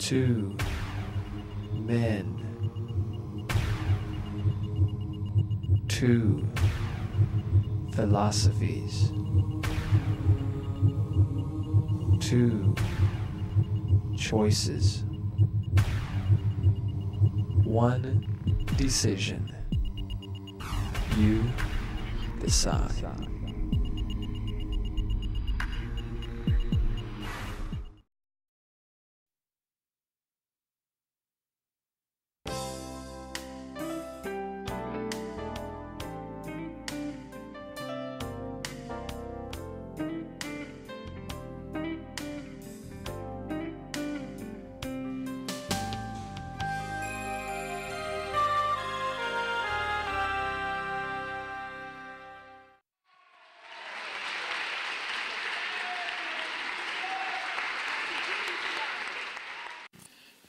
2 men, 2 philosophies, 2 choices, 1 decision. You decide.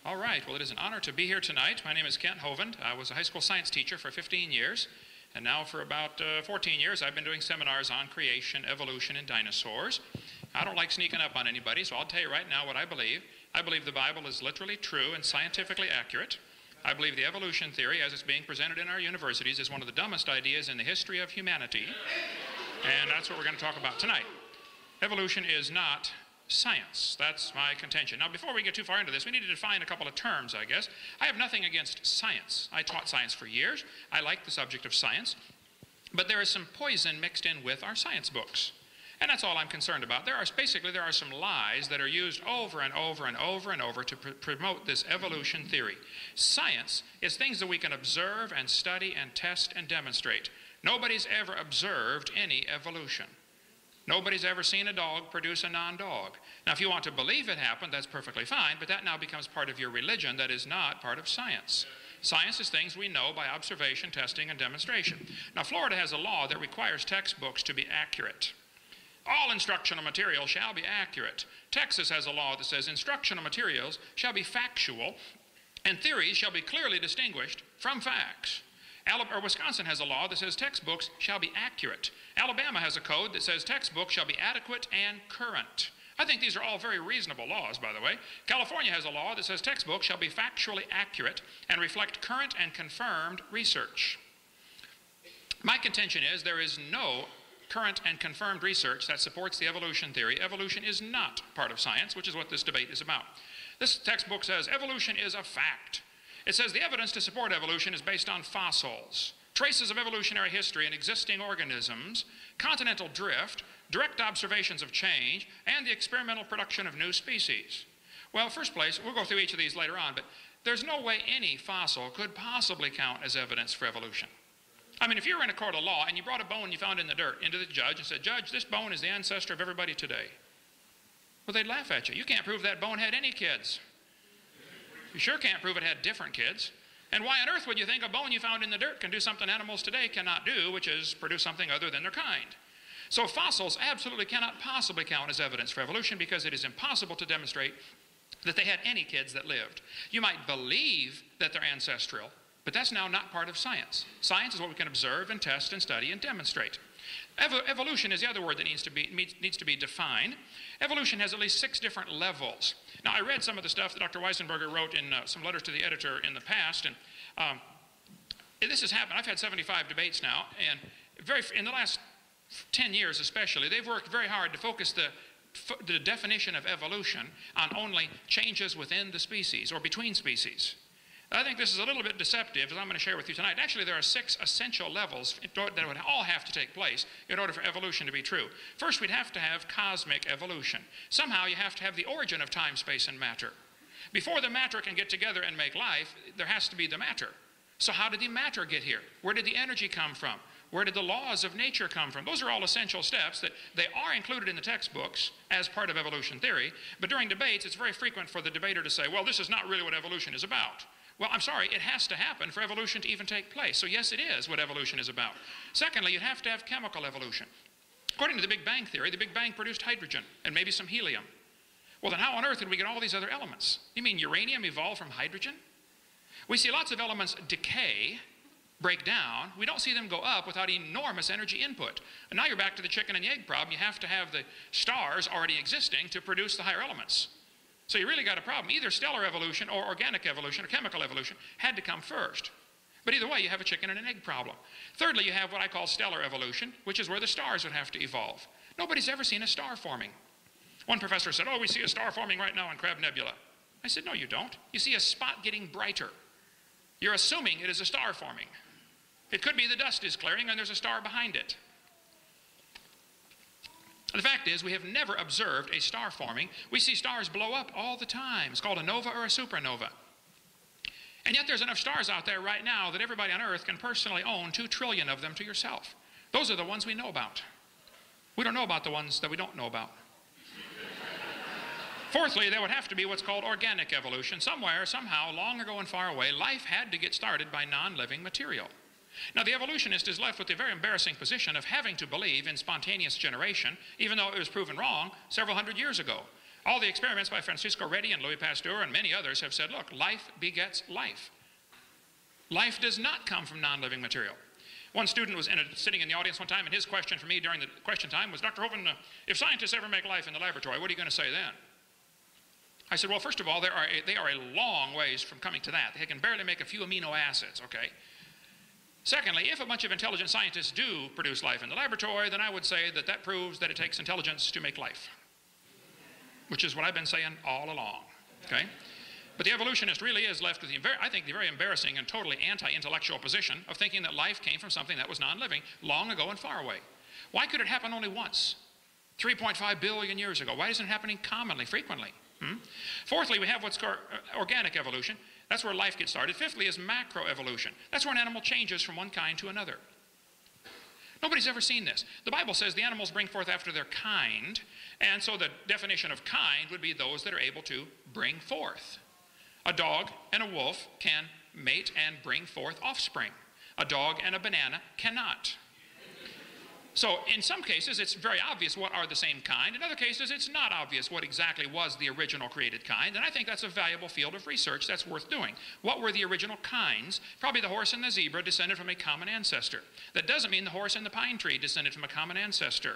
All right, well, it is an honor to be here tonight. My name is Kent Hovind. I was a high school science teacher for 15 years, and now for about 14 years I've been doing seminars on creation, evolution, and dinosaurs. I don't like sneaking up on anybody, so I'll tell you right now what I believe. I believe the Bible is literally true and scientifically accurate. I believe the evolution theory, as it's being presented in our universities, is one of the dumbest ideas in the history of humanity, and that's what we're going to talk about tonight. Evolution is not science. That's my contention. Now, before we get too far into this, we need to define a couple of terms, I guess. I have nothing against science. I taught science for years. I like the subject of science. But there is some poison mixed in with our science books. And that's all I'm concerned about. There are some lies that are used over and over and over and over to promote this evolution theory. Science is things that we can observe and study and test and demonstrate. Nobody's ever observed any evolution. Nobody's ever seen a dog produce a non-dog. Now, if you want to believe it happened, that's perfectly fine, but that now becomes part of your religion. That is not part of science. Science is things we know by observation, testing, and demonstration. Now, Florida has a law that requires textbooks to be accurate. All instructional material shall be accurate. Texas has a law that says instructional materials shall be factual, and theories shall be clearly distinguished from facts. Wisconsin has a law that says textbooks shall be accurate. Alabama has a code that says textbooks shall be adequate and current. I think these are all very reasonable laws, by the way. California has a law that says textbooks shall be factually accurate and reflect current and confirmed research. My contention is there is no current and confirmed research that supports the evolution theory. Evolution is not part of science, which is what this debate is about. This textbook says evolution is a fact. It says the evidence to support evolution is based on fossils, traces of evolutionary history in existing organisms, continental drift, direct observations of change, and the experimental production of new species. Well, first place, we'll go through each of these later on, but there's no way any fossil could possibly count as evidence for evolution. I mean, if you were in a court of law and you brought a bone you found in the dirt into the judge and said, "Judge, this bone is the ancestor of everybody today," well, they'd laugh at you. You can't prove that bone had any kids. You sure can't prove it had different kids. And why on earth would you think a bone you found in the dirt can do something animals today cannot do, which is produce something other than their kind? So fossils absolutely cannot possibly count as evidence for evolution because it is impossible to demonstrate that they had any kids that lived. You might believe that they're ancestral, but that's now not part of science. Science is what we can observe and test and study and demonstrate. Evolution is the other word that needs to be defined. Evolution has at least 6 different levels. Now, I read some of the stuff that Dr. Weisenburg wrote in some letters to the editor in the past, and this has happened. I've had 75 debates now, and in the last 10 years especially, they've worked very hard to focus the definition of evolution on only changes within the species or between species. I think this is a little bit deceptive, as I'm going to share with you tonight. Actually, there are 6 essential levels that would all have to take place in order for evolution to be true. First, we'd have to have cosmic evolution. Somehow, you have to have the origin of time, space, and matter. Before the matter can get together and make life, there has to be the matter. So how did the matter get here? Where did the energy come from? Where did the laws of nature come from? Those are all essential steps that they are included in the textbooks as part of evolution theory. But during debates, it's very frequent for the debater to say, well, this is not really what evolution is about. Well, I'm sorry, it has to happen for evolution to even take place. So yes, it is what evolution is about. Secondly, you have to have chemical evolution. According to the Big Bang theory, the Big Bang produced hydrogen and maybe some helium. Well, then how on earth did we get all these other elements? You mean uranium evolved from hydrogen? We see lots of elements decay, break down. We don't see them go up without enormous energy input. And now you're back to the chicken and the egg problem. You have to have the stars already existing to produce the higher elements. So you really got a problem. Either stellar evolution or organic evolution or chemical evolution had to come first. But either way, you have a chicken and an egg problem. Thirdly, you have what I call stellar evolution, which is where the stars would have to evolve. Nobody's ever seen a star forming. One professor said, oh, we see a star forming right now in Crab Nebula. I said, no, you don't. You see a spot getting brighter. You're assuming it is a star forming. It could be the dust is clearing and there's a star behind it. The fact is, we have never observed a star forming. We see stars blow up all the time. It's called a nova or a supernova. And yet there's enough stars out there right now that everybody on Earth can personally own 2 trillion of them to yourself. Those are the ones we know about. We don't know about the ones that we don't know about. Fourthly, there would have to be what's called organic evolution. Somewhere, somehow, long ago and far away, life had to get started by non-living material. Now, the evolutionist is left with the very embarrassing position of having to believe in spontaneous generation, even though it was proven wrong several hundred years ago. All the experiments by Francisco Redi and Louis Pasteur and many others have said, look, life begets life. Life does not come from non-living material. One student was sitting in the audience one time, and his question for me during the question time was, Dr. Hovind, if scientists ever make life in the laboratory, what are you going to say then? I said, well, first of all, they are a long ways from coming to that. They can barely make a few amino acids, okay? Secondly, if a bunch of intelligent scientists do produce life in the laboratory, then I would say that that proves that it takes intelligence to make life, which is what I've been saying all along, okay? But the evolutionist really is left with, I think, the very embarrassing and totally anti-intellectual position of thinking that life came from something that was non-living long ago and far away. Why could it happen only once? 3.5 billion years ago. Why isn't it happening commonly, frequently? Fourthly, we have what's called organic evolution. That's where life gets started. Fifthly is macroevolution. That's where an animal changes from one kind to another. Nobody's ever seen this. The Bible says the animals bring forth after their kind, and so the definition of kind would be those that are able to bring forth. A dog and a wolf can mate and bring forth offspring. A dog and a banana cannot. So in some cases, it's very obvious what are the same kind. In other cases, it's not obvious what exactly was the original created kind. And I think that's a valuable field of research that's worth doing. What were the original kinds? Probably the horse and the zebra descended from a common ancestor. That doesn't mean the horse and the pine tree descended from a common ancestor.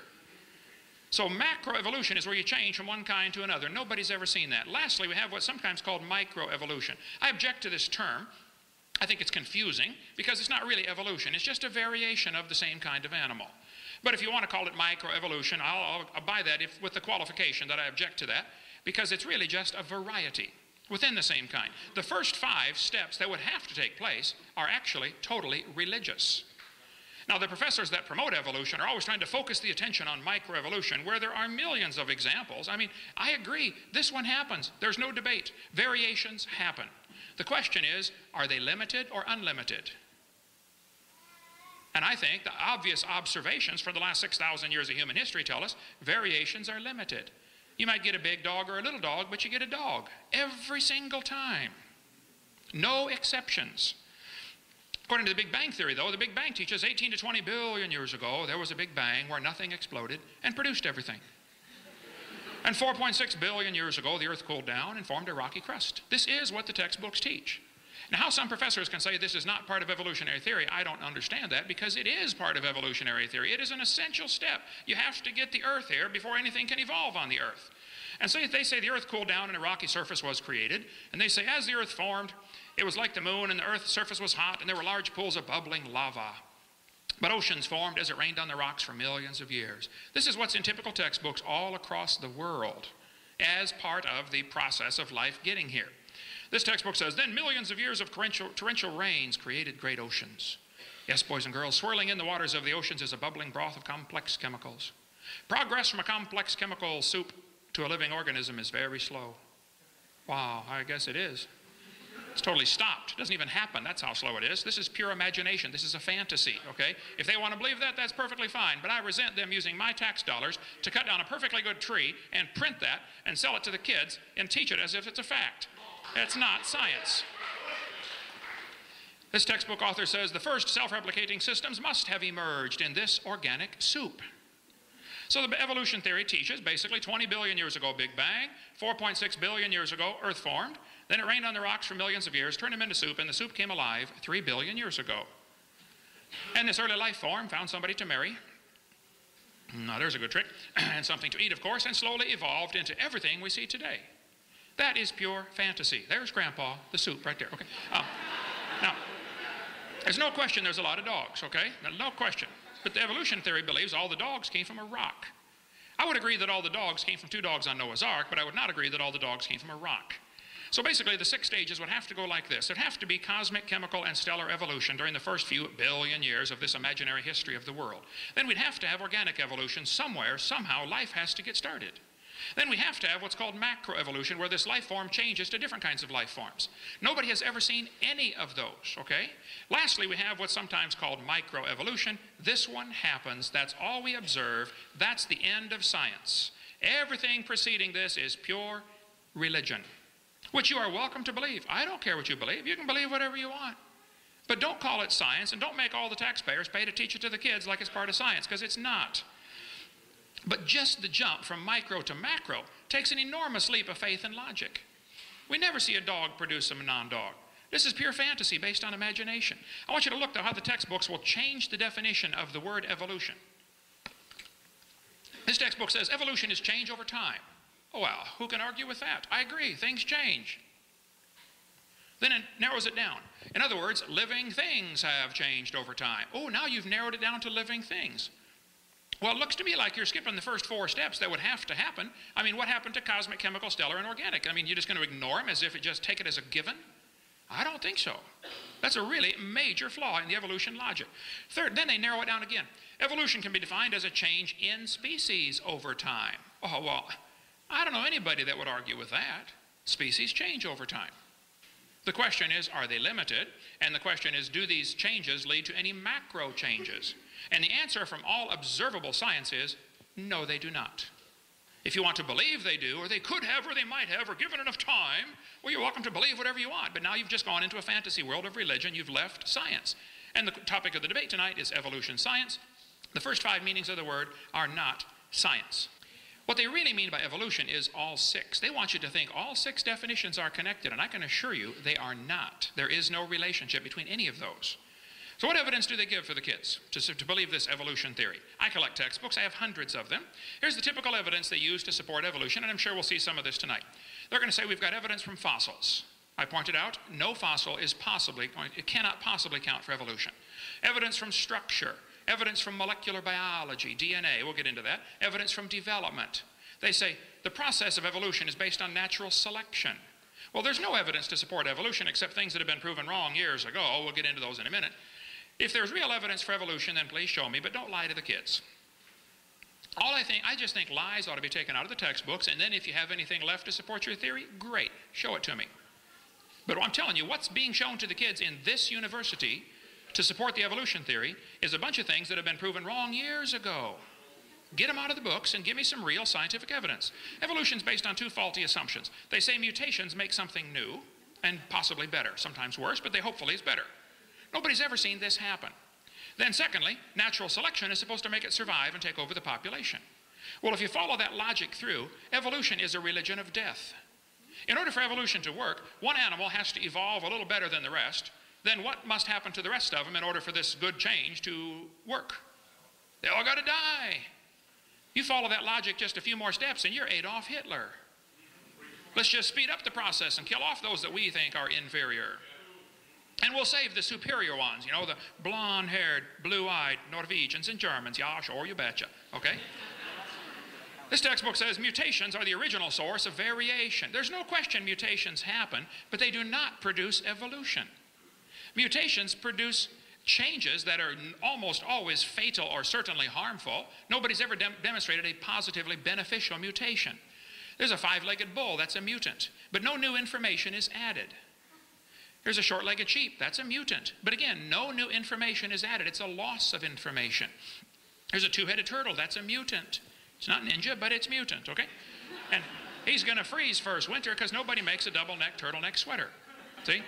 So macroevolution is where you change from one kind to another. Nobody's ever seen that. Lastly, we have what's sometimes called microevolution. I object to this term. I think it's confusing because it's not really evolution. It's just a variation of the same kind of animal. But if you want to call it microevolution, I'll buy that with the qualification that I object to that, because it's really just a variety within the same kind. The first 5 steps that would have to take place are actually totally religious. Now, the professors that promote evolution are always trying to focus the attention on microevolution, where there are millions of examples. I mean, I agree, this one happens. There's no debate. Variations happen. The question is, are they limited or unlimited? And I think the obvious observations for the last 6,000 years of human history tell us variations are limited. You might get a big dog or a little dog, but you get a dog every single time. No exceptions. According to the Big Bang Theory, though, the Big Bang teaches 18 to 20 billion years ago, there was a Big Bang where nothing exploded and produced everything. And 4.6 billion years ago, the Earth cooled down and formed a rocky crust. This is what the textbooks teach. Now, how some professors can say this is not part of evolutionary theory, I don't understand that, because it is part of evolutionary theory. It is an essential step. You have to get the Earth here before anything can evolve on the Earth. And so they say the Earth cooled down and a rocky surface was created. And they say as the Earth formed, it was like the moon, and the Earth's surface was hot, and there were large pools of bubbling lava. But oceans formed as it rained on the rocks for millions of years. This is what's in typical textbooks all across the world as part of the process of life getting here. This textbook says, then millions of years of torrential rains created great oceans. Yes, boys and girls, swirling in the waters of the oceans is a bubbling broth of complex chemicals. Progress from a complex chemical soup to a living organism is very slow. Wow, I guess it is. It's totally stopped. It doesn't even happen. That's how slow it is. This is pure imagination. This is a fantasy, okay? If they want to believe that, that's perfectly fine. But I resent them using my tax dollars to cut down a perfectly good tree and print that and sell it to the kids and teach it as if it's a fact. It's not science. This textbook author says the first self-replicating systems must have emerged in this organic soup. So the evolution theory teaches basically 20 billion years ago, Big Bang, 4.6 billion years ago, Earth formed, then it rained on the rocks for millions of years, turned them into soup, and the soup came alive 3 billion years ago. And this early life form found somebody to marry. Now there's a good trick. And something to eat, of course, and slowly evolved into everything we see today. That is pure fantasy. There's Grandpa, the soup right there, okay? Now, there's no question there's a lot of dogs, okay? No question. But the evolution theory believes all the dogs came from a rock. I would agree that all the dogs came from 2 dogs on Noah's Ark, but I would not agree that all the dogs came from a rock. So basically, the 6 stages would have to go like this. There'd have to be cosmic, chemical, and stellar evolution during the first few billion years of this imaginary history of the world. Then we'd have to have organic evolution somewhere, somehow life has to get started. Then we have to have what's called macroevolution, where this life form changes to different kinds of life forms. Nobody has ever seen any of those, okay? Lastly, we have what's sometimes called microevolution. This one happens. That's all we observe. That's the end of science. Everything preceding this is pure religion, which you are welcome to believe. I don't care what you believe. You can believe whatever you want. But don't call it science, and don't make all the taxpayers pay to teach it to the kids like it's part of science, because it's not. But just the jump from micro to macro takes an enormous leap of faith and logic. We never see a dog produce a non-dog. This is pure fantasy based on imagination. I want you to look, though, how the textbooks will change the definition of the word evolution. This textbook says evolution is change over time. Oh, well, who can argue with that? I agree, things change. Then it narrows it down. In other words, living things have changed over time. Oh, now you've narrowed it down to living things. Well, it looks to me like you're skipping the first 4 steps that would have to happen. I mean, what happened to cosmic, chemical, stellar, and organic? I mean, you're just going to ignore them as if it just take it as a given? I don't think so. That's a really major flaw in the evolution logic. Third, then they narrow it down again. Evolution can be defined as a change in species over time. Oh, well, I don't know anybody that would argue with that. Species change over time. The question is, are they limited? And the question is, do these changes lead to any macro changes? And the answer from all observable science is, no, they do not. If you want to believe they do, or they could have, or they might have, or given enough time, well, you're welcome to believe whatever you want. But now you've just gone into a fantasy world of religion. You've left science. And the topic of the debate tonight is evolution science. The first 5 meanings of the word are not science. What they really mean by evolution is all 6. They want you to think all 6 definitions are connected, and I can assure you they are not. There is no relationship between any of those. So what evidence do they give for the kids to believe this evolution theory? I collect textbooks. I have hundreds of them. Here's the typical evidence they use to support evolution, and I'm sure we'll see some of this tonight. They're going to say we've got evidence from fossils. I pointed out no fossil is it cannot possibly count for evolution. Evidence from structure. Evidence from molecular biology, DNA, we'll get into that. Evidence from development. They say the process of evolution is based on natural selection. Well, there's no evidence to support evolution except things that have been proven wrong years ago. We'll get into those in a minute. If there's real evidence for evolution, then please show me, but don't lie to the kids. I just think lies ought to be taken out of the textbooks, and then if you have anything left to support your theory, great, show it to me. But I'm telling you, what's being shown to the kids in this university to support the evolution theory is a bunch of things that have been proven wrong years ago. Get them out of the books and give me some real scientific evidence. Evolution is based on 2 faulty assumptions. They say mutations make something new and possibly better, sometimes worse, but they hopefully is better. Nobody's ever seen this happen. Then secondly, natural selection is supposed to make it survive and take over the population. Well, if you follow that logic through, evolution is a religion of death. In order for evolution to work, one animal has to evolve a little better than the rest. Then what must happen to the rest of them in order for this good change to work? They all got to die. You follow that logic just a few more steps and you're Adolf Hitler. Let's just speed up the process and kill off those that we think are inferior. And we'll save the superior ones, you know, the blonde-haired, blue-eyed Norwegians and Germans. Yeah, sure, you betcha, okay? This textbook says mutations are the original source of variation. There's no question mutations happen, but they do not produce evolution. Mutations produce changes that are almost always fatal or certainly harmful. Nobody's ever demonstrated a positively beneficial mutation. There's a 5-legged bull, that's a mutant, but no new information is added. Here's a short-legged sheep, that's a mutant. But again, no new information is added. It's a loss of information. Here's a 2-headed turtle, that's a mutant. It's not ninja, but it's mutant, okay? And he's going to freeze first winter because nobody makes a double-neck turtleneck sweater. See?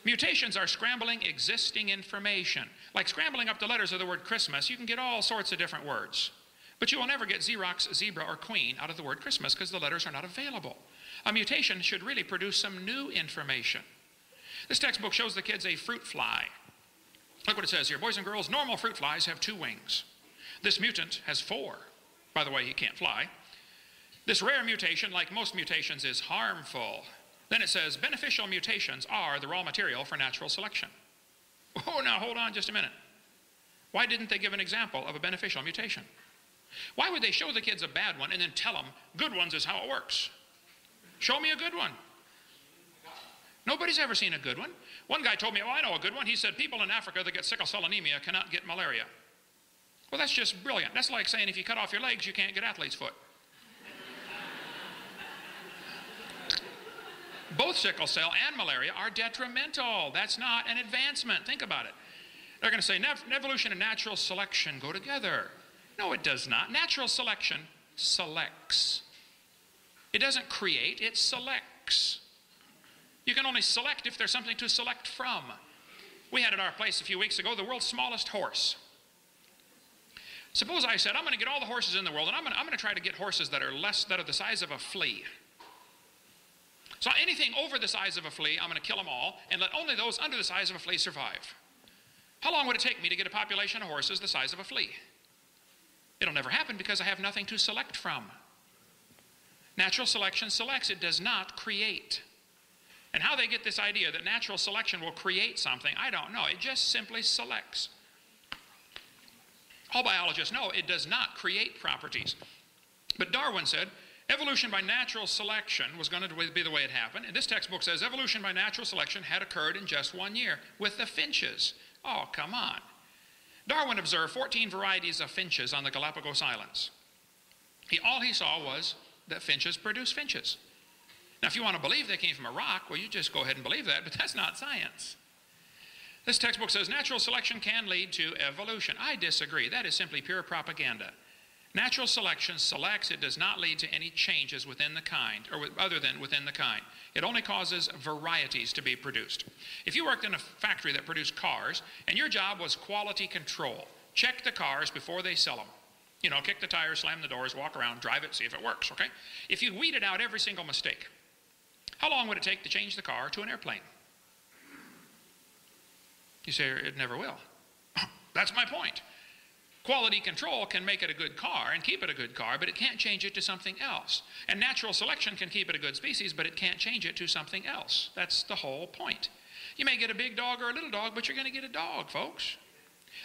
Mutations are scrambling existing information. Like scrambling up the letters of the word Christmas, you can get all sorts of different words. But you will never get Xerox, zebra, or queen out of the word Christmas because the letters are not available. A mutation should really produce some new information. This textbook shows the kids a fruit fly. Look what it says here. Boys and girls, normal fruit flies have 2 wings. This mutant has 4. By the way, he can't fly. This rare mutation, like most mutations, is harmful. Then it says, beneficial mutations are the raw material for natural selection. Oh, now hold on just a minute. Why didn't they give an example of a beneficial mutation? Why would they show the kids a bad one and then tell them, good ones is how it works? Show me a good one. Nobody's ever seen a good one. One guy told me, oh, I know a good one. He said, people in Africa that get sickle cell anemia cannot get malaria. Well, that's just brilliant. That's like saying if you cut off your legs, you can't get athlete's foot. Both sickle cell and malaria are detrimental. That's not an advancement. Think about it. They're going to say evolution and natural selection go together. No, it does not. Natural selection selects. It doesn't create, it selects. You can only select if there's something to select from. We had at our place a few weeks ago the world's smallest horse. Suppose I said, I'm going to get all the horses in the world, and I'm going to try to get horses that are the size of a flea. So anything over the size of a flea, I'm going to kill them all, and let only those under the size of a flea survive. How long would it take me to get a population of horses the size of a flea? It'll never happen because I have nothing to select from. Natural selection selects, it does not create. And how they get this idea that natural selection will create something, I don't know. It just simply selects. All biologists know it does not create properties. But Darwin said evolution by natural selection was going to be the way it happened. And this textbook says evolution by natural selection had occurred in just 1 year with the finches. Oh, come on. Darwin observed 14 varieties of finches on the Galapagos Islands. All he saw was that finches produce finches. Now, if you want to believe they came from a rock, well, you just go ahead and believe that, but that's not science. This textbook says natural selection can lead to evolution. I disagree. That is simply pure propaganda. Natural selection selects. It does not lead to any changes within the kind, or other than within the kind. It only causes varieties to be produced. If you worked in a factory that produced cars, and your job was quality control, check the cars before they sell them. You know, kick the tires, slam the doors, walk around, drive it, see if it works, okay? If you weeded out every single mistake, how long would it take to change the car to an airplane? You say, it never will. That's my point. Quality control can make it a good car and keep it a good car, but it can't change it to something else. And natural selection can keep it a good species, but it can't change it to something else. That's the whole point. You may get a big dog or a little dog, but you're going to get a dog, folks.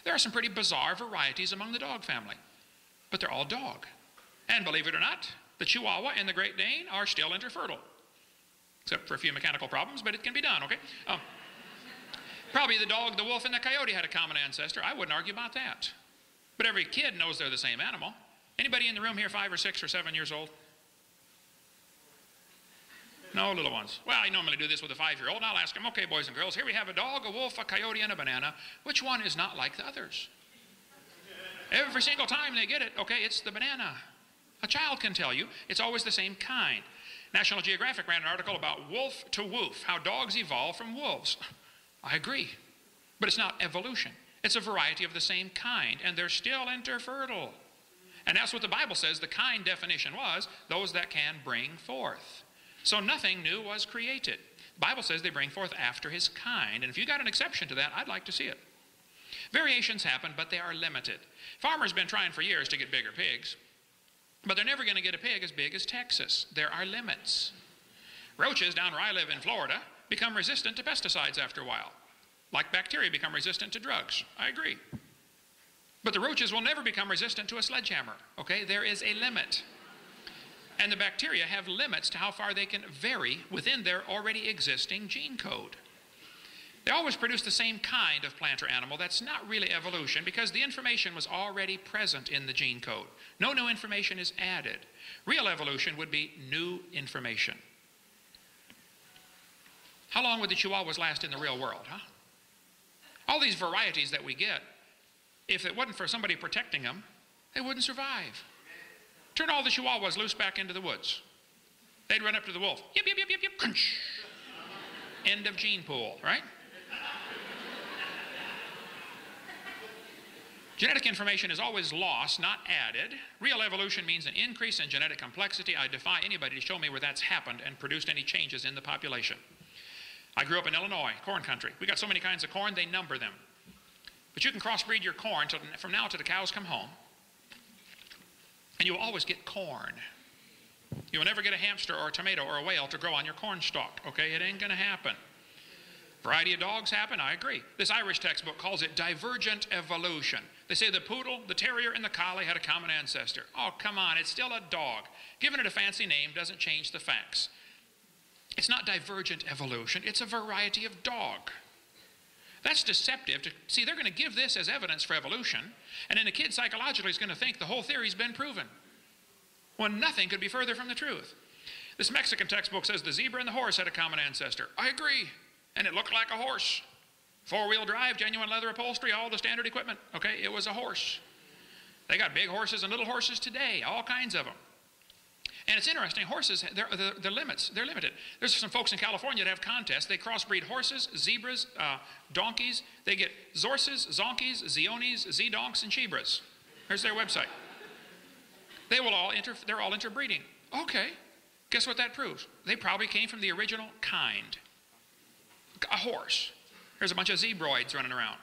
There are some pretty bizarre varieties among the dog family, but they're all dog. And believe it or not, the Chihuahua and the Great Dane are still interfertile, except for a few mechanical problems, but it can be done, okay? Probably the dog, the wolf, and the coyote had a common ancestor. I wouldn't argue about that. But every kid knows they're the same animal. Anybody in the room here 5 or 6 or 7 years old? No, little ones. Well, I normally do this with a 5-year-old, and I'll ask them, okay, boys and girls, here we have a dog, a wolf, a coyote, and a banana. Which one is not like the others? Every single time they get it, okay, it's the banana. A child can tell you it's always the same kind. National Geographic ran an article about wolf to woof, how dogs evolve from wolves. I agree, but it's not evolution. It's a variety of the same kind, and they're still interfertile. And that's what the Bible says the kind definition was, those that can bring forth. So nothing new was created. The Bible says they bring forth after his kind, and if you got an exception to that, I'd like to see it. Variations happen, but they are limited. Farmers have been trying for years to get bigger pigs, but they're never going to get a pig as big as Texas. There are limits. Roaches down where I live in Florida become resistant to pesticides after a while. Like bacteria become resistant to drugs. I agree. But the roaches will never become resistant to a sledgehammer. Okay, there is a limit. And the bacteria have limits to how far they can vary within their already existing gene code. They always produce the same kind of plant or animal. That's not really evolution because the information was already present in the gene code. No new information is added. Real evolution would be new information. How long would the Chihuahuas last in the real world, huh? All these varieties that we get, if it wasn't for somebody protecting them, they wouldn't survive. Turn all the Chihuahuas loose back into the woods. They'd run up to the wolf. Yip, yip, yip, yip, yip. Crunch. End of gene pool, right? Genetic information is always lost, not added. Real evolution means an increase in genetic complexity. I defy anybody to show me where that's happened and produced any changes in the population. I grew up in Illinois, corn country. We got so many kinds of corn, they number them. But you can crossbreed your corn from now till the cows come home, and you'll always get corn. You will never get a hamster or a tomato or a whale to grow on your corn stalk, okay? It ain't going to happen. Variety of dogs happen, I agree. This Irish textbook calls it divergent evolution. They say the poodle, the terrier, and the collie had a common ancestor. Oh, come on, it's still a dog. Giving it a fancy name doesn't change the facts. It's not divergent evolution, it's a variety of dog. That's deceptive. See, they're going to give this as evidence for evolution, and then the kid psychologically is going to think the whole theory's been proven, when nothing could be further from the truth. This Mexican textbook says the zebra and the horse had a common ancestor. I agree. And it looked like a horse. Four-wheel drive, genuine leather upholstery, all the standard equipment. Okay, it was a horse. They got big horses and little horses today, all kinds of them. And it's interesting, horses, they're limited. There's some folks in California that have contests. They crossbreed horses, zebras, donkeys. They get zorses, zonkies, zeonies, z-donks, and chibras. Here's their website. They're all interbreeding. Okay, guess what that proves? They probably came from the original kind. A horse. There's a bunch of zebroids running around.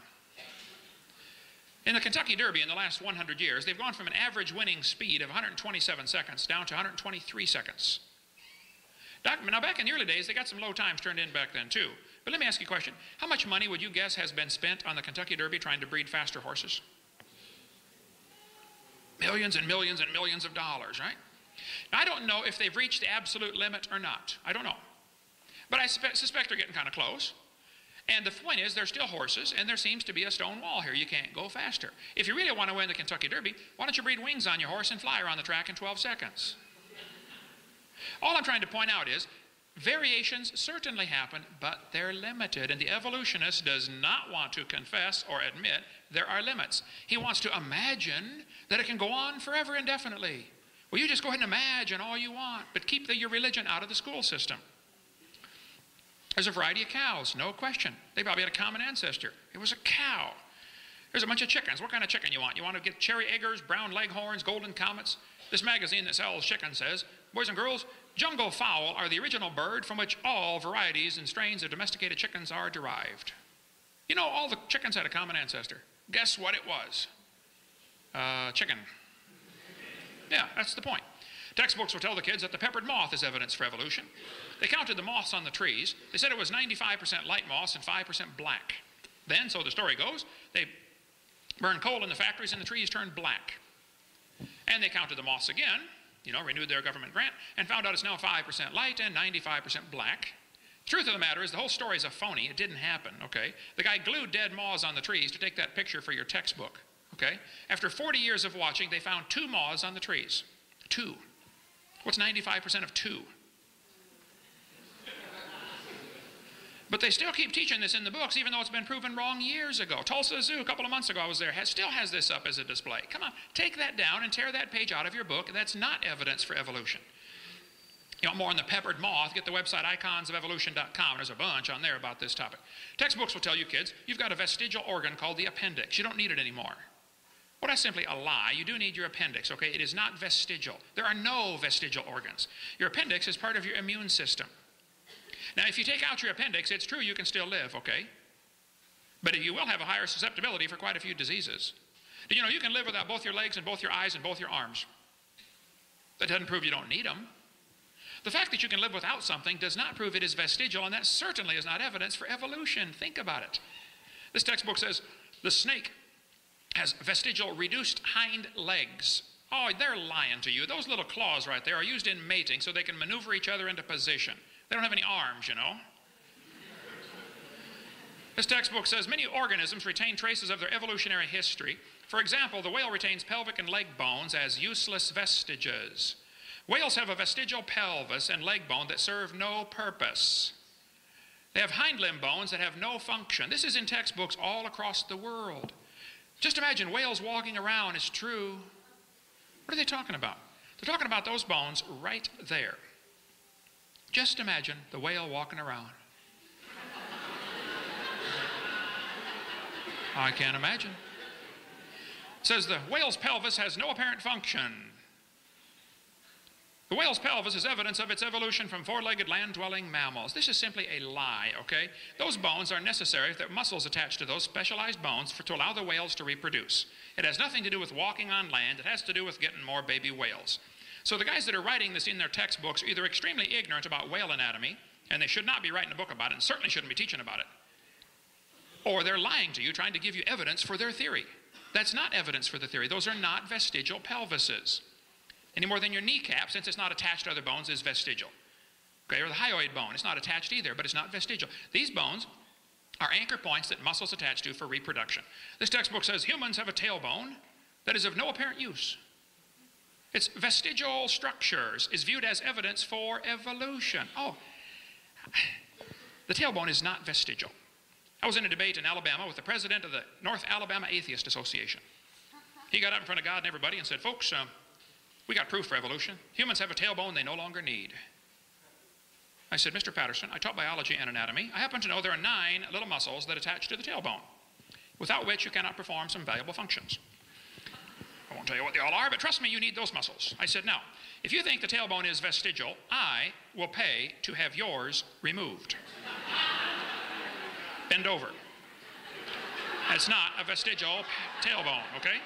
In the Kentucky Derby in the last 100 years, they've gone from an average winning speed of 127 seconds down to 123 seconds. Now, back in the early days, they got some low times turned in back then, too. But let me ask you a question. How much money would you guess has been spent on the Kentucky Derby trying to breed faster horses? Millions and millions and millions of dollars, right? Now, I don't know if they've reached the absolute limit or not. I don't know. But I suspect they're getting kind of close. And the point is, they're still horses, and there seems to be a stone wall here. You can't go faster. If you really want to win the Kentucky Derby, why don't you breed wings on your horse and fly around the track in 12 seconds? All I'm trying to point out is, variations certainly happen, but they're limited. And the evolutionist does not want to confess or admit there are limits. He wants to imagine that it can go on forever indefinitely. Well, you just go ahead and imagine all you want, but keep your religion out of the school system. There's a variety of cows, no question. They probably had a common ancestor. It was a cow. There's a bunch of chickens. What kind of chicken you want? You want to get cherry eggers, brown leghorns, golden comets? This magazine that sells chicken says, boys and girls, jungle fowl are the original bird from which all varieties and strains of domesticated chickens are derived. You know, all the chickens had a common ancestor. Guess what it was? Chicken. Yeah, that's the point. Textbooks will tell the kids that the peppered moth is evidence for evolution. They counted the moths on the trees. They said it was 95% light moths and 5% black. Then, so the story goes, they burned coal in the factories and the trees turned black. And they counted the moths again, renewed their government grant, and found out it's now 5% light and 95% black. The truth of the matter is the whole story is a phony. It didn't happen, okay? The guy glued dead moths on the trees to take that picture for your textbook, okay? After 40 years of watching, they found 2 moths on the trees. 2. What's 95% of 2? But they still keep teaching this in the books, even though it's been proven wrong years ago. Tulsa Zoo, a couple of months ago I was there, still has this up as a display. Come on, take that down and tear that page out of your book. That's not evidence for evolution. You want more on the peppered moth, get the website iconsofevolution.com. There's a bunch on there about this topic. Textbooks will tell you kids, you've got a vestigial organ called the appendix. You don't need it anymore. Well, that's simply a lie. You do need your appendix, okay? It is not vestigial. There are no vestigial organs. Your appendix is part of your immune system. Now, if you take out your appendix, it's true you can still live, okay? But you will have a higher susceptibility for quite a few diseases. Did you know you can live without both your legs and both your eyes and both your arms? That doesn't prove you don't need them. The fact that you can live without something does not prove it is vestigial, and that certainly is not evidence for evolution. Think about it. This textbook says the snake has vestigial reduced hind legs. Oh, they're lying to you. Those little claws right there are used in mating so they can maneuver each other into position. They don't have any arms, you know. This textbook says many organisms retain traces of their evolutionary history. For example, the whale retains pelvic and leg bones as useless vestiges. Whales have a vestigial pelvis and leg bone that serve no purpose. They have hind limb bones that have no function. This is in textbooks all across the world. Just imagine whales walking around is true. What are they talking about? They're talking about those bones right there. Just imagine the whale walking around. I can't imagine. It says the whale's pelvis has no apparent function. The whale's pelvis is evidence of its evolution from four-legged land-dwelling mammals. This is simply a lie, okay? Those bones are necessary. There are muscles attached to those specialized bones to allow the whales to reproduce. It has nothing to do with walking on land. It has to do with getting more baby whales. So the guys that are writing this in their textbooks are either extremely ignorant about whale anatomy, and they should not be writing a book about it, and certainly shouldn't be teaching about it, or they're lying to you, trying to give you evidence for their theory. That's not evidence for the theory. Those are not vestigial pelvises. Any more than your kneecap, since it's not attached to other bones, is vestigial. Okay, or the hyoid bone, it's not attached either, but it's not vestigial. These bones are anchor points that muscles attach to for reproduction. This textbook says humans have a tailbone that is of no apparent use. Its vestigial structures is viewed as evidence for evolution. Oh, the tailbone is not vestigial. I was in a debate in Alabama with the president of the North Alabama Atheist Association. He got up in front of God and everybody and said, folks, we got proof for evolution. Humans have a tailbone they no longer need. I said, Mr. Patterson, I taught biology and anatomy. I happen to know there are 9 little muscles that attach to the tailbone, without which you cannot perform some valuable functions. I won't tell you what they all are, but trust me, you need those muscles. I said, now, if you think the tailbone is vestigial, I will pay to have yours removed. Bend over. That's not a vestigial tailbone, okay?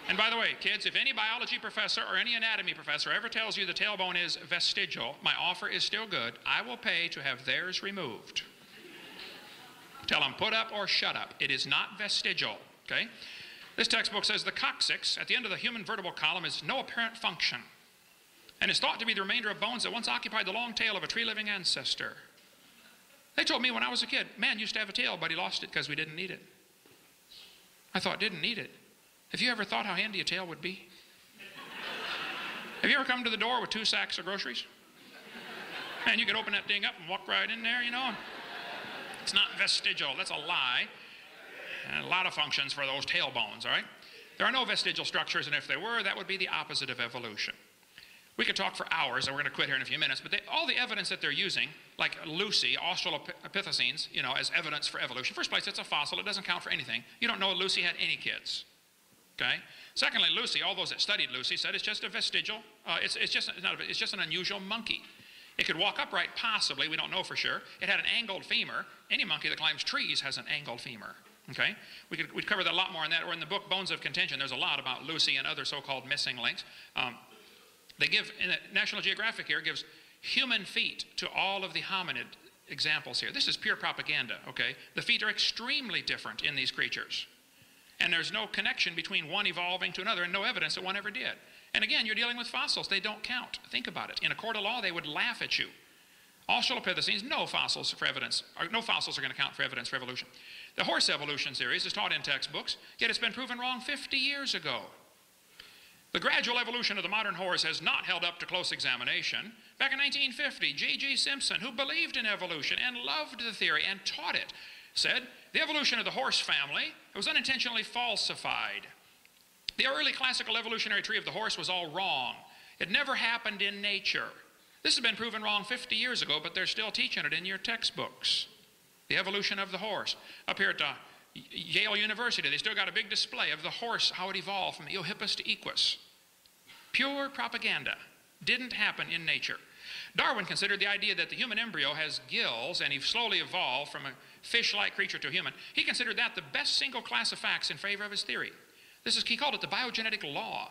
And by the way, kids, if any biology professor or any anatomy professor ever tells you the tailbone is vestigial, my offer is still good. I will pay to have theirs removed. Tell them put up or shut up. It is not vestigial, okay? This textbook says the coccyx at the end of the human vertebral column is no apparent function and is thought to be the remainder of bones that once occupied the long tail of a tree-living ancestor. They told me when I was a kid, man used to have a tail, but he lost it because we didn't need it. I thought, didn't need it. Have you ever thought how handy a tail would be? Have you ever come to the door with 2 sacks of groceries? And you could open that thing up and walk right in there, you know. It's not vestigial. That's a lie. And a lot of functions for those tailbones, all right? There are no vestigial structures, and if there were, that would be the opposite of evolution. We could talk for hours, and we're going to quit here in a few minutes, but all the evidence that they're using, like Lucy, Australopithecines, you know, as evidence for evolution. First place, it's a fossil. It doesn't count for anything. You don't know Lucy had any kids. Okay? Secondly, Lucy, all those that studied Lucy said it's just a vestigial, it's just an unusual monkey. It could walk upright, possibly, we don't know for sure. It had an angled femur. Any monkey that climbs trees has an angled femur. Okay? We'd cover that a lot more on that, or in the book Bones of Contention, there's a lot about Lucy and other so-called missing links. They give, in the National Geographic here, gives human feet to all of the hominid examples here. This is pure propaganda, okay? The feet are extremely different in these creatures. And there's no connection between one evolving to another and no evidence that one ever did. And again, you're dealing with fossils. They don't count. Think about it. In a court of law, they would laugh at you. Australopithecines, no fossils for evidence, or no fossils are going to count for evidence for evolution. The horse evolution series is taught in textbooks, yet it's been proven wrong 50 years ago. The gradual evolution of the modern horse has not held up to close examination. Back in 1950, J.G. Simpson, who believed in evolution and loved the theory and taught it, said the evolution of the horse family was unintentionally falsified. The early classical evolutionary tree of the horse was all wrong. It never happened in nature. This has been proven wrong 50 years ago, but they're still teaching it in your textbooks. The evolution of the horse. Up here at Yale University, they still got a big display of the horse, how it evolved from Eohippus to Equus. Pure propaganda. Didn't happen in nature. Darwin considered the idea that the human embryo has gills and he slowly evolved from a fish-like creature to a human. He considered that the best single class of facts in favor of his theory. He called it the biogenetic law.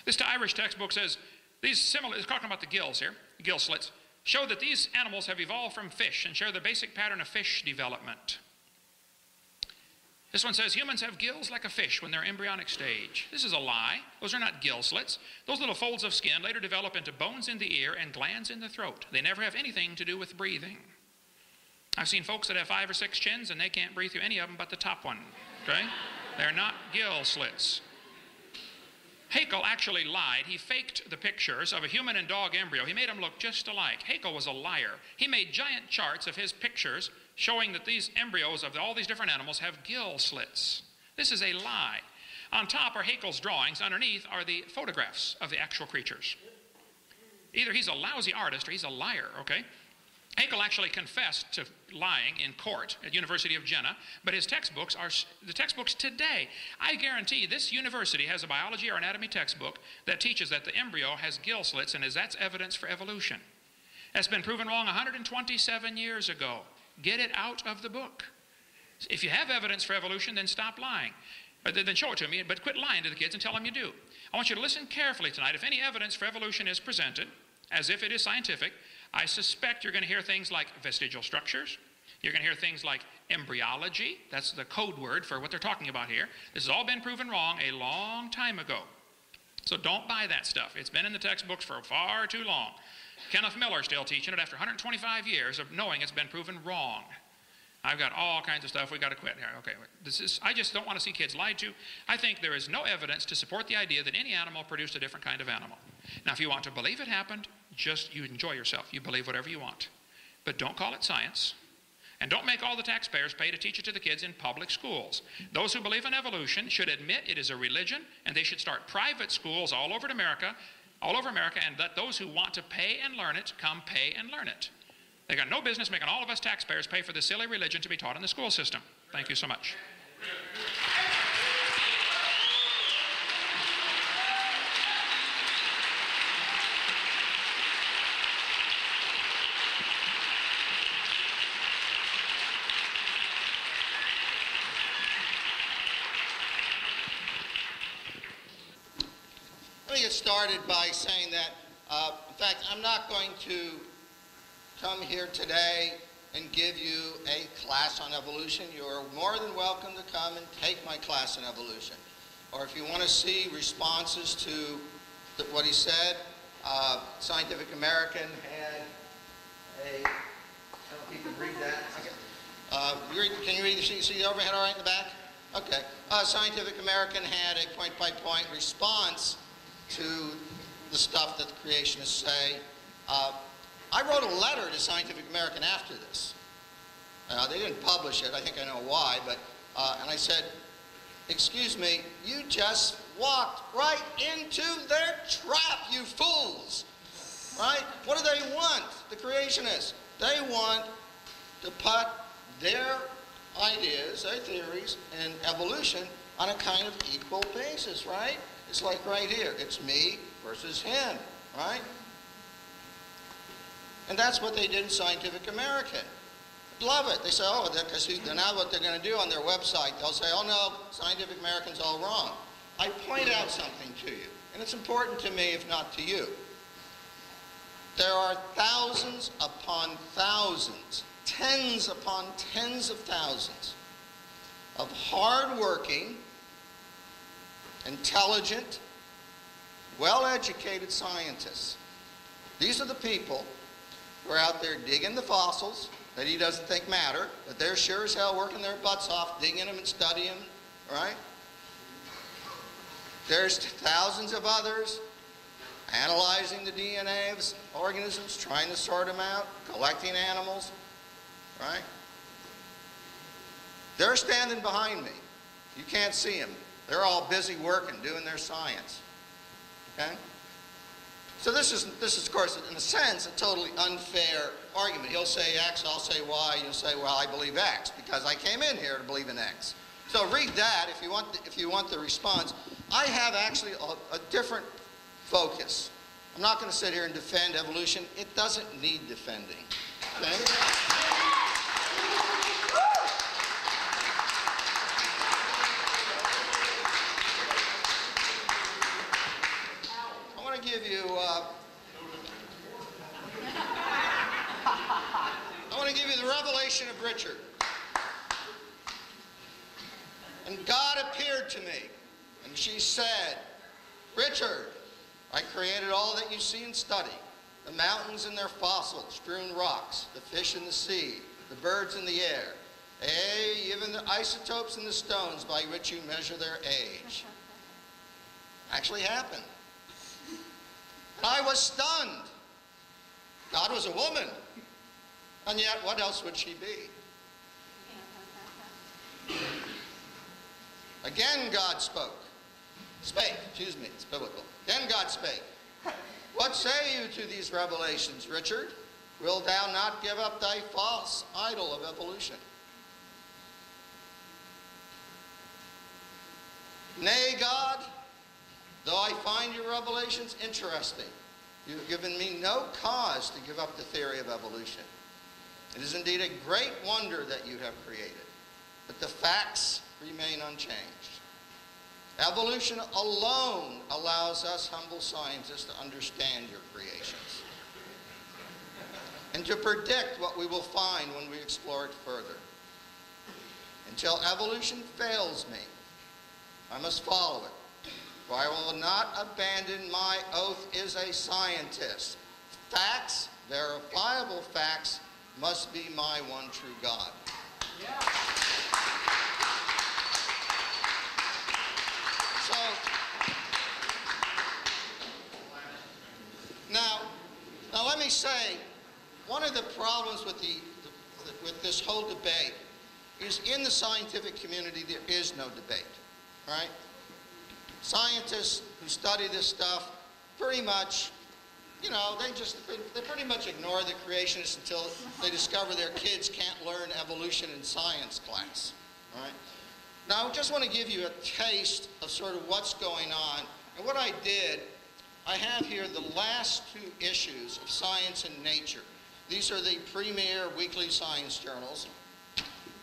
This Irish textbook says, it's talking about the gills here, the gill slits, show that these animals have evolved from fish and share the basic pattern of fish development. This one says humans have gills like a fish when they're embryonic stage. This is a lie. Those are not gill slits. Those little folds of skin later develop into bones in the ear and glands in the throat. They never have anything to do with breathing. I've seen folks that have 5 or 6 chins and they can't breathe through any of them but the top one. Okay? They're not gill slits. Haeckel actually lied. He faked the pictures of a human and dog embryo. He made them look just alike. Haeckel was a liar. He made giant charts of his pictures showing that these embryos of all these different animals have gill slits. This is a lie. On top are Haeckel's drawings. Underneath are the photographs of the actual creatures. Either he's a lousy artist or he's a liar, okay? Haeckel actually confessed to lying in court at University of Jena, but his textbooks are the textbooks today. I guarantee this university has a biology or anatomy textbook that teaches that the embryo has gill slits, and that's evidence for evolution. That's been proven wrong 127 years ago. Get it out of the book. If you have evidence for evolution, then stop lying. Then show it to me, but quit lying to the kids and tell them you do. I want you to listen carefully tonight. If any evidence for evolution is presented, as if it is scientific, I suspect you're going to hear things like vestigial structures. You're going to hear things like embryology. That's the code word for what they're talking about here. This has all been proven wrong a long time ago. So don't buy that stuff. It's been in the textbooks for far too long. Kenneth Miller's still teaching it after 125 years of knowing it's been proven wrong. I've got all kinds of stuff. We've got to quit here. Okay, I just don't want to see kids lied to. I think there is no evidence to support the idea that any animal produced a different kind of animal. Now, if you want to believe it happened, you enjoy yourself. You believe whatever you want. But don't call it science. And don't make all the taxpayers pay to teach it to the kids in public schools. Those who believe in evolution should admit it is a religion, and they should start private schools all over America, and let those who want to pay and learn it come pay and learn it. They got no business making all of us taxpayers pay for this silly religion to be taught in the school system. Thank you so much. Let me get started by saying that, in fact, I'm not going to come here today and give you a class on evolution. You are more than welcome to come and take my class on evolution. Or if you want to see responses to what he said, Scientific American had a, I don't know if you can read that. Can you read the sheet? See the overhead all right in the back? Okay. Scientific American had a point-by-point response to the stuff that the creationists say. I wrote a letter to Scientific American after this. They didn't publish it. I think I know why. But and I said, excuse me, you just walked right into their trap, you fools. Right? What do they want, the creationists? They want to put their ideas, their theories, and evolution on a kind of equal basis, right? It's like right here. It's me versus him, right? And that's what they did in Scientific American. Love it. They say, oh, because now what they're going to do on their website, they'll say, oh no, Scientific American's all wrong. I point out something to you, and it's important to me, if not to you. There are thousands upon thousands, tens upon tens of thousands of hard-working, intelligent, well-educated scientists. These are the people who are out there digging the fossils that he doesn't think matter, but they're sure as hell working their butts off, digging them and studying them, right? There's thousands of others analyzing the DNA of organisms, trying to sort them out, collecting animals, right? They're standing behind me. You can't see them. They're all busy working, doing their science, okay? So this is, of course, in a sense, a totally unfair argument. He'll say X, I'll say Y, and you'll say, well, I believe X, because I came in here to believe in X. So read that if you want the response. I have actually a different focus. I'm not going to sit here and defend evolution. It doesn't need defending. Okay? I want to give you the revelation of Richard. And God appeared to me, and she said, Richard, I created all that you see and study, the mountains and their fossils, strewn rocks, the fish in the sea, the birds in the air, even the isotopes in the stones by which you measure their age. Actually happened. And I was stunned. God was a woman. And yet, what else would she be? Again, God spoke. Spake, excuse me, it's biblical. Then God spake. What say you to these revelations, Richard? Wilt thou not give up thy false idol of evolution? Nay, God, though I find your revelations interesting, you have given me no cause to give up the theory of evolution. It is indeed a great wonder that you have created, but the facts remain unchanged. Evolution alone allows us humble scientists to understand your creations and to predict what we will find when we explore it further. Until evolution fails me, I must follow it, for I will not abandon my oath as a scientist. Facts, verifiable facts, must be my one true God. Yeah. So, now let me say, one of the problems with this whole debate is in the scientific community there is no debate, right? Scientists who study this stuff pretty much, they pretty much ignore the creationists until they discover their kids can't learn evolution in science class, right? Now, I just want to give you a taste of sort of what's going on. And what I did, I have here the last 2 issues of Science and Nature. These are the premier weekly science journals.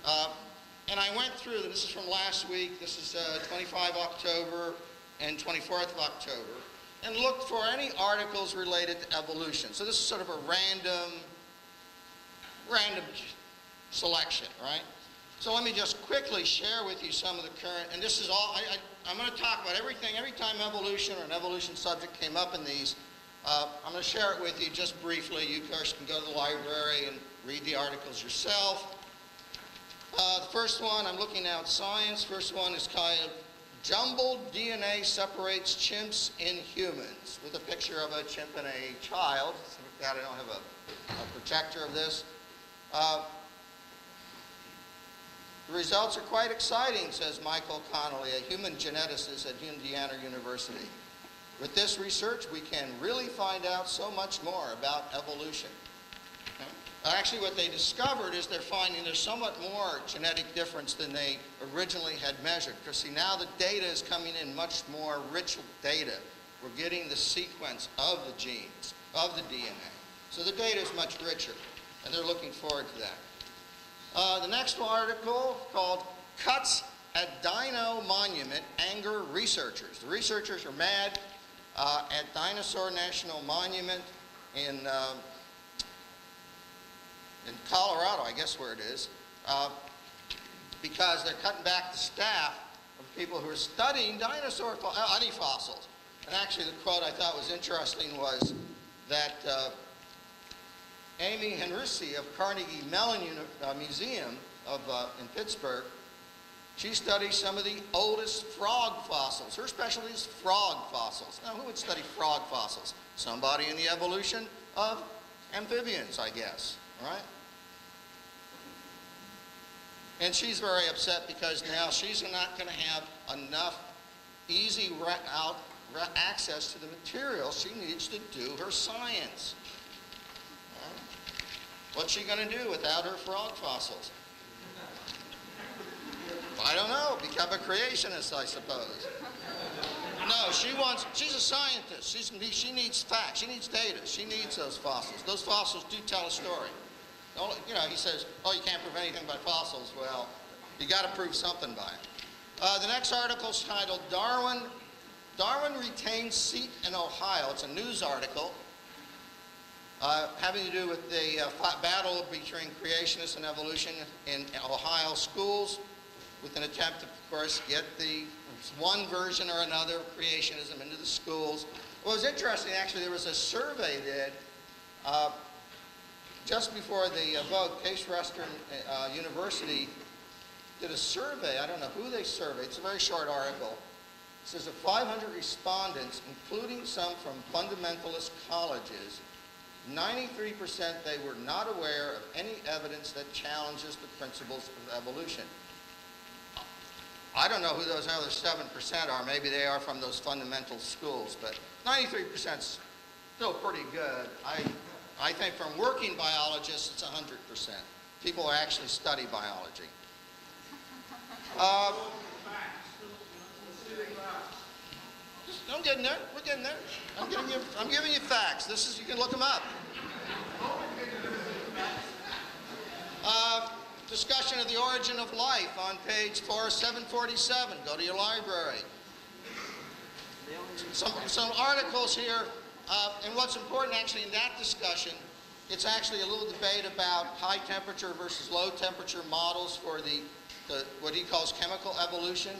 And I went through them. This is from last week. This is 25 October and 24th of October. And looked for any articles related to evolution. So this is sort of a random selection, right? So let me just quickly share with you some of the current, and this is all, I'm going to talk about everything, every time evolution or an evolution subject came up in these, I'm going to share it with you just briefly. You guys can go to the library and read the articles yourself. The first one, I'm looking at Science. First one is kind of Jumbled DNA Separates Chimps in Humans, with a picture of a chimp and a child. I don't have a protector of this. The results are quite exciting, says Michael Connolly, a human geneticist at Indiana University. With this research, we can really find out so much more about evolution. Actually, what they discovered is they're finding there's somewhat more genetic difference than they originally had measured. Because see, now the data is coming in much more rich data. We're getting the sequence of the genes, of the DNA. So the data is much richer, and they're looking forward to that. The next article, called Cuts at Dino Monument Anger Researchers. The researchers are mad at Dinosaur National Monument in Colorado, I guess where it is, because they're cutting back the staff of people who are studying dinosaur any fossils. And actually the quote I thought was interesting was that Amy Henrici of Carnegie Mellon Museum in Pittsburgh, she studies some of the oldest frog fossils. Her specialty is frog fossils. Now, who would study frog fossils? Somebody in the evolution of amphibians, I guess, right? And she's very upset because now she's not going to have enough easy access to the material she needs to do her science. What's she going to do without her frog fossils? I don't know. Become a creationist, I suppose. No, she's a scientist. She needs facts. She needs data. She needs those fossils. Those fossils do tell a story. He says, oh, you can't prove anything by fossils. Well, you got to prove something by it. The next article is titled Darwin Retains Seat in Ohio. It's a news article having to do with the battle between creationists and evolution in Ohio schools, with an attempt to, of course, get the one version or another of creationism into the schools. What was interesting, actually, there was a survey did just before the vote. Case Western University did a survey. I don't know who they surveyed. It's a very short article. It says of 500 respondents, including some from fundamentalist colleges, 93% they were not aware of any evidence that challenges the principles of evolution. I don't know who those other 7% are. Maybe they are from those fundamental schools, but 93% is still pretty good. I think from working biologists, it's 100%. People who actually study biology. I'm getting there. We're getting there. I'm giving you facts. You can look them up. Discussion of the origin of life on page 747. Go to your library. some articles here, and what's important actually in that discussion, it's actually a little debate about high temperature versus low temperature models for the what he calls chemical evolution.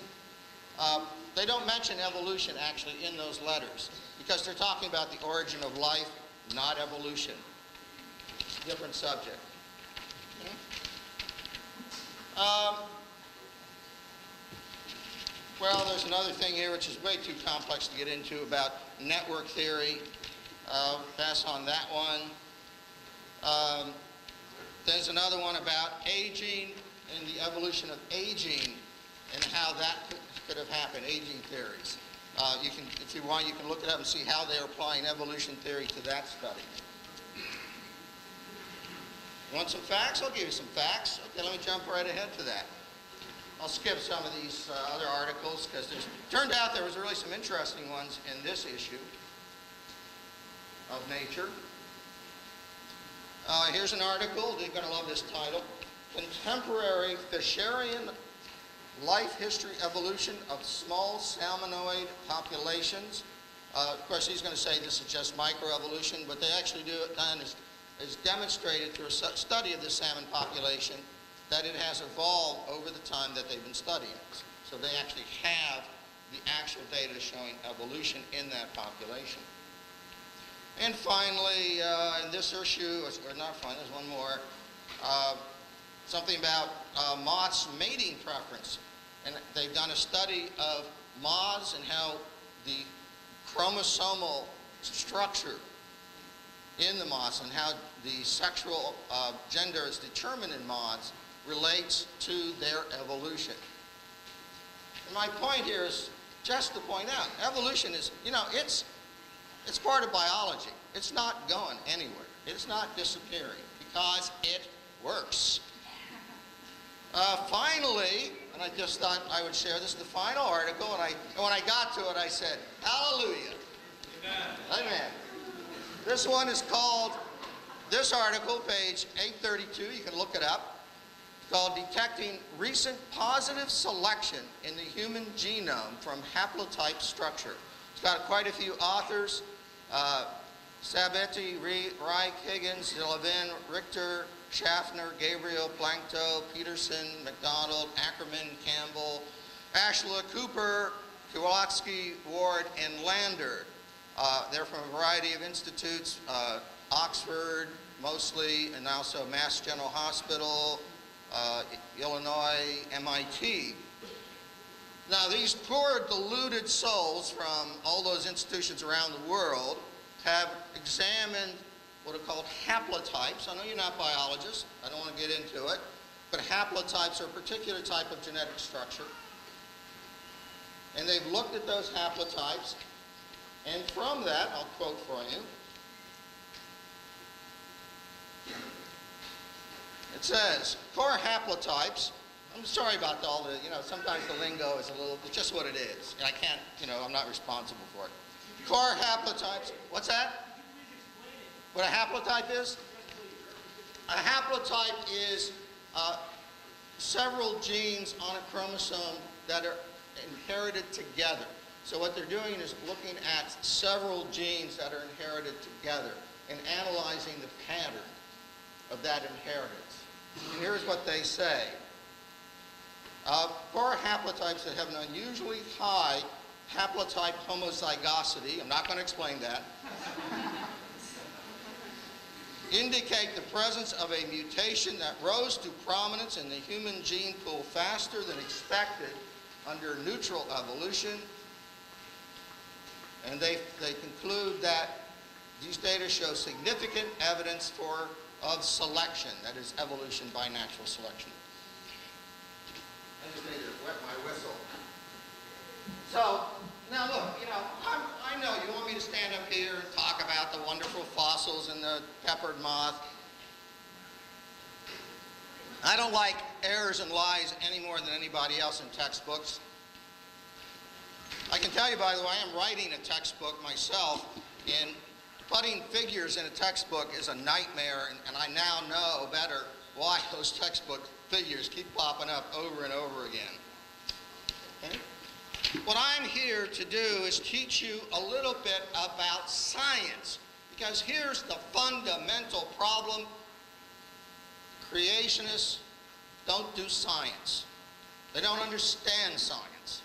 They don't mention evolution actually in those letters because they're talking about the origin of life, not evolution. Different subject. Well, there's another thing here which is way too complex to get into about network theory. Pass on that one. There's another one about aging and the evolution of aging and how that could have happened, aging theories. You can, if you want, you can look it up and see how they're applying evolution theory to that study. Want some facts? I'll give you some facts. Okay, let me jump right ahead to that. I'll skip some of these other articles because it turned out there was really some interesting ones in this issue of Nature. Here's an article. You're going to love this title. Contemporary Fisherian Life History Evolution of Small Salmonoid Populations. Of course, he's going to say this is just microevolution, but they actually do it done is demonstrated through a study of the salmon population that it has evolved over the time that they've been studying it. So they actually have the actual data showing evolution in that population. And finally, in this issue, or not finally, there's one more, something about moths' mating preference. And they've done a study of moths and how the chromosomal structure in the moths and how the sexual gender is determined in moths relates to their evolution. And my point here is just to point out, evolution is, you know, it's part of biology. It's not going anywhere. It's not disappearing because it works. Finally, and I just thought I would share this, the final article, and when I got to it, I said, hallelujah. Amen. Amen. This one is called, this article, page 832, you can look it up, called Detecting Recent Positive Selection in the Human Genome from Haplotype Structure. It's got quite a few authors, Sabetti, Reich, Higgins, Levin, Richter, Schaffner, Gabriel, Plankto, Peterson, McDonald, Ackerman, Campbell, Ashla, Cooper, Kowalski, Ward, and Lander. They're from a variety of institutes, Oxford mostly, and also Mass General Hospital, Illinois, MIT. Now these poor deluded souls from all those institutions around the world have examined what are called haplotypes. I know you're not biologists, I don't want to get into it, but haplotypes are a particular type of genetic structure. And they've looked at those haplotypes, and from that, I'll quote for you, it says, core haplotypes, I'm sorry about all the, you know, sometimes the lingo is a little, it's just what it is. And I can't, you know, I'm not responsible for it. Core haplotypes, what's that? What a haplotype is? A haplotype is several genes on a chromosome that are inherited together. So what they're doing is looking at several genes that are inherited together and analyzing the pattern of that inheritance. And here's what they say. For haplotypes that have an unusually high haplotype homozygosity, I'm not going to explain that, indicate the presence of a mutation that rose to prominence in the human gene pool faster than expected under neutral evolution. And they conclude that these data show significant evidence of selection, that is evolution by natural selection. I just need to wet my whistle. So, now look, you know, I know you want me to stand up here and talk about the wonderful fossils in the peppered moth. I don't like errors and lies any more than anybody else in textbooks. I can tell you, by the way, I'm writing a textbook myself, and putting figures in a textbook is a nightmare, and I now know better why those textbook figures keep popping up over and over again. Okay? What I'm here to do is teach you a little bit about science, because here's the fundamental problem. Creationists don't do science. They don't understand science.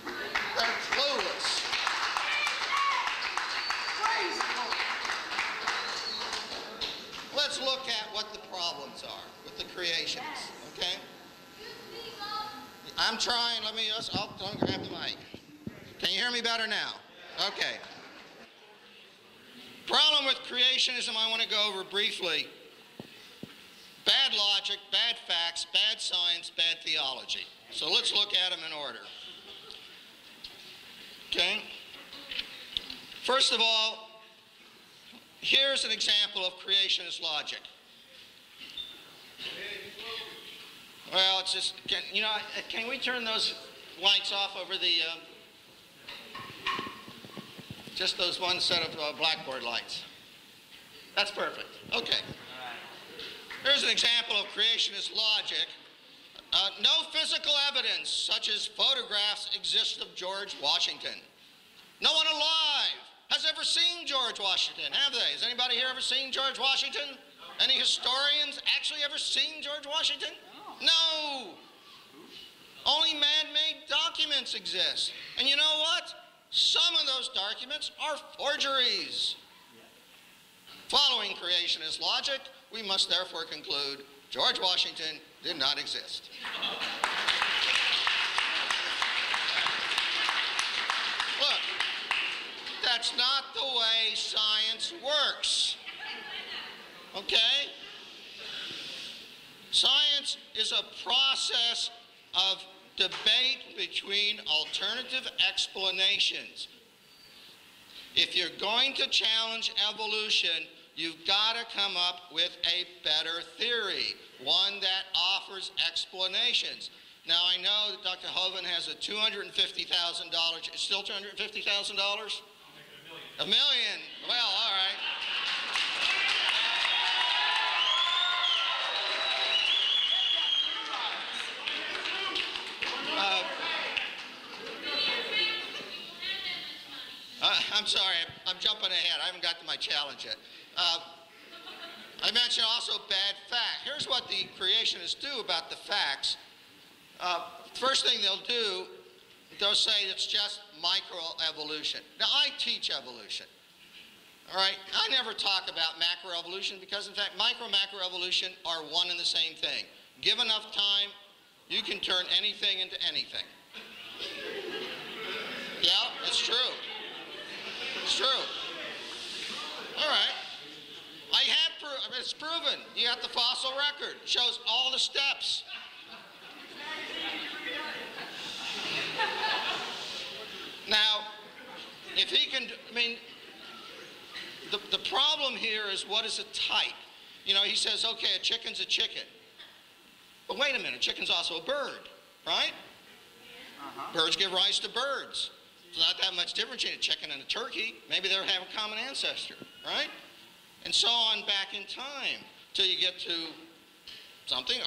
They're clueless. Let's look at what the problems are with the creationists, okay? I'm trying, I'll grab the mic. Can you hear me better now? Okay. Problem with creationism I want to go over briefly. Bad logic, bad facts, bad science, bad theology. So let's look at them in order. Okay? First of all, here's an example of creationist logic. Well, it's just, can we turn those lights off over the, just those one set of blackboard lights? That's perfect. Okay. Here's an example of creationist logic. No physical evidence, such as photographs, exists of George Washington. No one alive has ever seen George Washington, have they? Has anybody here ever seen George Washington? Any historians actually ever seen George Washington? No. Only man-made documents exist. And you know what? Some of those documents are forgeries. Following creationist logic, we must therefore conclude George Washington did not exist. Look, that's not the way science works. Okay? Science is a process of debate between alternative explanations. If you're going to challenge evolution, you've got to come up with a better theory, one that offers explanations. Now, I know that Dr. Hovind has a $250,000, it's still $250,000? I'll make it $1 million. $1 million, well, all right. I'm sorry, I'm jumping ahead. I haven't got to my challenge yet. I mentioned also bad fact. Here's what the creationists do about the facts. First thing they'll do, they'll say it's just microevolution. Now, I teach evolution. All right? I never talk about macroevolution because, in fact, macroevolution are one and the same thing. Give enough time, you can turn anything into anything. Yeah, it's true. It's true. All right. It's proven. You got the fossil record. It shows all the steps. Now, if he can, the problem here is what is a type? You know, he says, okay, a chicken's a chicken. But wait a minute, a chicken's also a bird, right? Birds give rise to birds. It's not that much difference between a chicken and a turkey. Maybe they have a common ancestor, right? And so on back in time till you get to something,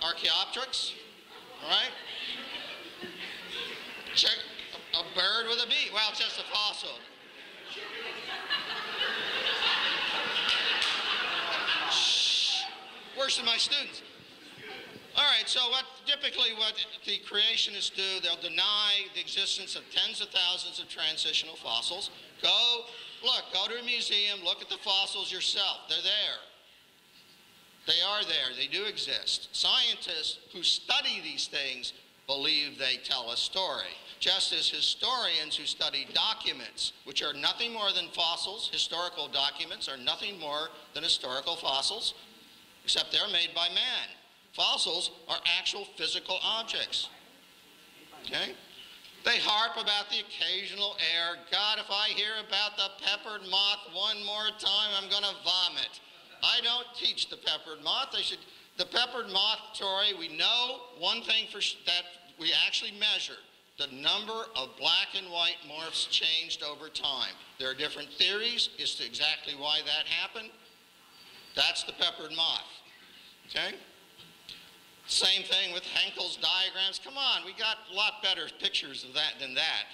Archaeopteryx, right? Check a bird with a beak. Well, it's just a fossil. Shh. Worse than my students. All right, so typically what the creationists do, they'll deny the existence of tens of thousands of transitional fossils. Go to a museum, look at the fossils yourself. They're there. They are there. They do exist. Scientists who study these things believe they tell a story, just as historians who study documents, which are nothing more than fossils, historical documents are nothing more than historical fossils, except they're made by man. Fossils are actual physical objects. Okay? They harp about the occasional error. God, if I hear about the peppered moth one more time, I'm going to vomit. I don't teach the peppered moth. The peppered moth story, we know one thing that we actually measure. The number of black and white morphs changed over time. There are different theories as to exactly why that happened. That's the peppered moth. Okay? Same thing with Henkel's diagrams. Come on, we got a lot better pictures of that than that.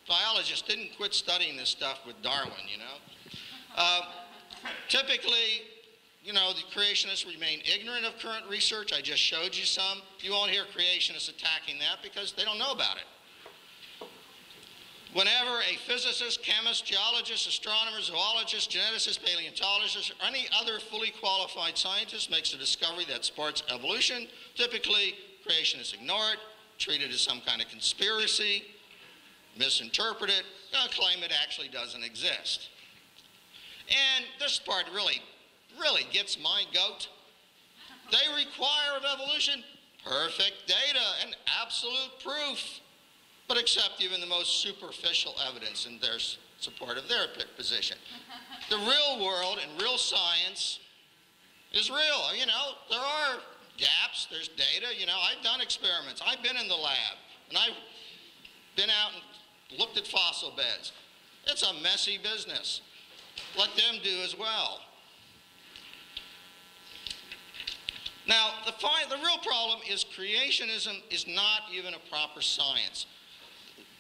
Biologists didn't quit studying this stuff with Darwin, you know. Typically, you know, the creationists remain ignorant of current research. I just showed you some. You won't hear creationists attacking that because they don't know about it. Whenever a physicist, chemist, geologist, astronomer, zoologist, geneticist, paleontologist, or any other fully qualified scientist makes a discovery that supports evolution, typically creationists ignore it, treat it as some kind of conspiracy, misinterpret it, claim it actually doesn't exist. And this part really gets my goat. They require of evolution perfect data and absolute proof, but accept even the most superficial evidence in their support of their position. The real world and real science is real. You know, there are gaps, there's data. You know, I've done experiments. I've been in the lab, and I've been out and looked at fossil beds. It's a messy business. Let them do as well. Now, the real problem is creationism is not even a proper science.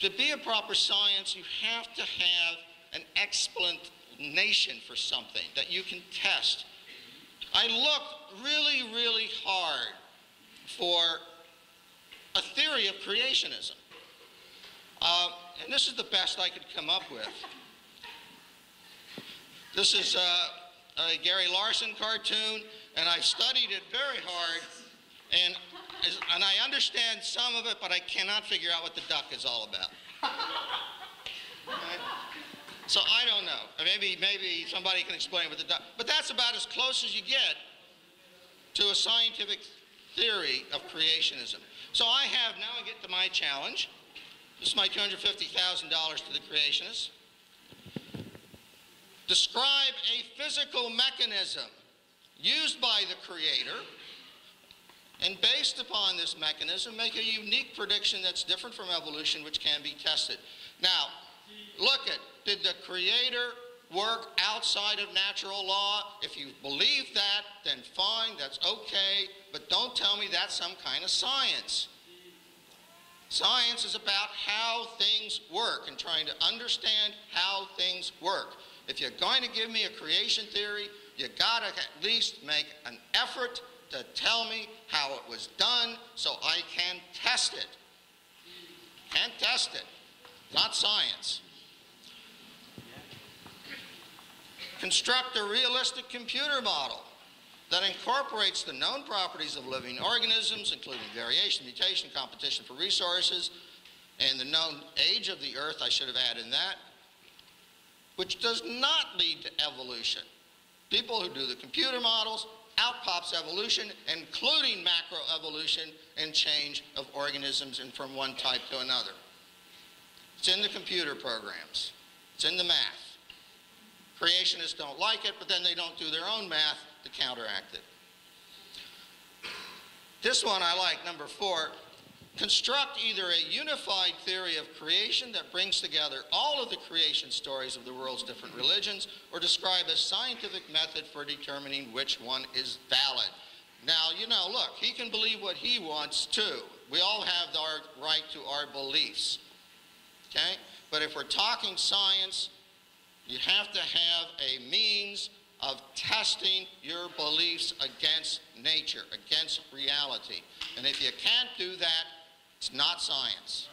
To be a proper science, you have to have an explanation for something that you can test. I looked really hard for a theory of creationism. And this is the best I could come up with. This is a Gary Larson cartoon, and I studied it very hard, and I understand some of it, but I cannot figure out what the duck is all about. Okay? So I don't know. Maybe somebody can explain what the duck, but that's about as close as you get to a scientific theory of creationism. So I get to my challenge. This is my $250,000 to the creationists. Describe a physical mechanism used by the Creator, and based upon this mechanism, make a unique prediction that's different from evolution, which can be tested. Now, did the Creator work outside of natural law? If you believe that, then fine, that's okay, but don't tell me that's some kind of science. Science is about how things work and trying to understand how things work. If you're going to give me a creation theory, you got to at least make an effort to tell me how it was done so I can test it. Can't test it. Not science. Construct a realistic computer model that incorporates the known properties of living organisms, including variation, mutation, competition for resources, and the known age of the Earth, I should have added that, which does not lead to evolution. People who do the computer models, out pops evolution, including macroevolution and change of organisms and from one type to another. It's in the computer programs. It's in the math. Creationists don't like it, but then they don't do their own math to counteract it. This one I like, number 4. Construct either a unified theory of creation that brings together all of the creation stories of the world's different religions, or describe a scientific method for determining which one is valid. Now, you know, look, he can believe what he wants too. We all have our right to our beliefs, okay? But if we're talking science, you have to have a means of testing your beliefs against nature, against reality. And if you can't do that, it's not science.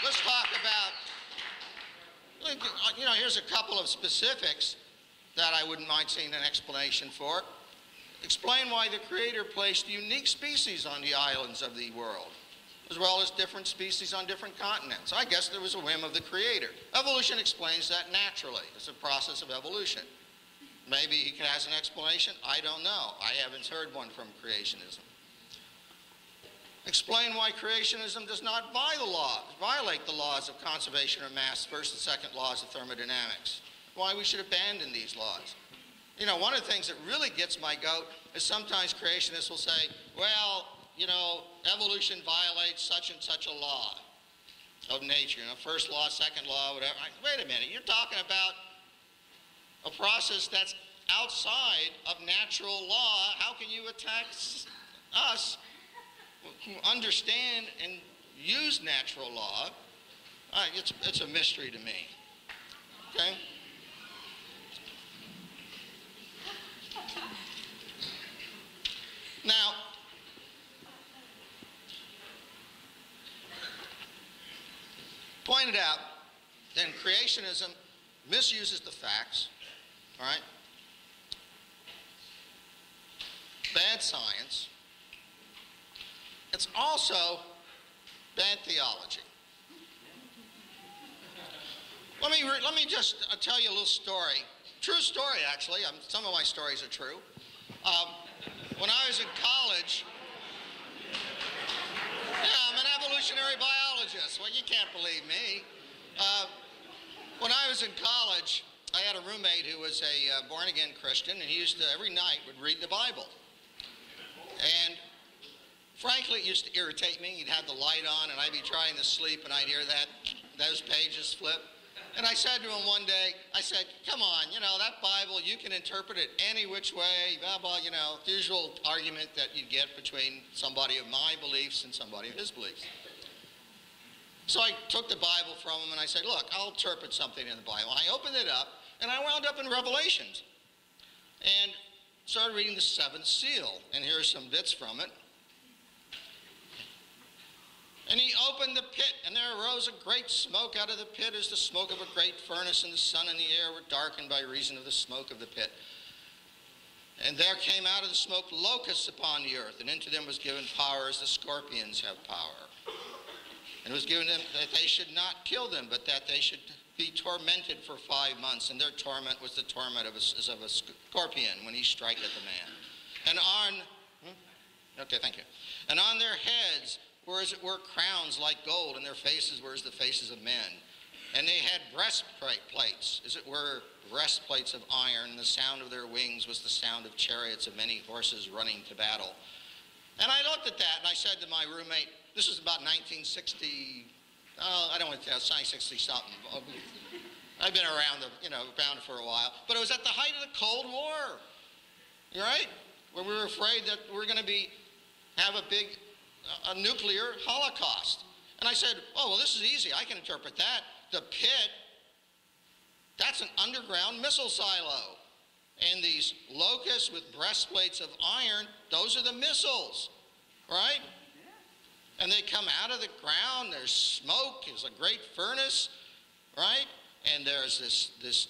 Let's talk about, you know, here's a couple of specifics that I wouldn't mind seeing an explanation for. Explain why the Creator placed unique species on the islands of the world, as well as different species on different continents. I guess there was a whim of the Creator. Evolution explains that naturally. It's a process of evolution. Maybe he has an explanation. I don't know. I haven't heard one from creationism. Explain why creationism does not violate the laws of conservation or mass, first and second laws of thermodynamics. Why we should abandon these laws. You know, one of the things that really gets my goat is sometimes creationists will say, well, you know, evolution violates such and such a law of nature. You know, first law, second law, whatever. Wait a minute, you're talking about a process that's outside of natural law. How can you attack us who understand and use natural law? It's a mystery to me. Okay? Now, pointed out, then creationism misuses the facts, all right? Bad science. It's also bad theology. Let me just tell you a little story. True story, actually. Some of my stories are true. When I was in college, I'm an evolutionary biologist. Well, you can't believe me. When I was in college, I had a roommate who was a born-again Christian, and he used to, every night, would read the Bible. And frankly, it used to irritate me. He'd have the light on, and I'd be trying to sleep, and I'd hear those pages flip. And I said to him one day, I said, come on, that Bible, you can interpret it any which way, blah, blah, the usual argument that you get between somebody of my beliefs and somebody of his beliefs. So I took the Bible from him, and I said, look, I'll interpret something in the Bible. I opened it up, and I wound up in Revelations. And started reading the seventh seal, and here are some bits from it. And he opened the pit, and there arose a great smoke out of the pit as the smoke of a great furnace, and the sun and the air were darkened by reason of the smoke of the pit. And there came out of the smoke locusts upon the earth, and into them was given power as the scorpions have power. And it was given them that they should not kill them, but that they should be tormented for 5 months. And their torment was the torment of a scorpion when he striketh a man. And And on their heads were as it were crowns like gold, and their faces were as the faces of men. And they had breastplates, as it were breastplates of iron, and the sound of their wings was the sound of chariots of many horses running to battle. And I looked at that, and I said to my roommate, this was about 1960, I don't want to tell, 1960-something. I've been around for a while. But it was at the height of the Cold War, right? Where we were afraid that we're going to have a nuclear holocaust. And I said, oh, well, this is easy. I can interpret that. The pit, that's an underground missile silo. And these locusts with breastplates of iron, those are the missiles, right? And they come out of the ground. There's smoke. There's a great furnace, right? And there's this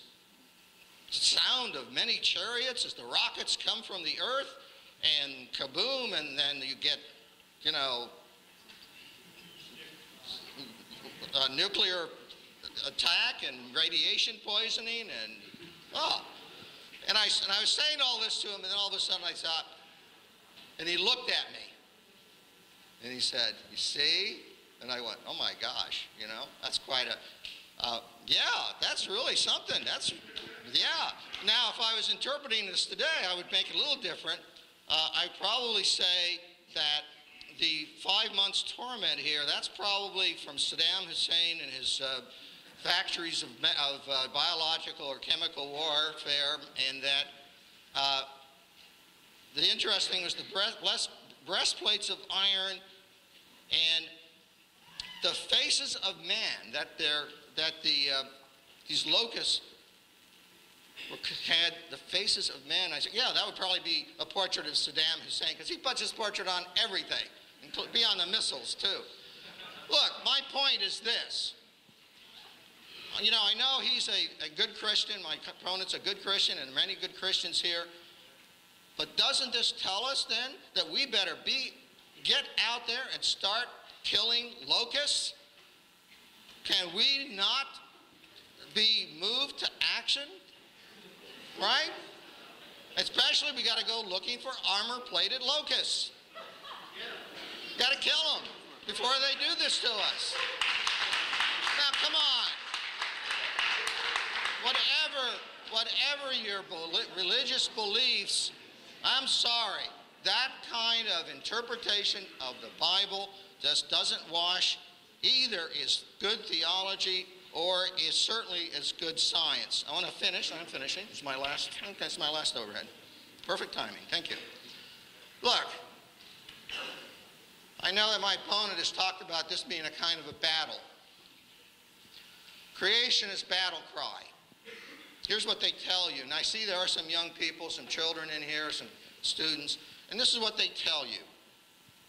sound of many chariots as the rockets come from the earth, and kaboom, and then you get, a nuclear attack and radiation poisoning, and And I was saying all this to him, and then all of a sudden I thought, and he looked at me, and he said, you see? And I went, oh my gosh, that's quite yeah, that's really something. Yeah. Now, if I was interpreting this today, I would make it a little different. I'd probably say that the 5 months torment here, that's probably from Saddam Hussein and his factories of biological or chemical warfare, and that the interesting was the breastplates of iron and the faces of man, these locusts had the faces of men. I said, yeah, that would probably be a portrait of Saddam Hussein, because he puts his portrait on everything, beyond the missiles too. Look, my point is this. I know he's a good Christian. My opponent's a good Christian, and many good Christians here. But doesn't this tell us then that we better get out there and start killing locusts? Can we not be moved to action? Right? Especially, we got to go looking for armor-plated locusts. Got to kill them before they do this to us. Now, come on. Whatever your religious beliefs, I'm sorry, that kind of interpretation of the Bible just doesn't wash. Either is good theology or is certainly as good science. I want to finish. I'm finishing. It's my last. Okay, it's my last overhead. Perfect timing. Thank you. Look, I know that my opponent has talked about this being a kind of a battle. Creation is battle cry. Here's what they tell you. And I see there are some young people, some children in here, some students, and this is what they tell you.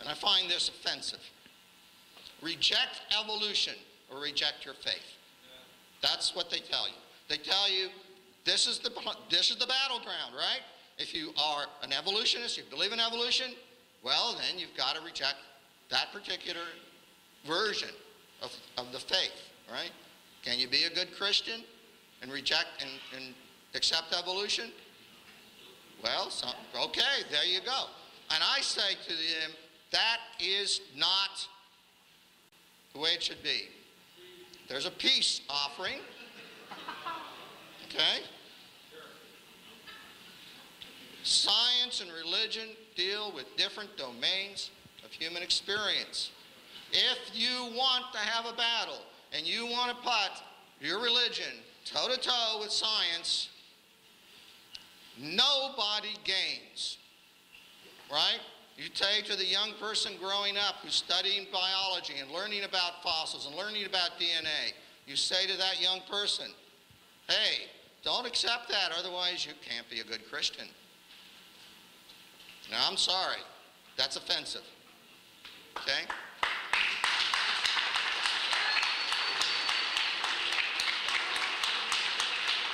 And I find this offensive. Reject evolution or reject your faith. That's what they tell you. They tell you this is the battleground, right? If you are an evolutionist, you believe in evolution, well, then you've got to reject that particular version of the faith, right? Can you be a good Christian and reject and accept evolution? Well, okay, there you go. And I say to them, that is not the way it should be. There's a peace offering, okay? Science and religion deal with different domains of human experience. If you want to have a battle and you want to put your religion toe-to-toe with science, nobody gains, right? You say to the young person growing up who's studying biology and learning about fossils and learning about DNA, you say to that young person, hey, don't accept that, otherwise you can't be a good Christian. Now, I'm sorry. That's offensive. Okay?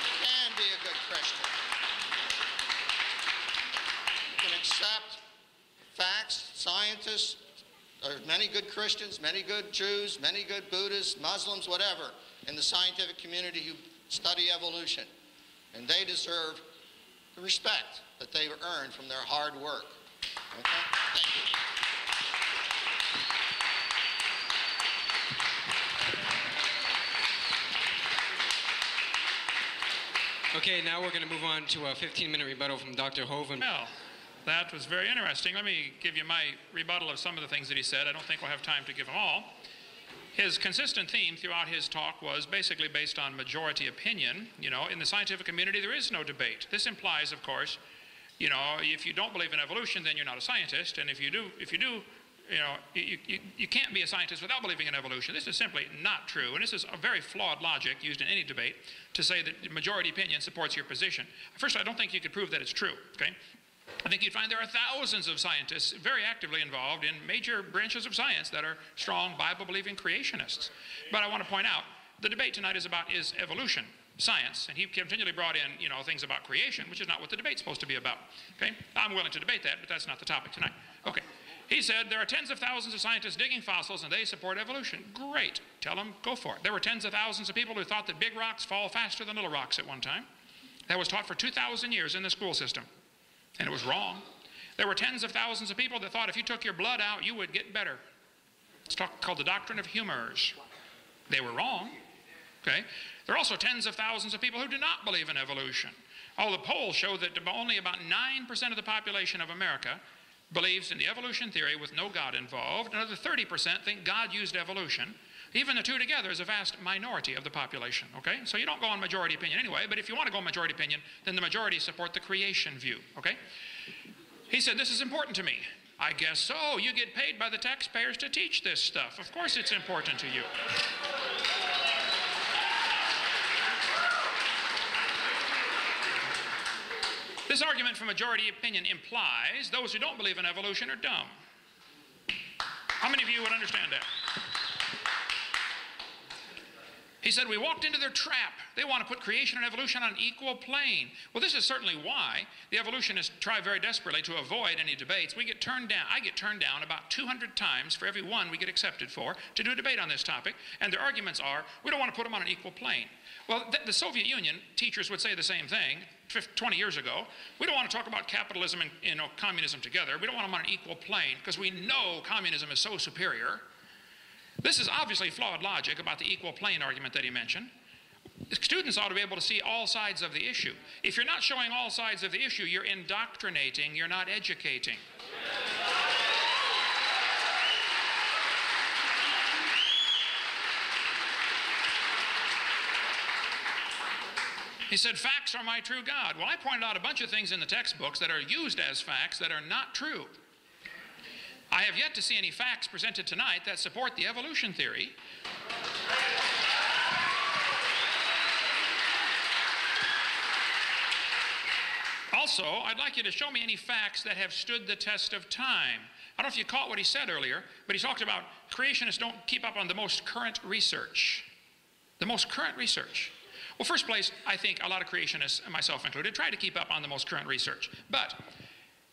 You can be a good Christian. You can accept facts, scientists, there are many good Christians, many good Jews, many good Buddhists, Muslims, whatever, in the scientific community who study evolution. And they deserve the respect that they've earned from their hard work. Okay? Thank you. Okay, now we're going to move on to a 15-minute rebuttal from Dr. Hovind. Well, that was very interesting. Let me give you my rebuttal of some of the things that he said. I don't think we'll have time to give them all. His consistent theme throughout his talk was basically based on majority opinion. You know, in the scientific community, there is no debate. This implies, of course, you know, if you don't believe in evolution, then you're not a scientist. And if you do, you know, you can't be a scientist without believing in evolution. This is simply not true. And this is a very flawed logic used in any debate to say that majority opinion supports your position. First, I don't think you could prove that it's true, okay? I think you'd find there are thousands of scientists very actively involved in major branches of science that are strong Bible-believing creationists. But I want to point out, the debate tonight is about evolution, science, and he continually brought in, you know, things about creation, which is not what the debate's supposed to be about, okay? I'm willing to debate that, but that's not the topic tonight. Okay. He said there are tens of thousands of scientists digging fossils and they support evolution. Great. Tell them, go for it. There were tens of thousands of people who thought that big rocks fall faster than little rocks at one time. That was taught for 2,000 years in the school system. And it was wrong. There were tens of thousands of people that thought if you took your blood out, you would get better. It's called the doctrine of humors. They were wrong. Okay? There are also tens of thousands of people who do not believe in evolution. All the polls show that only about 9% of the population of America believes in the evolution theory with no God involved. Another 30% think God used evolution. Even the two together is a vast minority of the population, okay? So you don't go on majority opinion anyway, but if you want to go on majority opinion, then the majority support the creation view, okay? He said, this is important to me. I guess so. You get paid by the taxpayers to teach this stuff. Of course it's important to you. This argument for majority opinion implies those who don't believe in evolution are dumb. How many of you would understand that? He said, we walked into their trap. They want to put creation and evolution on an equal plane. Well, this is certainly why the evolutionists try very desperately to avoid any debates. We get turned down. I get turned down about 200 times for every one we get accepted for to do a debate on this topic. And their arguments are, we don't want to put them on an equal plane. Well, the Soviet Union teachers would say the same thing 20 years ago. We don't want to talk about capitalism and communism together. We don't want them on an equal plane because we know communism is so superior. This is obviously flawed logic about the equal plane argument that he mentioned. Students ought to be able to see all sides of the issue. If you're not showing all sides of the issue, you're indoctrinating, you're not educating. He said, facts are my true God. Well, I pointed out a bunch of things in the textbooks that are used as facts that are not true. I have yet to see any facts presented tonight that support the evolution theory. Also, I'd like you to show me any facts that have stood the test of time. I don't know if you caught what he said earlier, but he talked about creationists don't keep up on the most current research. The most current research. Well, first place, I think a lot of creationists, myself included, try to keep up on the most current research. But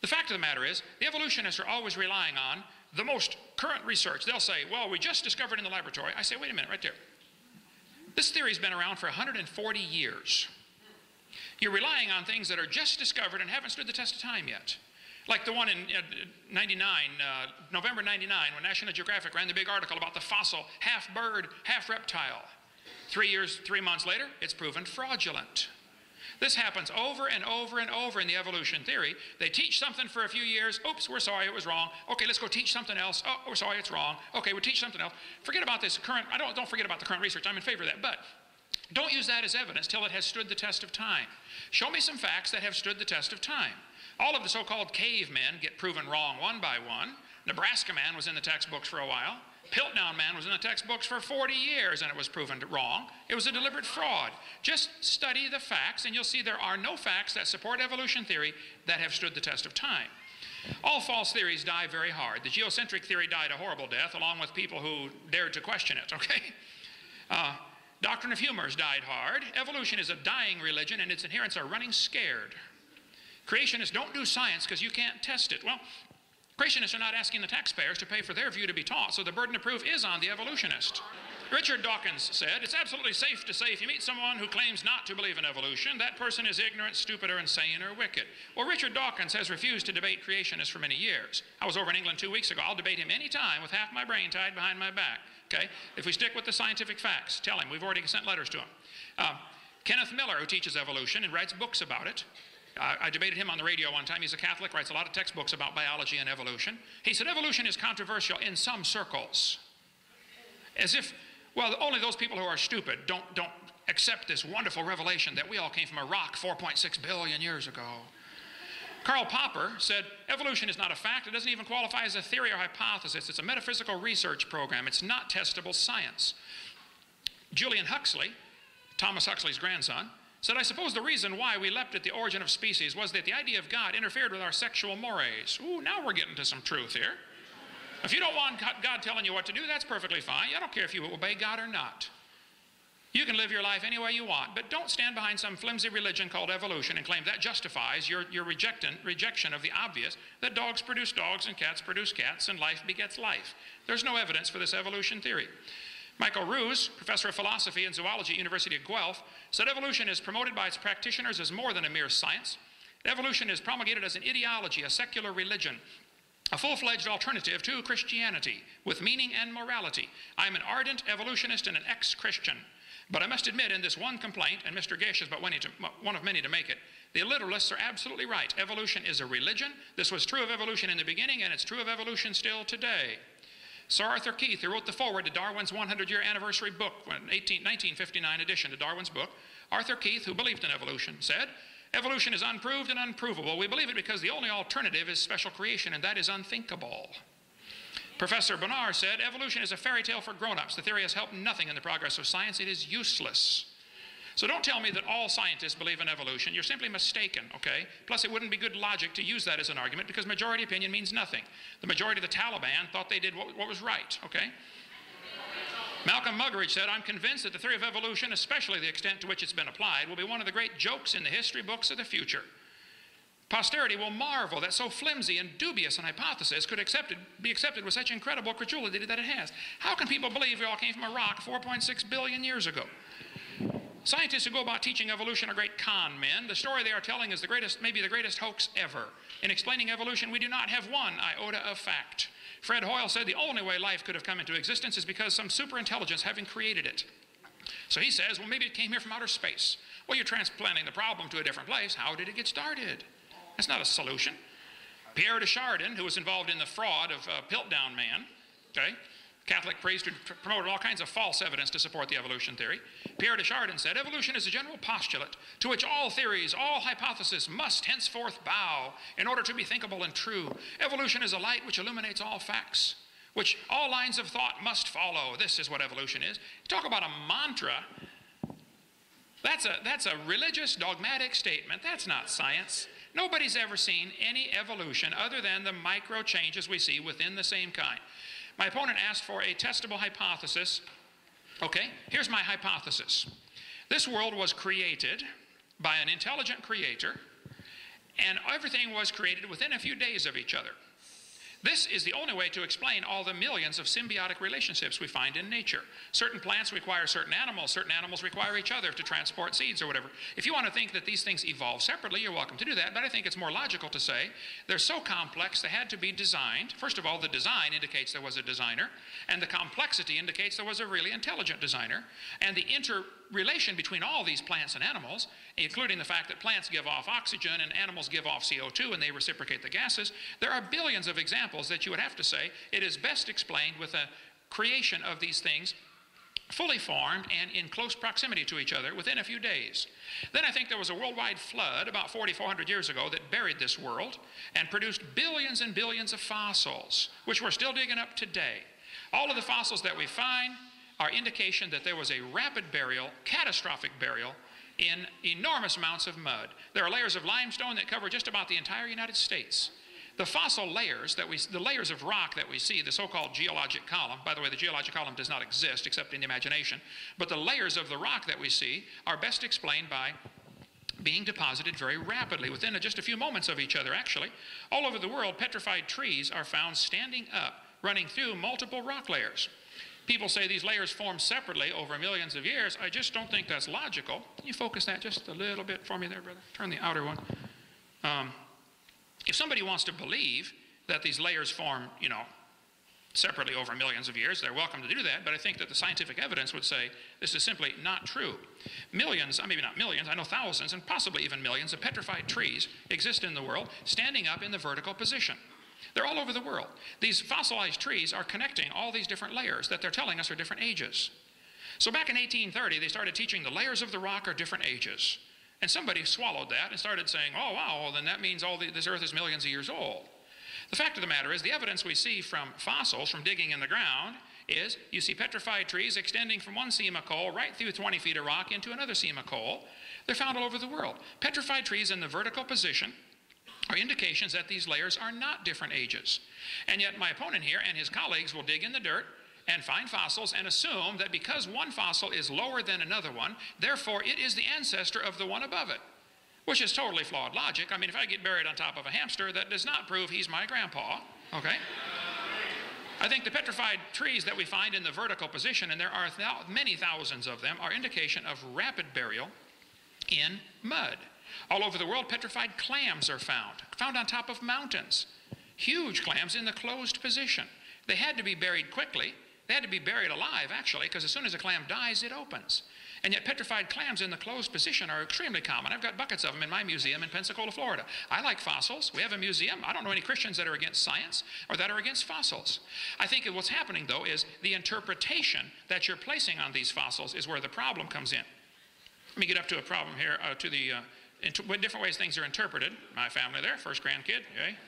the fact of the matter is, the evolutionists are always relying on the most current research. They'll say, well, we just discovered in the laboratory. I say, wait a minute, right there. This theory's been around for 140 years. You're relying on things that are just discovered and haven't stood the test of time yet. Like the one in November 99, when National Geographic ran the big article about the fossil half bird, half reptile. 3 months later, it's proven fraudulent. This happens over and over and over in the evolution theory. They teach something for a few years. Oops, we're sorry, it was wrong. Okay, let's go teach something else. Oh, we're sorry, it's wrong. Okay, we'll teach something else. Forget about this current, don't forget about the current research. I'm in favor of that. But don't use that as evidence till it has stood the test of time. Show me some facts that have stood the test of time. All of the so-called cavemen get proven wrong one by one. Nebraska man was in the textbooks for a while. Piltdown man was in the textbooks for 40 years and it was proven wrong. It was a deliberate fraud. Just study the facts and you'll see there are no facts that support evolution theory that have stood the test of time. All false theories die very hard. The geocentric theory died a horrible death along with people who dared to question it, okay? Doctrine of humors died hard. Evolution is a dying religion and its adherents are running scared. Creationists don't do science because you can't test it. Well, creationists are not asking the taxpayers to pay for their view to be taught, so the burden of proof is on the evolutionist. Richard Dawkins said, it's absolutely safe to say if you meet someone who claims not to believe in evolution, that person is ignorant, stupid, or insane, or wicked. Well, Richard Dawkins has refused to debate creationists for many years. I was over in England 2 weeks ago. I'll debate him any time with half my brain tied behind my back. Okay? If we stick with the scientific facts, tell him. We've already sent letters to him. Kenneth Miller, who teaches evolution and writes books about it, I debated him on the radio one time. He's a Catholic, writes a lot of textbooks about biology and evolution. He said evolution is controversial in some circles. As if, well, only those people who are stupid don't accept this wonderful revelation that we all came from a rock 4.6 billion years ago. Karl Popper said evolution is not a fact. It doesn't even qualify as a theory or hypothesis. It's a metaphysical research program. It's not testable science. Julian Huxley, Thomas Huxley's grandson, said, I suppose the reason why we leapt at the origin of species was that the idea of God interfered with our sexual mores. Ooh, now we're getting to some truth here. If you don't want God telling you what to do, that's perfectly fine. I don't care if you obey God or not. You can live your life any way you want, but don't stand behind some flimsy religion called evolution and claim that justifies your rejection of the obvious, that dogs produce dogs and cats produce cats and life begets life. There's no evidence for this evolution theory. Michael Ruse, professor of philosophy and zoology at University of Guelph, said evolution is promoted by its practitioners as more than a mere science. Evolution is promulgated as an ideology, a secular religion, a full-fledged alternative to Christianity with meaning and morality. I'm an ardent evolutionist and an ex-Christian. But I must admit in this one complaint, and Mr. Gish is but one of many to make it, the literalists are absolutely right. Evolution is a religion. This was true of evolution in the beginning, and it's true of evolution still today. Sir Arthur Keith, who wrote the foreword to Darwin's 100-year anniversary book, 1959 edition to Darwin's book, Arthur Keith, who believed in evolution, said, evolution is unproved and unprovable. We believe it because the only alternative is special creation, and that is unthinkable. Professor Bonar said, evolution is a fairy tale for grown-ups. The theory has helped nothing in the progress of science. It is useless. So don't tell me that all scientists believe in evolution. You're simply mistaken, okay? Plus, it wouldn't be good logic to use that as an argument because majority opinion means nothing. The majority of the Taliban thought they did what was right, okay? Malcolm Muggeridge said, I'm convinced that the theory of evolution, especially the extent to which it's been applied, will be one of the great jokes in the history books of the future. Posterity will marvel that so flimsy and dubious an hypothesis could be accepted with such incredible credulity that it has. How can people believe we all came from a rock 4.6 billion years ago? Scientists who go about teaching evolution are great con men. The story they are telling is maybe the greatest hoax ever. In explaining evolution, we do not have one iota of fact. Fred Hoyle said the only way life could have come into existence is because some superintelligence having created it. So he says, well, maybe it came here from outer space. Well, you're transplanting the problem to a different place. How did it get started? That's not a solution. Pierre de Chardin, who was involved in the fraud of Piltdown Man, okay, Catholic priest who promoted all kinds of false evidence to support the evolution theory. Pierre de Chardin said, evolution is a general postulate to which all theories, all hypotheses must henceforth bow in order to be thinkable and true. Evolution is a light which illuminates all facts, which all lines of thought must follow. This is what evolution is. Talk about a mantra. That's a religious, dogmatic statement. That's not science. Nobody's ever seen any evolution other than the micro changes we see within the same kind. My opponent asked for a testable hypothesis. Okay, here's my hypothesis. This world was created by an intelligent creator, and everything was created within a few days of each other. This is the only way to explain all the millions of symbiotic relationships we find in nature. Certain plants require certain animals require each other to transport seeds or whatever. If you want to think that these things evolve separately, you're welcome to do that, but I think it's more logical to say they're so complex they had to be designed. First of all, the design indicates there was a designer, and the complexity indicates there was a really intelligent designer, and the interrelation between all these plants and animals, including the fact that plants give off oxygen and animals give off CO2 and they reciprocate the gases, there are billions of examples that you would have to say it is best explained with a creation of these things fully formed and in close proximity to each other within a few days. Then I think there was a worldwide flood about 4,400 years ago that buried this world and produced billions and billions of fossils, which we're still digging up today. All of the fossils that we find are indication that there was a rapid burial, catastrophic burial, in enormous amounts of mud. There are layers of limestone that cover just about the entire United States. The fossil layers, the layers of rock that we see, the so-called geologic column, by the way, the geologic column does not exist except in the imagination, but the layers of the rock that we see are best explained by being deposited very rapidly, within just a few moments of each other, actually. All over the world, petrified trees are found standing up, running through multiple rock layers. People say these layers form separately over millions of years. I just don't think that's logical. Can you focus that just a little bit for me there, brother? Turn the outer one. If somebody wants to believe that these layers form, separately over millions of years, they're welcome to do that, but I think that the scientific evidence would say this is simply not true. Millions, maybe not millions, I know thousands and possibly even millions of petrified trees exist in the world, standing up in the vertical position. They're all over the world. These fossilized trees are connecting all these different layers that they're telling us are different ages. So back in 1830, they started teaching the layers of the rock are different ages. And somebody swallowed that and started saying, oh, wow, well, then that means this earth is millions of years old. The fact of the matter is the evidence we see from fossils, from digging in the ground, is you see petrified trees extending from one seam of coal right through 20 feet of rock into another seam of coal. They're found all over the world. Petrified trees in the vertical position are indications that these layers are not different ages. And yet my opponent here and his colleagues will dig in the dirt and find fossils and assume that because one fossil is lower than another one, therefore it is the ancestor of the one above it, which is totally flawed logic. I mean, if I get buried on top of a hamster, that does not prove he's my grandpa, okay? I think the petrified trees that we find in the vertical position, and there are many thousands of them, are indication of rapid burial in mud. All over the world, petrified clams are found on top of mountains. Huge clams in the closed position. They had to be buried quickly. They had to be buried alive, actually, because as soon as a clam dies, it opens. And yet petrified clams in the closed position are extremely common. I've got buckets of them in my museum in Pensacola, Florida. I like fossils. We have a museum. I don't know any Christians that are against science or that are against fossils. I think what's happening, though, is the interpretation that you're placing on these fossils is where the problem comes in. Let me get up to a problem here, what different ways things are interpreted. My family there, first grandkid,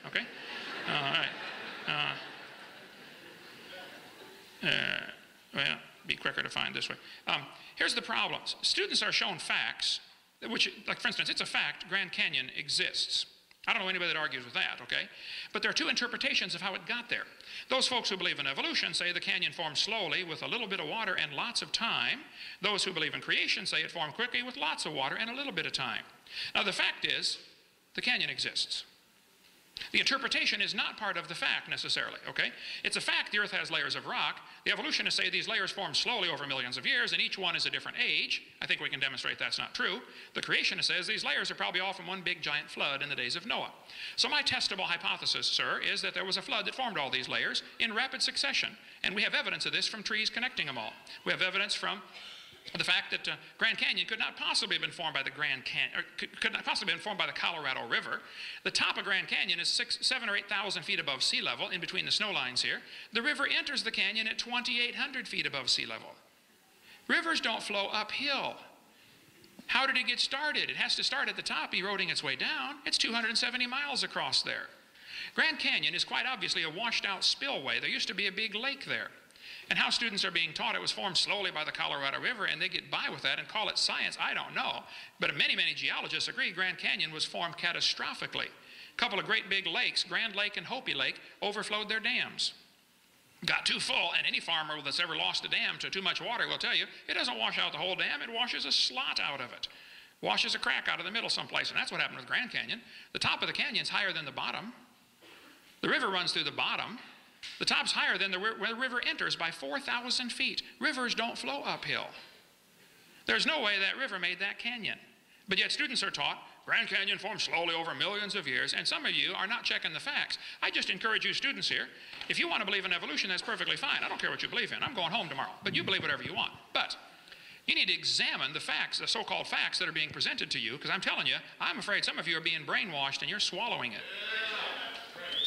okay? All right. Well, be quicker to find this way. Here's the problems. Students are shown facts, which, like for instance, it's a fact Grand Canyon exists. I don't know anybody that argues with that, okay? But there are two interpretations of how it got there. Those folks who believe in evolution say the canyon formed slowly with a little bit of water and lots of time. Those who believe in creation say it formed quickly with lots of water and a little bit of time. Now the fact is, the canyon exists. The interpretation is not part of the fact necessarily, okay? It's a fact the earth has layers of rock. The evolutionists say these layers formed slowly over millions of years and each one is a different age. I think we can demonstrate that's not true. The creationist says these layers are probably all from one big giant flood in the days of Noah. So my testable hypothesis, sir, is that there was a flood that formed all these layers in rapid succession. And we have evidence of this from trees connecting them all. We have evidence from the fact that Grand Canyon could not possibly have been formed by the could not possibly have been formed by the Colorado River. The top of Grand Canyon is 7,000 or 8,000 feet above sea level, in between the snow lines here. The river enters the canyon at 2,800 feet above sea level. Rivers don't flow uphill. How did it get started? It has to start at the top, eroding its way down. It's 270 miles across there. Grand Canyon is quite obviously a washed out spillway. There used to be a big lake there. And how students are being taught it was formed slowly by the Colorado River, and they get by with that and call it science, I don't know. But many, many geologists agree Grand Canyon was formed catastrophically. A couple of great big lakes, Grand Lake and Hopi Lake, overflowed their dams. Got too full, and any farmer that's ever lost a dam to too much water will tell you, it doesn't wash out the whole dam, it washes a slot out of it. Washes a crack out of the middle someplace, and that's what happened with Grand Canyon. The top of the canyon's higher than the bottom. The river runs through the bottom. The top's higher than where the river enters by 4,000 feet. Rivers don't flow uphill. There's no way that river made that canyon. But yet students are taught Grand Canyon formed slowly over millions of years, and some of you are not checking the facts. I just encourage you students here, if you want to believe in evolution, that's perfectly fine. I don't care what you believe in. I'm going home tomorrow. But you believe whatever you want. But you need to examine the facts, the so-called facts that are being presented to you, because I'm telling you, I'm afraid some of you are being brainwashed and you're swallowing it.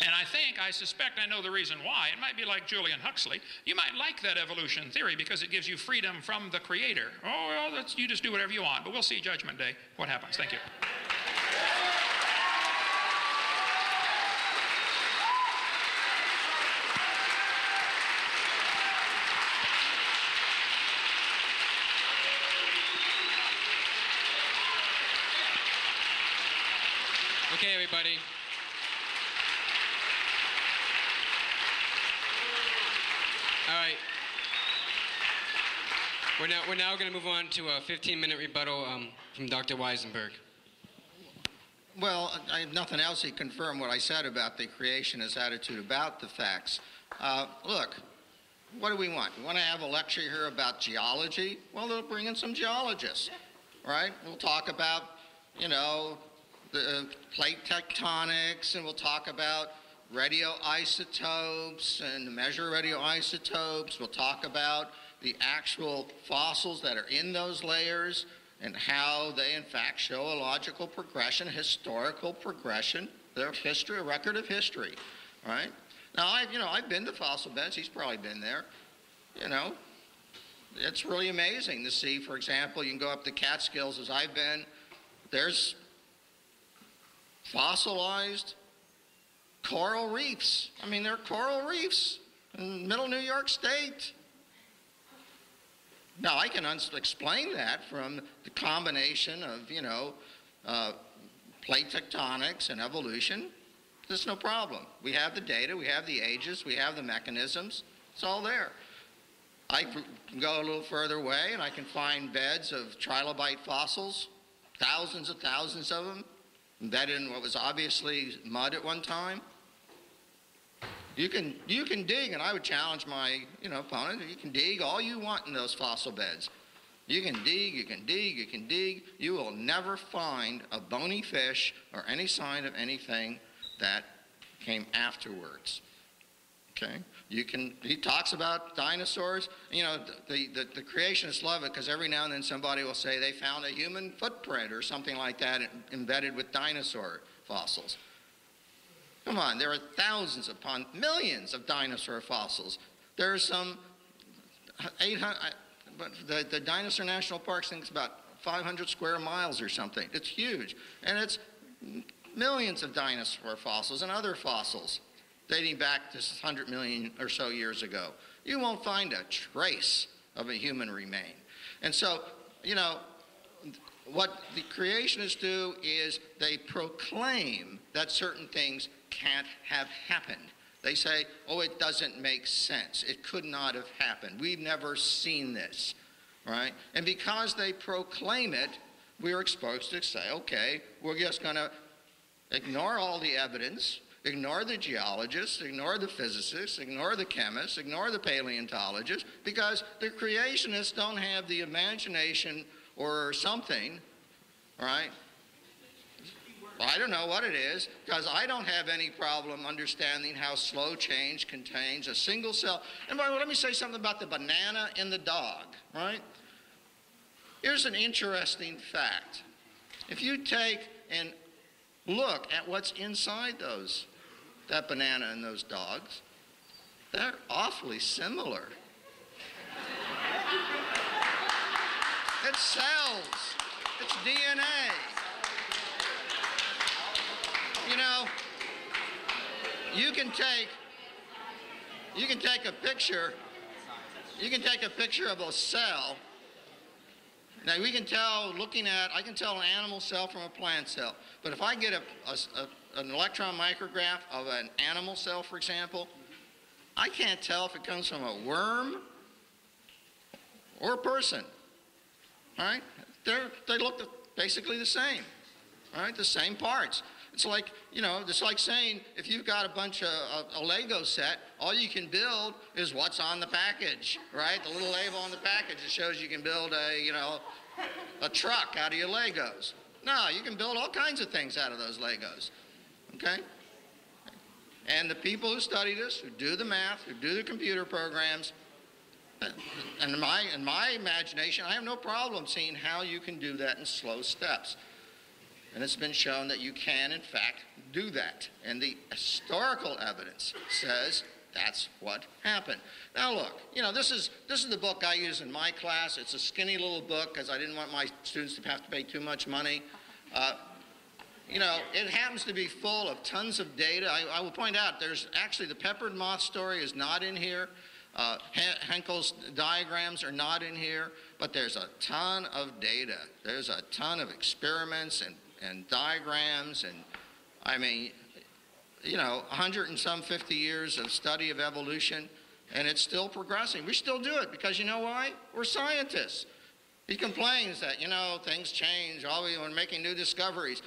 And I suspect I know the reason why. It might be like Julian Huxley. You might like that evolution theory because it gives you freedom from the Creator. Oh, well, you just do whatever you want. But we'll see Judgment Day what happens. Thank you. Okay, everybody. All right. We're now going to move on to a 15-minute rebuttal from Dr. Weisenburg. Well, I have nothing else to confirm what I said about the creationist attitude about the facts. Look, what do we want? We want to have a lecture here about geology? Well, they'll bring in some geologists, right? We'll talk about, the plate tectonics, and we'll talk about radioisotopes and measure radioisotopes. We'll talk about the actual fossils that are in those layers and how they in fact show a logical progression, historical progression, their history, a record of history, right? Now, I've been to fossil beds. He's probably been there. It's really amazing to see, for example, you can go up the Catskills as I've been. There's fossilized coral reefs. I mean, there are coral reefs in middle New York State. Now, I can explain that from the combination of, plate tectonics and evolution. There's no problem. We have the data, we have the ages, we have the mechanisms. It's all there. I can go a little further away and I can find beds of trilobite fossils, thousands of them, embedded in what was obviously mud at one time. You can dig, and I would challenge my opponent, you can dig all you want in those fossil beds. You can dig, you can dig, you can dig. You will never find a bony fish or any sign of anything that came afterwards. Okay? He talks about dinosaurs. The creationists love it because every now and then somebody will say they found a human footprint or something like that embedded with dinosaur fossils. Come on, there are thousands upon millions of dinosaur fossils. There are some 800, but the Dinosaur National Park thinks about 500 square miles or something. It's huge. And it's millions of dinosaur fossils and other fossils dating back to 100 million or so years ago. You won't find a trace of a human remain. And so, what the creationists do is they proclaim that certain things can't have happened. They say, oh, it doesn't make sense. It could not have happened. We've never seen this, right? And because they proclaim it, we're exposed to say, okay, we're just going to ignore all the evidence, ignore the geologists, ignore the physicists, ignore the chemists, ignore the paleontologists, because the creationists don't have the imagination or something, right? I don't know what it is, because I don't have any problem understanding how slow change contains a single cell. And by the way, let me say something about the banana and the dog, right? Here's an interesting fact. If you take and look at what's inside that banana and those dogs, they're awfully similar. It's cells. It's DNA. You know, you can take a picture of a cell. Now we can tell, I can tell an animal cell from a plant cell. But if I get an electron micrograph of an animal cell, for example, I can't tell if it comes from a worm or a person. All right? They look basically the same. All right? The same parts. It's like, you know, it's like saying if you've got a bunch of a Lego set, all you can build is what's on the package, right? The little label on the package that shows you can build a truck out of your Legos. No, you can build all kinds of things out of those Legos, okay? And the people who study this, who do the math, who do the computer programs, and in my imagination, I have no problem seeing how you can do that in slow steps. And it's been shown that you can, in fact, do that. And the historical evidence says that's what happened. Now look, you know, this is the book I use in my class. It's a skinny little book because I didn't want my students to have to pay too much money. You know, it happens to be full of tons of data. I will point out there's actually the peppered moth story is not in here. Henkel's diagrams are not in here, but there's a ton of data. There's a ton of experiments and diagrams, and I mean, you know, 150 years of study of evolution, and it's still progressing. We still do it because you know why? We're scientists. He complains that, you know, things change, we're making new discoveries.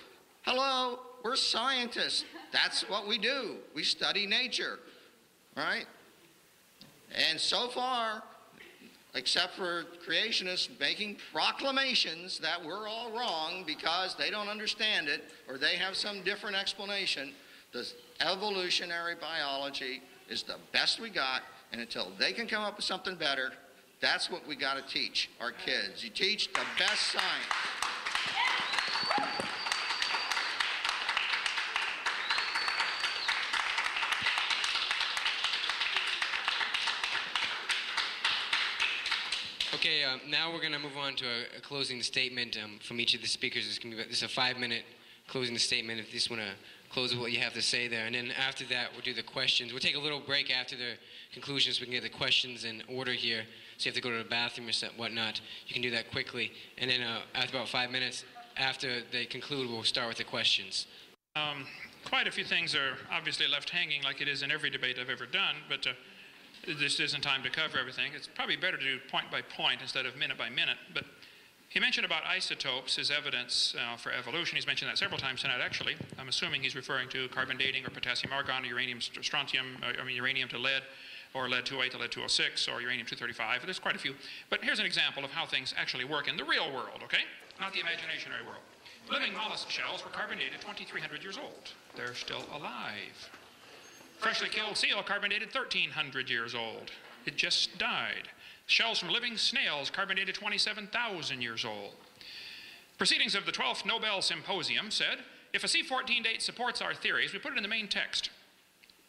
Hello, we're scientists. That's what we do. We study nature, right? And so far, except for creationists making proclamations that we're all wrong because they don't understand it or they have some different explanation, the evolutionary biology is the best we got, and until they can come up with something better, that's what we got to teach our kids. You teach the best science. Okay, now we're going to move on to a closing statement from each of the speakers. This is a 5-minute closing statement. If you just want to close with what you have to say there. And then after that, we'll do the questions. We'll take a little break after the conclusions so we can get the questions in order here. So you have to go to the bathroom or whatnot. You can do that quickly. And then after about 5 minutes, after they conclude, we'll start with the questions. Quite a few things are obviously left hanging like it is in every debate I've ever done, but this isn't time to cover everything. It's probably better to do point by point instead of minute by minute. But he mentioned about isotopes as evidence for evolution. He's mentioned that several times tonight, actually. I'm assuming he's referring to carbon dating or potassium argon, or uranium strontium, uranium to lead, or lead-208 to lead-206, or uranium-235. There's quite a few. But here's an example of how things actually work in the real world, okay? Not the imaginary world. Living mollusk shells were carbon dated 2,300 years old. They're still alive. Freshly killed seal carbon dated 1,300 years old. It just died. Shells from living snails carbon dated 27,000 years old. Proceedings of the 12th Nobel Symposium said, if a C14 date supports our theories, we put it in the main text.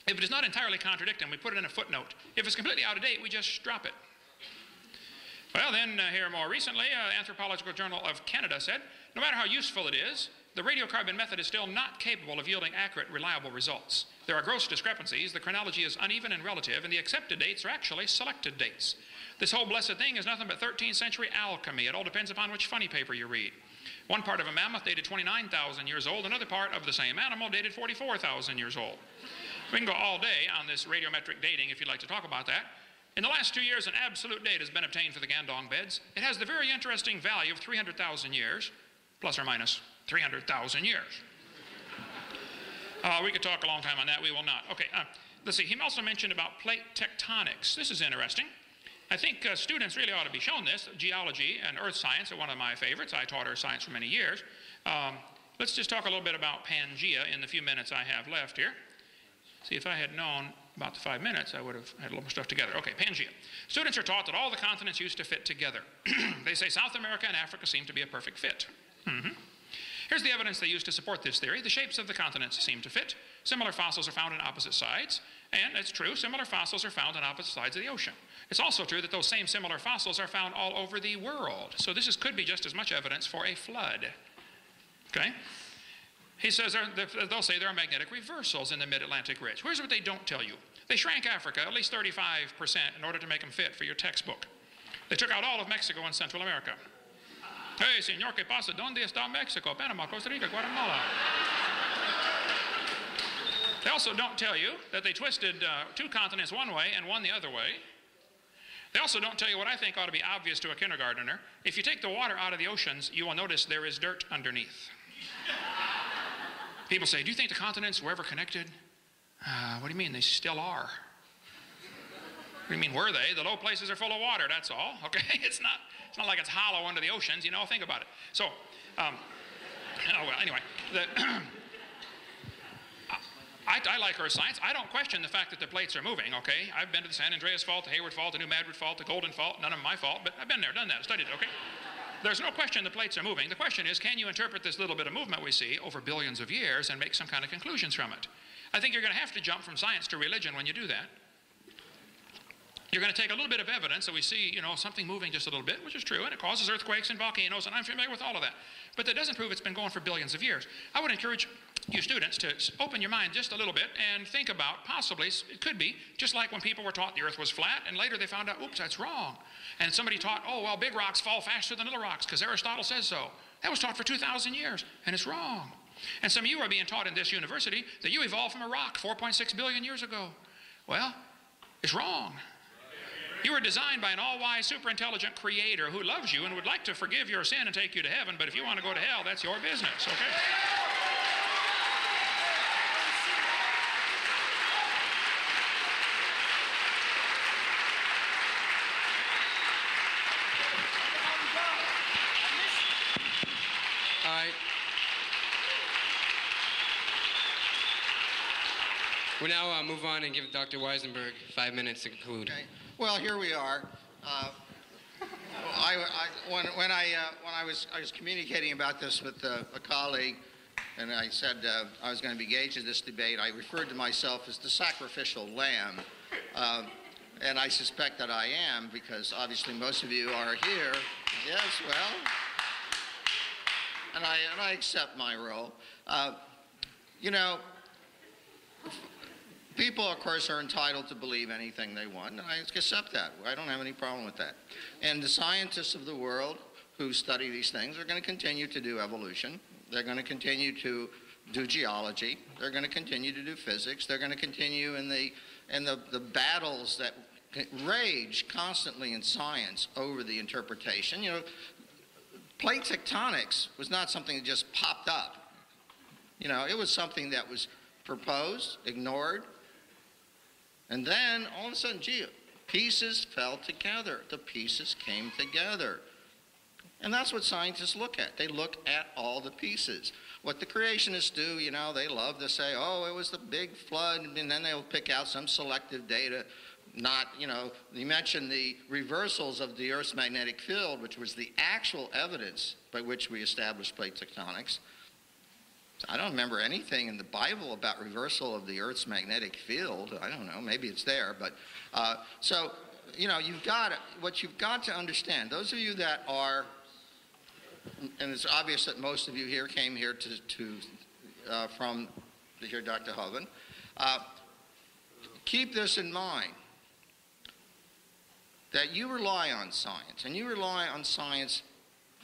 If it does not entirely contradict them, we put it in a footnote. If it's completely out of date, we just drop it. Well, then here more recently, Anthropological Journal of Canada said, no matter how useful it is, the radiocarbon method is still not capable of yielding accurate, reliable results. There are gross discrepancies, the chronology is uneven and relative, and the accepted dates are actually selected dates. This whole blessed thing is nothing but 13th century alchemy. It all depends upon which funny paper you read. One part of a mammoth dated 29,000 years old, another part of the same animal dated 44,000 years old. We can go all day on this radiometric dating if you'd like to talk about that. In the last 2 years, an absolute date has been obtained for the Gandong beds. It has the very interesting value of 300,000 years, plus or minus 300,000 years. We could talk a long time on that. We will not. Okay, let's see. He also mentioned about plate tectonics. This is interesting. I think students really ought to be shown this. Geology and earth science are one of my favorites. I taught earth science for many years. Let's just talk a little bit about Pangea in the few minutes I have left here. See, if I had known about the 5 minutes, I would have had a little more stuff together. Okay, Pangea. Students are taught that all the continents used to fit together. They say South America and Africa seem to be a perfect fit. Here's the evidence they use to support this theory. The shapes of the continents seem to fit. Similar fossils are found on opposite sides. And it's true, similar fossils are found on opposite sides of the ocean. It's also true that those same similar fossils are found all over the world. So this could be just as much evidence for a flood. Okay? He says they'll say there are magnetic reversals in the mid-Atlantic ridge. Here's what they don't tell you. They shrank Africa at least 35% in order to make them fit for your textbook. They took out all of Mexico and Central America. Hey, señor, ¿qué pasa? ¿Dónde está Mexico? Panama, Costa Rica, Guatemala. They also don't tell you that they twisted 2 continents one way and one the other way. They also don't tell you what I think ought to be obvious to a kindergartner. If you take the water out of the oceans, you will notice there is dirt underneath. People say, do you think the continents were ever connected? What do you mean? They still are. What do you mean, were they? The low places are full of water, that's all. Okay? It's not like it's hollow under the oceans, you know, think about it. So, well, anyway, I like earth science. I don't question the fact that the plates are moving, okay? I've been to the San Andreas Fault, the Hayward Fault, the New Madrid Fault, the Golden Fault, none of them my fault, but I've been there, done that, studied it, okay? There's no question the plates are moving. The question is, can you interpret this little bit of movement we see over billions of years and make some kind of conclusions from it? I think you're going to have to jump from science to religion when you do that. You're going to take a little bit of evidence that we see, you know, something moving just a little bit, which is true, and it causes earthquakes and volcanoes, and I'm familiar with all of that. But that doesn't prove it's been going for billions of years. I would encourage you students to open your mind just a little bit and think about possibly, it could be, just like when people were taught the earth was flat, and later they found out, oops, that's wrong. And somebody taught, oh, well, big rocks fall faster than little rocks because Aristotle says so. That was taught for 2,000 years, and it's wrong. And some of you are being taught in this university that you evolved from a rock 4.6 billion years ago. Well, it's wrong. You were designed by an all-wise, super-intelligent creator who loves you and would like to forgive your sin and take you to heaven, but if you want to go to hell, that's your business, okay? All right. We'll now move on and give Dr. Weisenburg 5 minutes to conclude. Okay. Well, here we are. When I was communicating about this with a colleague, and I said I was going to be engaged in this debate, I referred to myself as the sacrificial lamb, and I suspect that I am because obviously most of you are here. Yes, well, and I accept my role. You know. People, of course, are entitled to believe anything they want, and I accept that. I don't have any problem with that. And the scientists of the world who study these things are going to continue to do evolution. They're going to continue to do geology. They're going to continue to do physics. They're going to continue in the battles that rage constantly in science over the interpretation. You know, plate tectonics was not something that just popped up. You know, it was something that was proposed, ignored, and then all of a sudden, gee, pieces fell together. The pieces came together. And that's what scientists look at. They look at all the pieces. What the creationists do, you know, they love to say, oh, it was the big flood, and then they'll pick out some selective data. Not, you know, you mentioned the reversals of the Earth's magnetic field, which was the actual evidence by which we established plate tectonics. I don't remember anything in the Bible about reversal of the Earth's magnetic field. I don't know, maybe it's there, but so, you know, what you've got to understand, those of you that are, and it's obvious that most of you here came here to hear Dr. Hovind, keep this in mind, that you rely on science, and you rely on science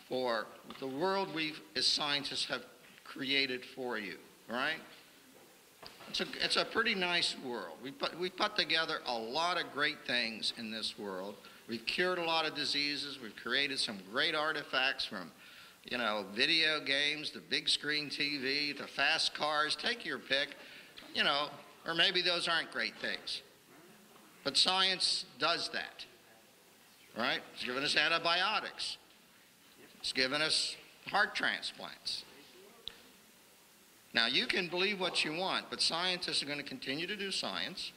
for the world we as scientists have created for you, right? It's a pretty nice world. We put together a lot of great things in this world. We've cured a lot of diseases. We've created some great artifacts from, you know, video games, to big screen TV, to fast cars. Take your pick, you know, or maybe those aren't great things. But science does that, right? It's given us antibiotics. It's given us heart transplants. Now, you can believe what you want, but scientists are going to continue to do science.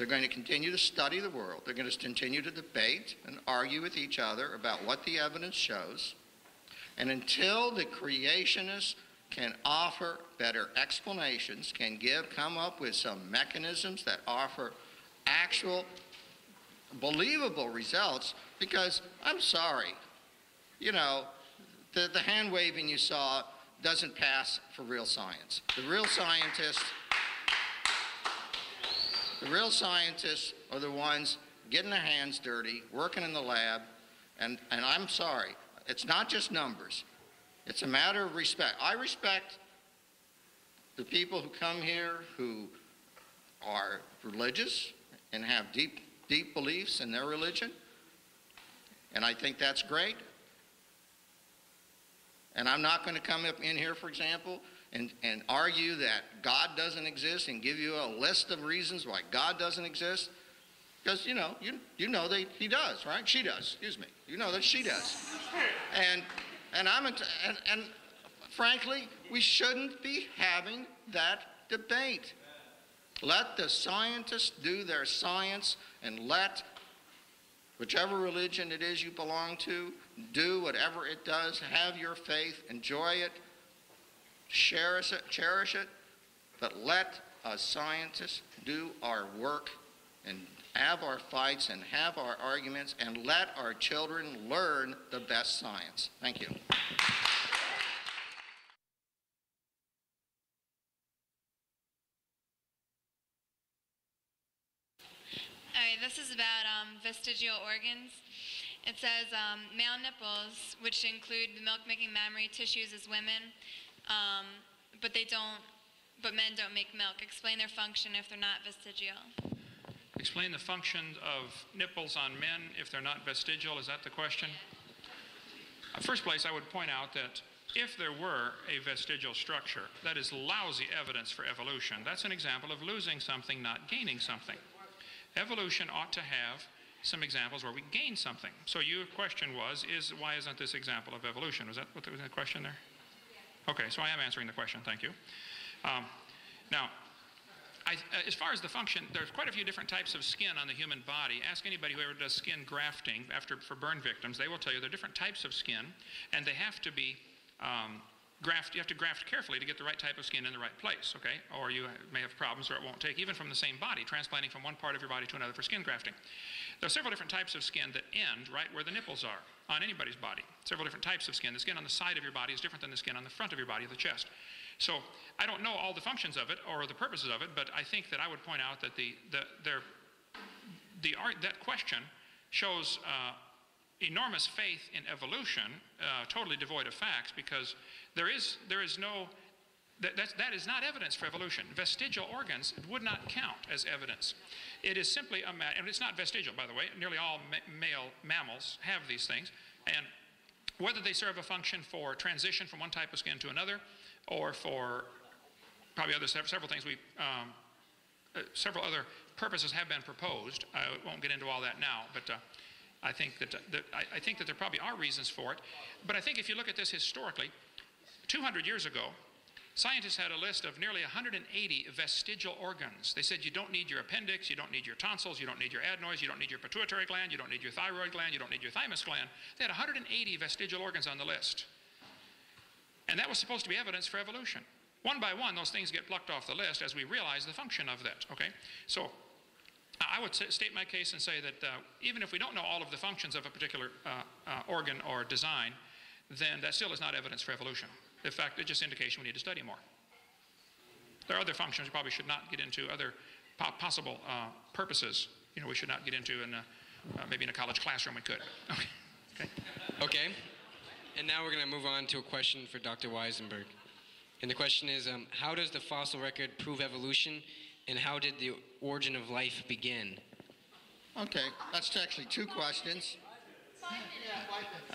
They're going to continue to study the world. They're going to continue to debate and argue with each other about what the evidence shows. And until the creationists can offer better explanations, can come up with some mechanisms that offer actual believable results, because I'm sorry, you know, the hand waving you saw doesn't pass for real science. The real scientists are the ones getting their hands dirty, working in the lab, and I'm sorry, it's not just numbers. It's a matter of respect. I respect the people who come here who are religious and have deep beliefs in their religion, and I think that's great. And I'm not going to come up in here, for example, and argue that God doesn't exist and give you a list of reasons why God doesn't exist, because you know that he does, right? She does. Excuse me. You know that she does. And frankly, we shouldn't be having that debate. Let the scientists do their science, and let whichever religion it is you belong to do whatever it does. Have your faith, enjoy it, cherish it, but let us scientists do our work and have our fights and have our arguments, and let our children learn the best science. Thank you. All right, this is about vestigial organs. It says male nipples, which include the milk-making mammary tissues as women, but men don't make milk. Explain their function if they're not vestigial. Explain the function of nipples on men if they're not vestigial. Is that the question? First place, I would point out that if there were a vestigial structure, that is lousy evidence for evolution. That's an example of losing something, not gaining something. Evolution ought to have some examples where we gain something. So your question was, why isn't this example of evolution? Was that what was the question there? Okay, so I am answering the question, thank you. Now, as far as the function, there's quite a few different types of skin on the human body. Ask anybody who ever does skin grafting for burn victims. They will tell you there are different types of skin, and they have to be you have to graft carefully to get the right type of skin in the right place, okay? Or you may have problems where it won't take, even from the same body, transplanting from one part of your body to another for skin grafting. There are several different types of skin that end right where the nipples are on anybody's body. Several different types of skin. The skin on the side of your body is different than the skin on the front of your body, the chest. So I don't know all the functions of it or the purposes of it, but I think that I would point out that that question shows enormous faith in evolution, totally devoid of facts, because that is not evidence for evolution. Vestigial organs would not count as evidence. It is simply and it's not vestigial, by the way. Nearly all male mammals have these things, and whether they serve a function for transition from one type of skin to another, or for probably several things, several other purposes have been proposed. I won't get into all that now, but I think that there probably are reasons for it. But I think if you look at this historically, 200 years ago, scientists had a list of nearly 180 vestigial organs. They said you don't need your appendix, you don't need your tonsils, you don't need your adenoids, you don't need your pituitary gland, you don't need your thyroid gland, you don't need your thymus gland. They had 180 vestigial organs on the list. And that was supposed to be evidence for evolution. One by one, those things get plucked off the list as we realize the function of that, okay? So I would state my case and say that even if we don't know all of the functions of a particular organ or design, then that still is not evidence for evolution. In fact, it's just indication we need to study more. There are other functions we probably should not get into, other possible purposes, we should not get into, and maybe in a college classroom we could. Okay. Okay. And now we're going to move on to a question for Dr. Weisenburg. And the question is, how does the fossil record prove evolution, and how did the origin of life begin? Okay, that's actually two questions.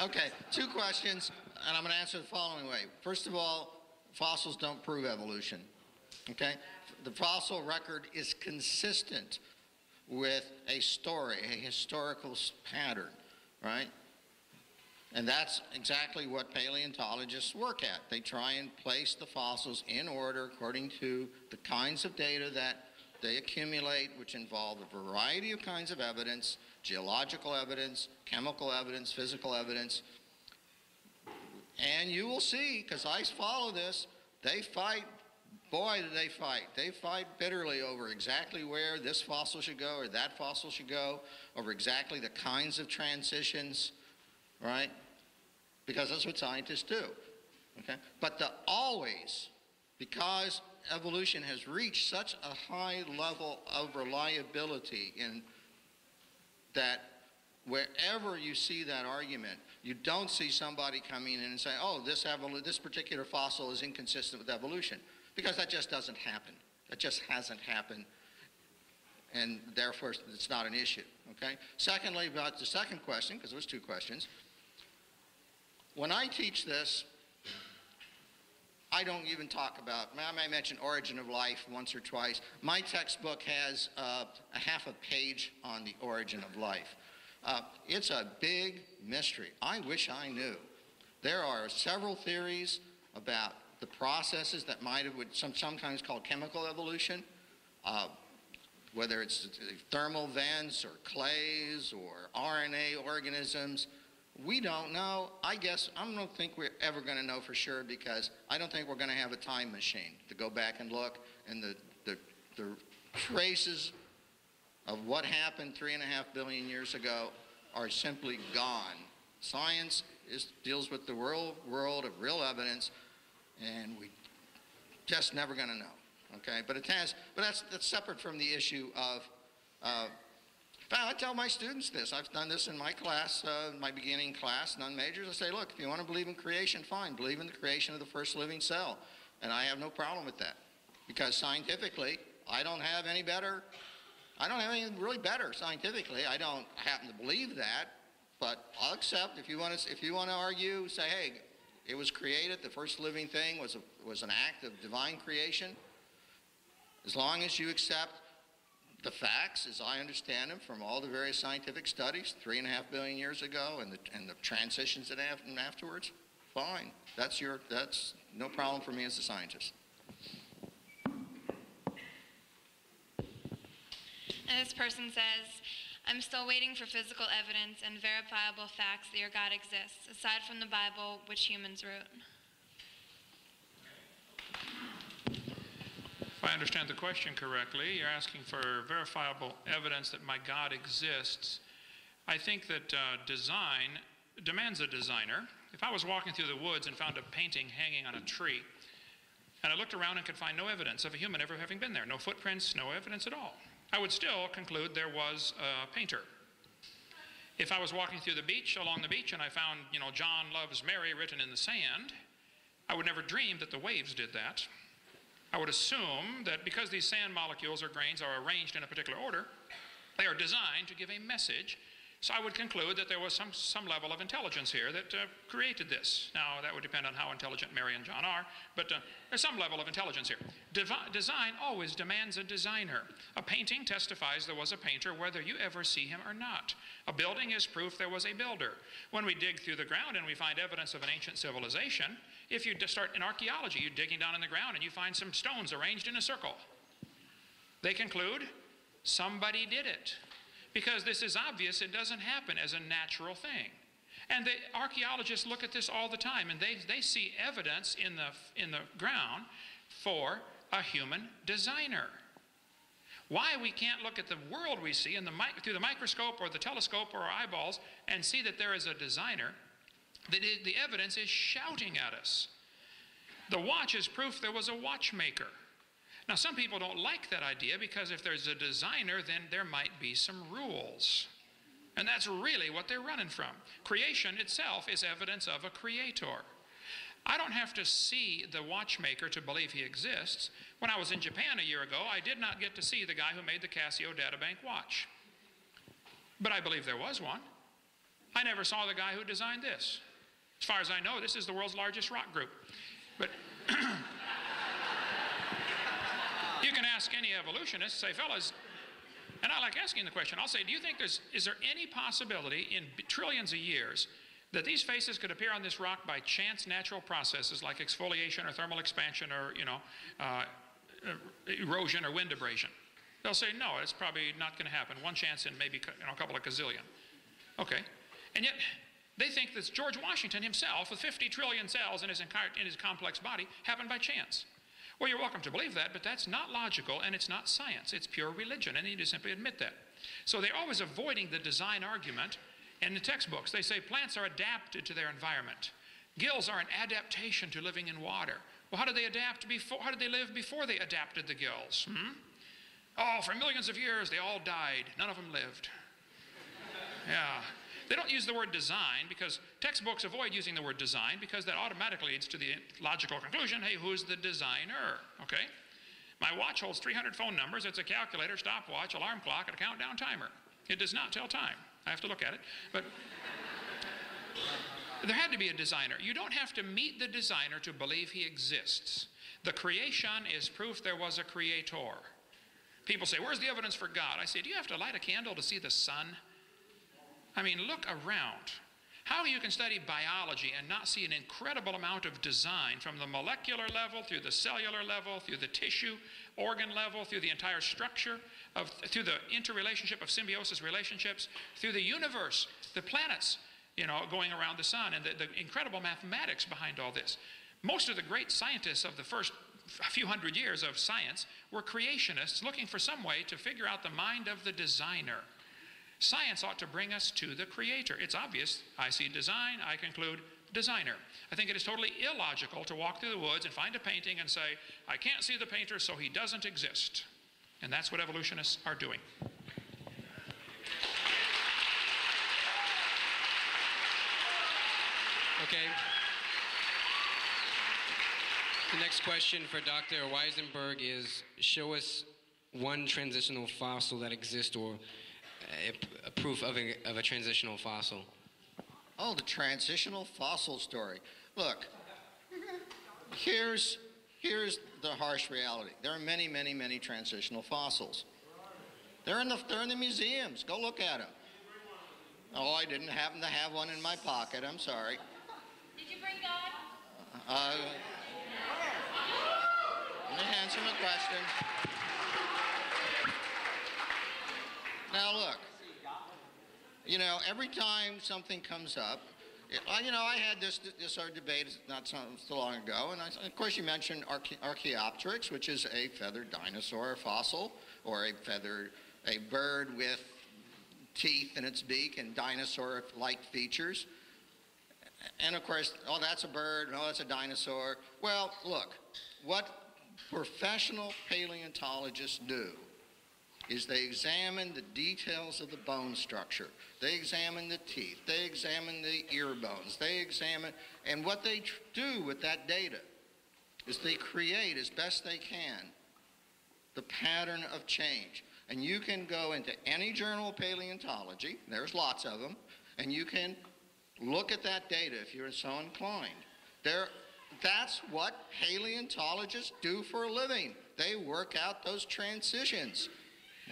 Okay, two questions, and I'm going to answer the following way. First of all, fossils don't prove evolution, okay? The fossil record is consistent with a story, a historical pattern, right? And that's exactly what paleontologists work at. They try and place the fossils in order according to the kinds of data that they accumulate, which involve a variety of kinds of evidence, geological evidence, chemical evidence, physical evidence. And you will see, because I follow this, they fight. Boy, do they fight. They fight bitterly over exactly where this fossil should go or that fossil should go, over exactly the kinds of transitions, right? Because that's what scientists do, okay? But always, because evolution has reached such a high level of reliability in that wherever you see that argument, you don't see somebody coming in and saying, oh, this particular fossil is inconsistent with evolution, because that just doesn't happen. That just hasn't happened, and therefore it's not an issue, okay? Secondly, about the second question, because there was two questions, when I teach this, I don't even talk about, I may mention origin of life once or twice. My textbook has a half a page on the origin of life. It's a big mystery. I wish I knew. There are several theories about the processes that might have, sometimes called chemical evolution, whether it's thermal vents or clays or RNA organisms. We don't know. I guess I don't think we're ever going to know for sure, because I don't think we're going to have a time machine to go back and look, and the traces of what happened 3.5 billion years ago are simply gone. Science deals with the world of real evidence, and we just never going to know. Okay, but that's separate from the issue of. I tell my students this. I've done this in my class, my beginning class, non-majors. I say, look, if you want to believe in creation, fine. Believe in the creation of the first living cell. And I have no problem with that. Because scientifically, I don't have anything really better scientifically. I don't happen to believe that. But I'll accept, if you want to argue, say, hey, it was created, the first living thing was an act of divine creation. As long as you accept the facts, as I understand them, from all the various scientific studies 3.5 billion years ago, and the transitions that happened afterwards, fine. That's no problem for me as a scientist. And this person says, I'm still waiting for physical evidence and verifiable facts that your God exists, aside from the Bible, which humans wrote. If I understand the question correctly, you're asking for verifiable evidence that my God exists. I think that design demands a designer. If I was walking through the woods and found a painting hanging on a tree, and I looked around and could find no evidence of a human ever having been there, no footprints, no evidence at all, I would still conclude there was a painter. If I was walking through along the beach, and I found, John loves Mary written in the sand, I would never dream that the waves did that. I would assume that because these sand molecules or grains are arranged in a particular order, they are designed to give a message. So I would conclude that there was some level of intelligence here that created this. Now, that would depend on how intelligent Mary and John are, but there's some level of intelligence here. Design always demands a designer. A painting testifies there was a painter, whether you ever see him or not. A building is proof there was a builder. When we dig through the ground and we find evidence of an ancient civilization, if you start in archaeology, you're digging down in the ground and you find some stones arranged in a circle. They conclude somebody did it. Because this is obvious, it doesn't happen as a natural thing. And the archaeologists look at this all the time, and they see evidence in the ground for a human designer. Why we can't look at the world we see through the microscope or the telescope or our eyeballs and see that there is a designer, the evidence is shouting at us. The watch is proof there was a watchmaker. Now, some people don't like that idea because if there's a designer, then there might be some rules. And that's really what they're running from. Creation itself is evidence of a creator. I don't have to see the watchmaker to believe he exists. When I was in Japan a year ago, I did not get to see the guy who made the Casio Databank watch. But I believe there was one. I never saw the guy who designed this. As far as I know, this is the world's largest rock group. But you can ask any evolutionist, say, fellas, and I like asking the question, I'll say, do you think is there any possibility in trillions of years that these faces could appear on this rock by chance natural processes like exfoliation or thermal expansion or, erosion or wind abrasion? They'll say, no, it's probably not going to happen. One chance in maybe a couple of gazillion. Okay. And yet, they think that George Washington himself, with 50 trillion cells in his complex body, happened by chance. Well, you're welcome to believe that, but that's not logical, and it's not science. It's pure religion, and you need to simply admit that. So they're always avoiding the design argument. In the textbooks, they say plants are adapted to their environment. Gills are an adaptation to living in water. Well, how did they adapt before? How did they live before they adapted the gills? Oh, for millions of years, they all died. None of them lived. Yeah. They don't use the word design because textbooks avoid using the word design because that automatically leads to the logical conclusion, hey, who's the designer? Okay? My watch holds 300 phone numbers. It's a calculator, stopwatch, alarm clock, and a countdown timer. It does not tell time. I have to look at it. But there had to be a designer. You don't have to meet the designer to believe he exists. The creation is proof there was a creator. People say, where's the evidence for God? I say, do you have to light a candle to see the sun? I mean, look around. How you can study biology and not see an incredible amount of design from the molecular level, through the cellular level, through the tissue, organ level, through the entire structure, through the interrelationship of symbiosis relationships, through the universe, the planets, going around the sun, and the incredible mathematics behind all this. Most of the great scientists of the first few hundred years of science were creationists looking for some way to figure out the mind of the designer. Science ought to bring us to the creator. It's obvious. I see design, I conclude designer. I think it is totally illogical to walk through the woods and find a painting and say, I can't see the painter, so he doesn't exist. And that's what evolutionists are doing. Okay. The next question for Dr. Weisenburg is, show us one transitional fossil that exists, or a proof of a transitional fossil. Oh, the transitional fossil story. Look, here's the harsh reality. There are many, many, many transitional fossils. They're in the museums. Go look at them. Oh, I didn't happen to have one in my pocket. I'm sorry. Did you bring God? Let me answer my question. Now look, every time something comes up, I had this our debate not so long ago, and of course you mentioned Archaeopteryx, which is a feathered dinosaur fossil, or a bird with teeth in its beak and dinosaur-like features. And of course, oh, that's a bird, no, that's a dinosaur. Well, look, what professional paleontologists do is they examine the details of the bone structure. They examine the teeth. They examine the ear bones. And what they do with that data is they create, as best they can, the pattern of change. And you can go into any journal of paleontology, there's lots of them, and you can look at that data if you're so inclined. That's what paleontologists do for a living. They work out those transitions.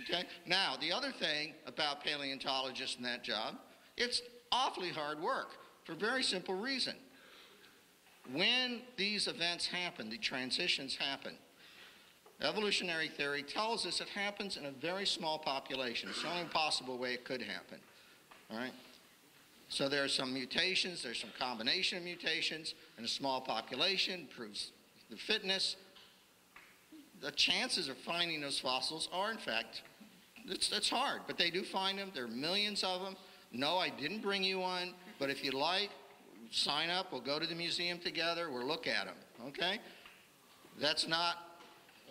Okay? Now, the other thing about paleontologists in that job, it's awfully hard work for a very simple reason. When these events happen, the transitions happen, evolutionary theory tells us it happens in a very small population. It's the only possible way it could happen. All right? So there are some mutations, there's some combination of mutations in a small population, proves the fitness. The chances of finding those fossils are, in fact, it's hard, but they do find them. There are millions of them. No, I didn't bring you one, but if you like, sign up. We'll go to the museum together. We'll look at them, okay? That's not,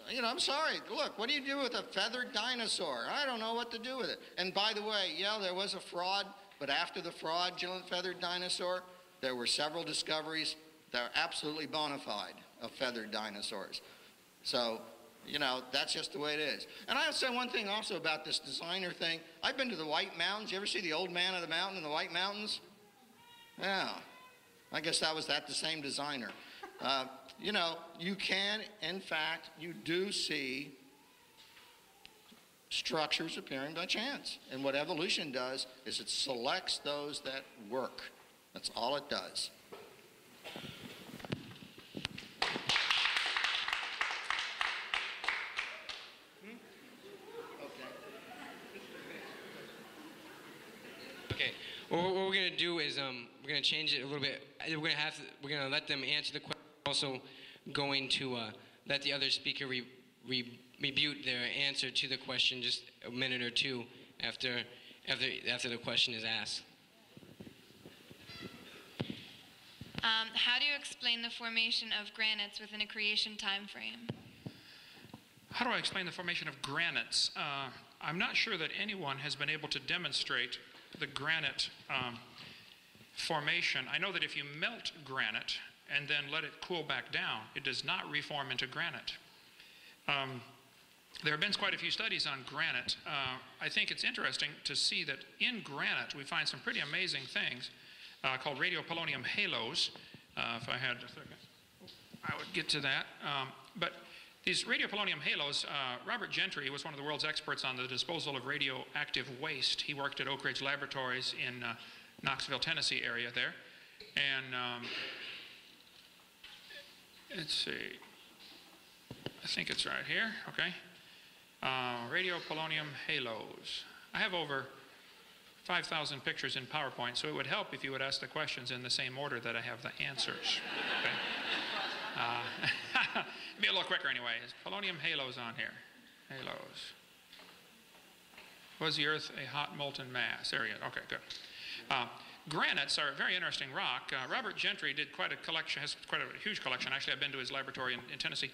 I'm sorry. Look, what do you do with a feathered dinosaur? I don't know what to do with it. And by the way, yeah, there was a fraud, but after the fraudulent feathered dinosaur, there were several discoveries that are absolutely bona fide of feathered dinosaurs. So, that's just the way it is. And I'll say one thing also about this designer thing. I've been to the White Mountains. You ever see the Old Man of the Mountain in the White Mountains? Yeah. I guess the same designer. You can, in fact, you do see structures appearing by chance. And what evolution does is it selects those that work. That's all it does. What we're going to do is we're going to change it a little bit. We're going to let them answer the question. Also going to let the other speaker rebut their answer to the question just a minute or two after the question is asked. How do you explain the formation of granites within a creation time frame? How do I explain the formation of granites? I'm not sure that anyone has been able to demonstrate the granite formation. I know that if you melt granite and then let it cool back down, it does not reform into granite. There have been quite a few studies on granite. I think it's interesting to see that in granite we find some pretty amazing things called radiopolonium halos. If I had a second, I would get to that. But these radiopolonium halos, Robert Gentry was one of the world's experts on the disposal of radioactive waste. He worked at Oak Ridge Laboratories in Knoxville, Tennessee area there. And let's see, I think it's right here, okay. Radiopolonium halos. I have over 5,000 pictures in PowerPoint, so it would help if you would ask the questions in the same order that I have the answers. Okay? Be a little quicker anyway. There's polonium halos on here. Halos. Was the Earth a hot molten mass? There you go. Okay, good. Granites are a very interesting rock. Robert Gentry did quite a collection, has quite a huge collection. Actually, I've been to his laboratory in Tennessee.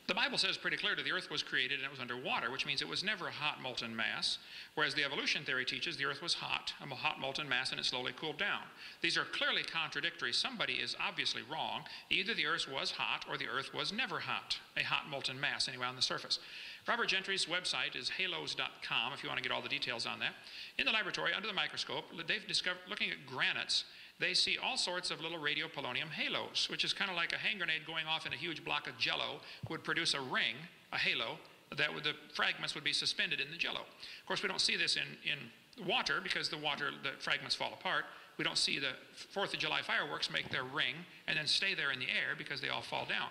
The Bible says pretty clearly the earth was created and it was underwater, which means it was never a hot molten mass, whereas the evolution theory teaches the earth was hot, a hot molten mass, and it slowly cooled down. These are clearly contradictory. Somebody is obviously wrong. Either the earth was hot or the earth was never hot, a hot molten mass anyway on the surface. Robert Gentry's website is halos.com if you want to get all the details on that. In the laboratory, under the microscope, they've discovered, looking at granites, they see all sorts of little radiopolonium halos, which is kind of like a hand grenade going off in a huge block of jello would produce a ring, a halo, that the fragments would be suspended in the jello. Of course, we don't see this in water because the fragments fall apart. We don't see the 4th of July fireworks make their ring and then stay there in the air because they all fall down.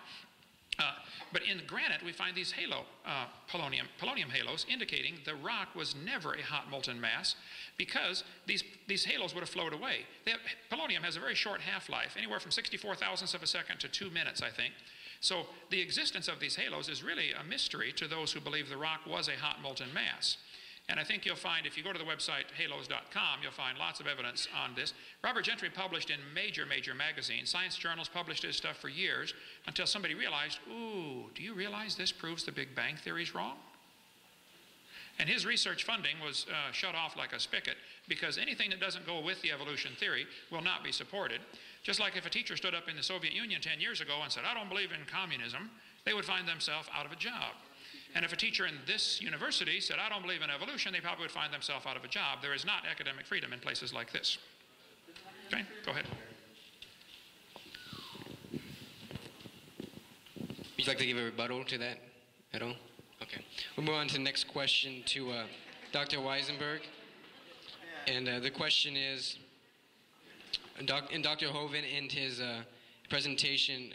But in granite, we find these polonium halos, indicating the rock was never a hot molten mass because these halos would have flowed away. Polonium has a very short half-life, anywhere from 64 thousandths of a second to 2 minutes, I think. So the existence of these halos is really a mystery to those who believe the rock was a hot molten mass. And I think you'll find, if you go to the website halos.com, you'll find lots of evidence on this. Robert Gentry published in major magazines. Science journals published his stuff for years until somebody realized, ooh, do you realize this proves the Big Bang theory's wrong? And his research funding was shut off like a spigot because anything that doesn't go with the evolution theory will not be supported. Just like if a teacher stood up in the Soviet Union 10 years ago and said, I don't believe in communism, they would find themselves out of a job. And if a teacher in this university said, I don't believe in evolution, they probably would find themselves out of a job. There is not academic freedom in places like this. Okay, go ahead. Would you like to give a rebuttal to that at all? Okay. We'll move on to the next question to Dr. Weisenburg. And the question is, Dr. Hovind in his presentation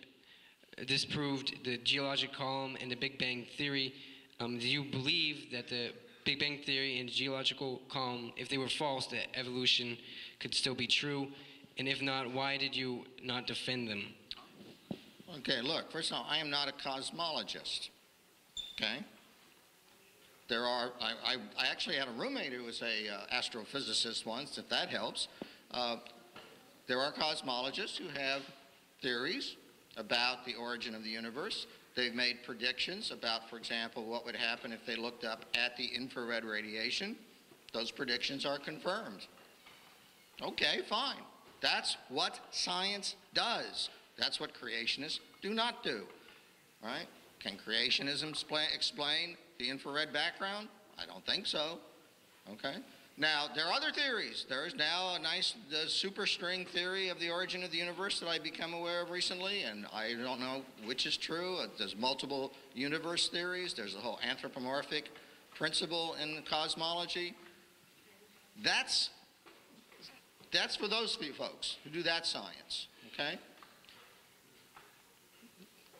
disproved the geologic column and the Big Bang theory. Do you believe that the Big Bang theory and geological column, if they were false, that evolution could still be true? And if not, why did you not defend them? Okay, look, first of all, I am not a cosmologist, okay? I actually had a roommate who was a astrophysicist once, if that helps. There are cosmologists who have theories about the origin of the universe. They've made predictions about, for example, what would happen if they looked up at the infrared radiation. Those predictions are confirmed. Okay, fine. That's what science does. That's what creationists do not do. All right? Can creationism explain the infrared background? I don't think so. Okay? Now, there are other theories. There is now a nice superstring theory of the origin of the universe that I've become aware of recently, and I don't know which is true. There's multiple universe theories. There's the whole anthropomorphic principle in cosmology. That's for those few folks who do that science, okay?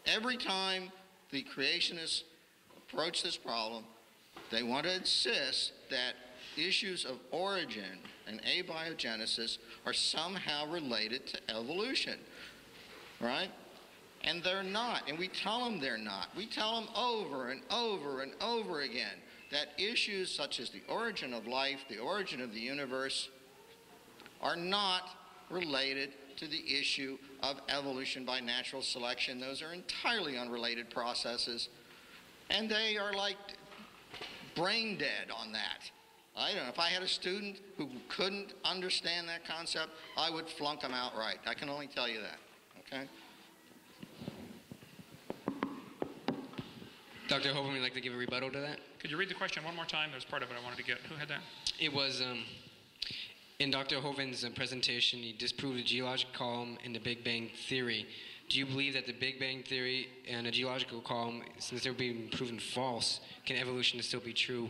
Every time the creationists approach this problem, they want to insist that issues of origin and abiogenesis are somehow related to evolution, right? And they're not, and we tell them they're not. We tell them over and over and over again that issues such as the origin of life, the origin of the universe, are not related to the issue of evolution by natural selection. Those are entirely unrelated processes, and they are like brain dead on that. I don't know, if I had a student who couldn't understand that concept, I would flunk them outright. I can only tell you that, okay? Dr. Hovind, would you like to give a rebuttal to that? Could you read the question one more time? There's part of it I wanted to get. Who had that? It was, in Dr. Hovind's presentation, he disproved the geological column and the Big Bang Theory. Do you believe that the Big Bang Theory and the geological column, since they're being proven false, can evolution still be true?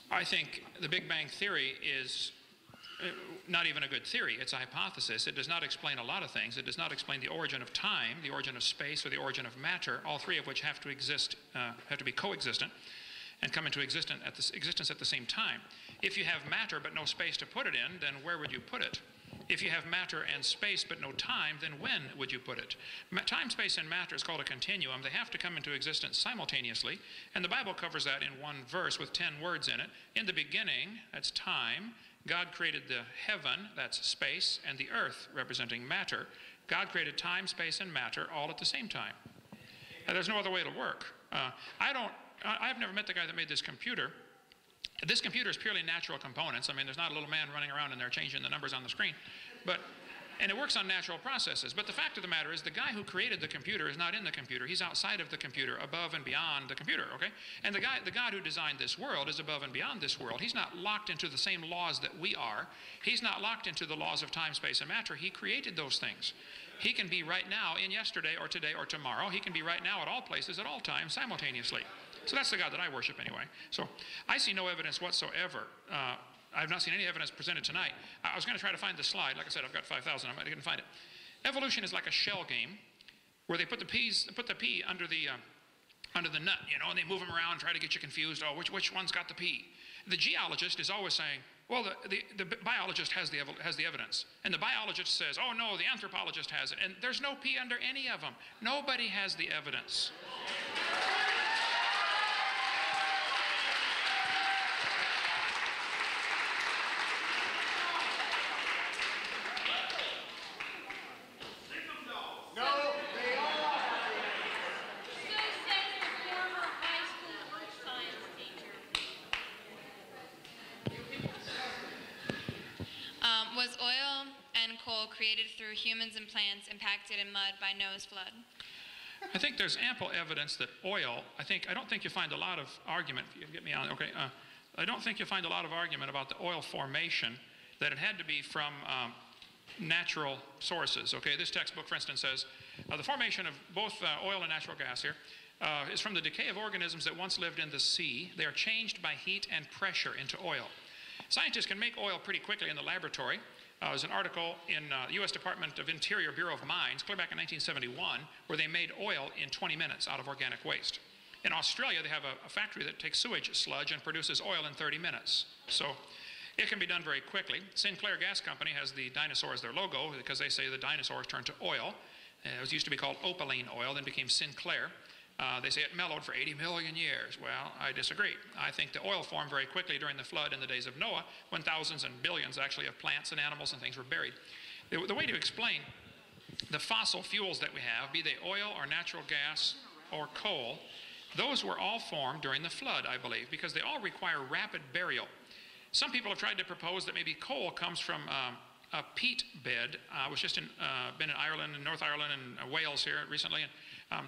I think the Big Bang Theory is not even a good theory. It's a hypothesis. It does not explain a lot of things. It does not explain the origin of time, the origin of space, or the origin of matter, all three of which have to exist, have to be coexistent and come into existence at the same time. If you have matter but no space to put it in, then where would you put it? If you have matter and space but no time, then when would you put it? Time, space, and matter is called a continuum. They have to come into existence simultaneously, and the Bible covers that in one verse with 10 words in it. In the beginning, that's time, God created the heaven, that's space, and the earth, representing matter. God created time, space, and matter all at the same time. And there's no other way to work. I've never met the guy that made this computer. This computer is purely natural components. I mean, there's not a little man running around in there changing the numbers on the screen. And it works on natural processes. But the fact of the matter is the guy who created the computer is not in the computer. He's outside of the computer, above and beyond the computer, okay? And the God who designed this world is above and beyond this world. He's not locked into the same laws that we are. He's not locked into the laws of time, space, and matter. He created those things. He can be right now in yesterday or today or tomorrow. He can be right now at all places at all times simultaneously. So that's the God that I worship anyway. So I see no evidence whatsoever. I've not seen any evidence presented tonight. I was going to try to find the slide. Like I said, I've got 5,000. I couldn't find it. Evolution is like a shell game where they put the pea under the nut, you know, and they move them around, try to get you confused. Oh, which one's got the pea? The geologist is always saying, well, the biologist has the evidence. And the biologist says, oh, no, the anthropologist has it. And there's no pea under any of them. Nobody has the evidence. Was oil and coal created through humans and plants impacted in mud by Noah's flood? I think there's ample evidence that oil, I don't think you find a lot of argument, if you can get me on, okay, I don't think you find a lot of argument about the oil formation, that it had to be from natural sources, okay? This textbook, for instance, says, the formation of both oil and natural gas here is from the decay of organisms that once lived in the sea. They are changed by heat and pressure into oil. Scientists can make oil pretty quickly in the laboratory. There's an article in the U.S. Department of Interior Bureau of Mines, clear back in 1971, where they made oil in 20 minutes out of organic waste. In Australia, they have a factory that takes sewage sludge and produces oil in 30 minutes. So it can be done very quickly. Sinclair Gas Company has the dinosaur as their logo because they say the dinosaurs turned to oil. It used to be called opaline oil, then became Sinclair. They say it mellowed for 80 million years. Well, I disagree. I think the oil formed very quickly during the flood in the days of Noah, when thousands and billions actually of plants and animals and things were buried. The way to explain the fossil fuels that we have, be they oil or natural gas or coal, those were all formed during the flood, I believe, because they all require rapid burial. Some people have tried to propose that maybe coal comes from a peat bed. I was just been in Ireland and North Ireland and Wales here recently, and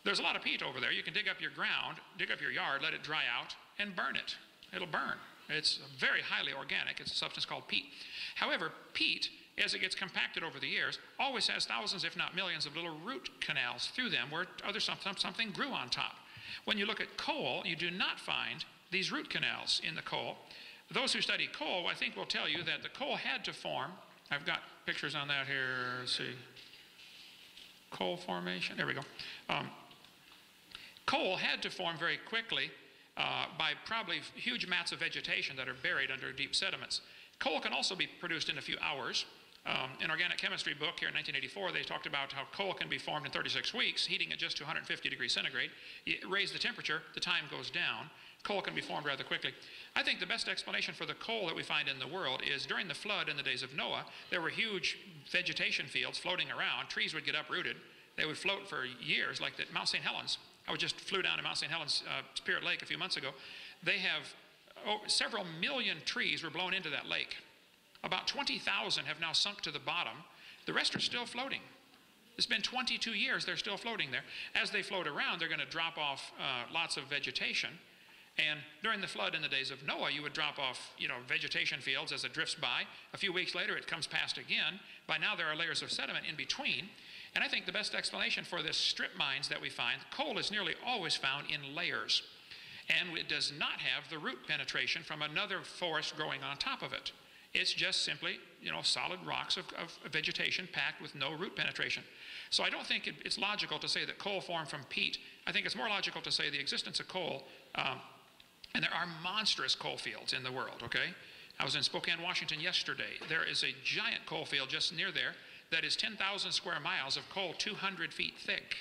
there's a lot of peat over there. You can dig up your ground, dig up your yard, let it dry out, and burn it. It'll burn. It's very highly organic. It's a substance called peat. However, peat, as it gets compacted over the years, always has thousands, if not millions, of little root canals through them where something grew on top. When you look at coal, you do not find these root canals in the coal. Those who study coal, I think, will tell you that the coal had to form. I've got pictures on that here. Let's see. Coal formation. There we go. Coal had to form very quickly by probably huge mats of vegetation that are buried under deep sediments. Coal can also be produced in a few hours. In Organic Chemistry book here in 1984, they talked about how coal can be formed in 36 weeks, heating it just to 150 degrees centigrade. You raise the temperature, the time goes down. Coal can be formed rather quickly. I think the best explanation for the coal that we find in the world is during the flood in the days of Noah, there were huge vegetation fields floating around. Trees would get uprooted. They would float for years, like the Mount St. Helens. I just flew down to Mount St. Helens Spirit Lake a few months ago. They have several million trees were blown into that lake. About 20,000 have now sunk to the bottom. The rest are still floating. It's been 22 years, they're still floating there. As they float around, they're going to drop off lots of vegetation. And during the flood in the days of Noah, you would drop off, vegetation fields as it drifts by. A few weeks later, it comes past again. By now, there are layers of sediment in between. And I think the best explanation for this strip mines that we find, coal is nearly always found in layers. And it does not have the root penetration from another forest growing on top of it. It's just simply, solid rocks of vegetation packed with no root penetration. So I don't think it's logical to say that coal formed from peat. I think it's more logical to say the existence of coal, and there are monstrous coal fields in the world, okay? I was in Spokane, Washington yesterday. There is a giant coal field just near there that is 10,000 square miles of coal 200 feet thick,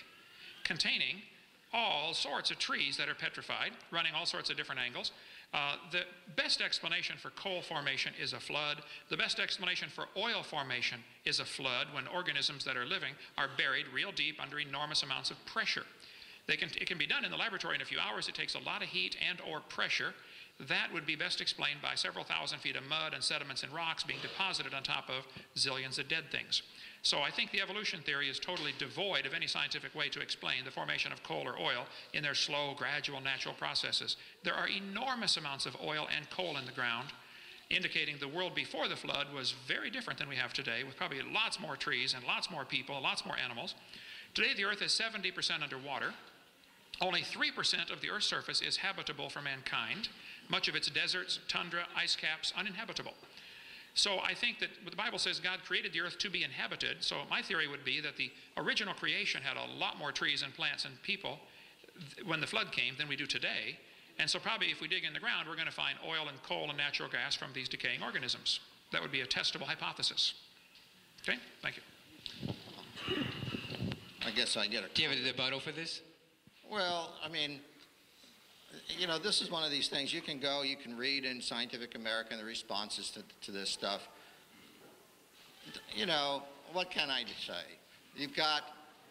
containing all sorts of trees that are petrified, running all sorts of different angles. The best explanation for coal formation is a flood. The best explanation for oil formation is a flood when organisms that are living are buried real deep under enormous amounts of pressure. It can be done in the laboratory in a few hours. It takes a lot of heat and or pressure. That would be best explained by several thousand feet of mud and sediments and rocks being deposited on top of zillions of dead things. So I think the evolution theory is totally devoid of any scientific way to explain the formation of coal or oil in their slow, gradual, natural processes. There are enormous amounts of oil and coal in the ground, indicating the world before the flood was very different than we have today, with probably lots more trees and lots more people, lots more animals. Today the Earth is 70% underwater. Only 3% of the Earth's surface is habitable for mankind. Much of its deserts, tundra, ice caps, uninhabitable. So I think that what the Bible says, God created the earth to be inhabited. So my theory would be that the original creation had a lot more trees and plants and people when the flood came than we do today. And so probably if we dig in the ground, we're going to find oil and coal and natural gas from these decaying organisms. That would be a testable hypothesis. Okay, thank you. I guess I get it. Do you have a rebuttal for this? Well, I mean, this is one of these things. You can read in Scientific American the responses to this stuff. What can I say? You've got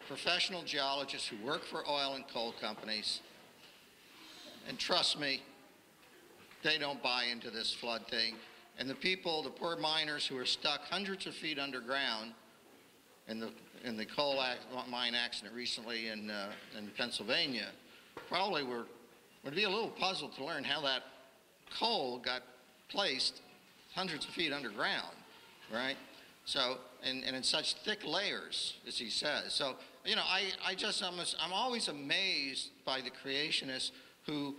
professional geologists who work for oil and coal companies, and trust me, they don't buy into this flood thing. And the poor miners who are stuck hundreds of feet underground in the coal mine accident recently in Pennsylvania, probably would be a little puzzled to learn how that coal got placed hundreds of feet underground, right? So, and in such thick layers, as he says. So, I'm always amazed by the creationists who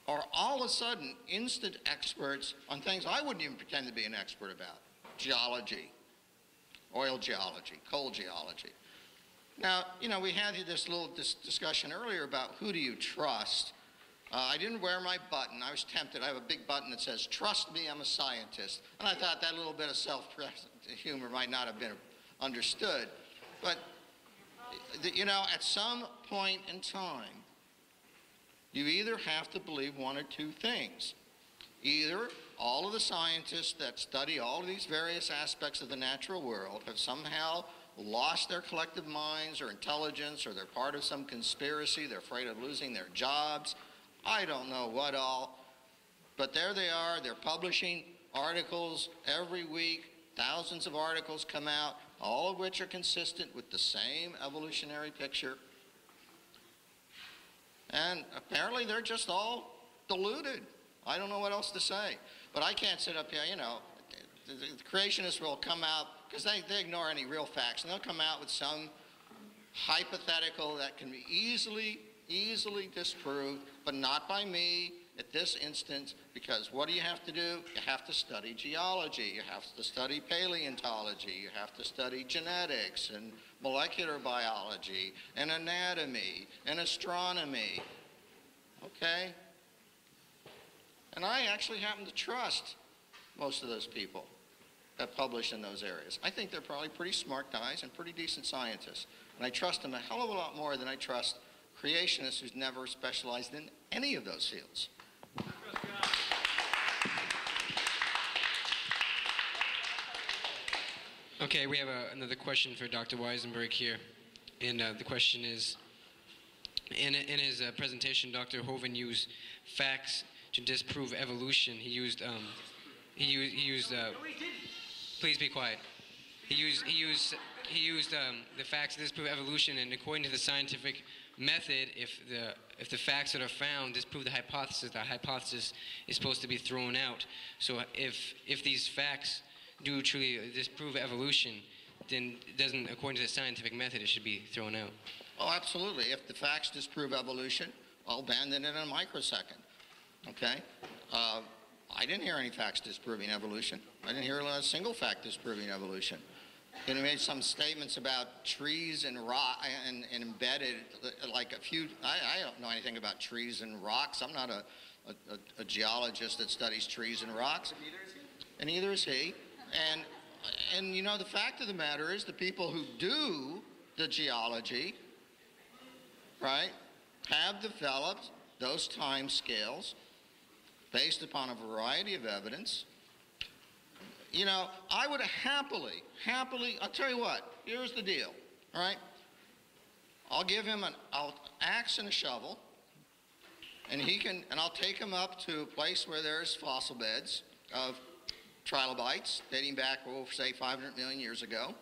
are all of a sudden instant experts on things I wouldn't even pretend to be an expert about. Geology, oil geology, coal geology. Now, we had this little discussion earlier about who do you trust. I didn't wear my button. I was tempted. I have a big button that says, "Trust me, I'm a scientist." And I thought that little bit of self-humor might not have been understood. But, at some point in time, you either have to believe one or two things. Either all of the scientists that study all of these various aspects of the natural world have somehow lost their collective minds or intelligence, or they're part of some conspiracy, they're afraid of losing their jobs, I don't know what all, but there they are, they're publishing articles every week, thousands of articles come out, all of which are consistent with the same evolutionary picture. And apparently they're just all deluded. I don't know what else to say. But I can't sit up here, the creationists will come out, because they ignore any real facts, and they'll come out with some hypothetical that can be easily disproved, but not by me at this instance, because what do you have to do? You have to study geology, you have to study paleontology, you have to study genetics and molecular biology and anatomy and astronomy. Okay? And I actually happen to trust most of those people that publish in those areas. I think they're probably pretty smart guys and pretty decent scientists. And I trust them a hell of a lot more than I trust creationists who's never specialized in any of those fields. Okay, we have another question for Dr. Weisenburg here. And the question is, in his presentation, Dr. Hovind used facts to disprove evolution. He used please be quiet. He used the facts to disprove evolution, and according to the scientific method, if the facts that are found disprove the hypothesis is supposed to be thrown out. So if these facts do truly disprove evolution, then it doesn't, according to the scientific method, it should be thrown out. Oh, absolutely. If the facts disprove evolution, I'll abandon it in a microsecond. Okay? I didn't hear any facts disproving evolution. I didn't hear a single fact disproving evolution. And he made some statements about trees and rock and embedded, like a few. I don't know anything about trees and rocks. I'm not a geologist that studies trees and rocks. And neither is he. And you know, the fact of the matter is the people who do the geology, right, have developed those time scales based upon a variety of evidence. You know, I would happily, I'll tell you what, here's the deal, all right? I'll give him an axe and a shovel, and I'll take him up to a place where there's fossil beds of trilobites dating back, say 500 million years ago,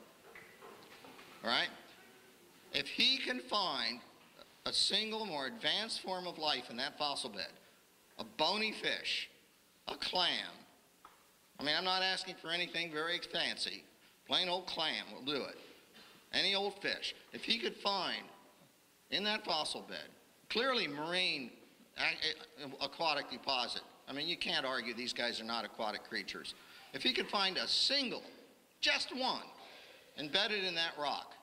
all right? If he can find a single more advanced form of life in that fossil bed, a bony fish, a clam. I mean, I'm not asking for anything very fancy. Plain old clam will do it. Any old fish. If he could find in that fossil bed, clearly marine aquatic deposit. I mean, you can't argue these guys are not aquatic creatures. If he could find a single, just one, embedded in that rock,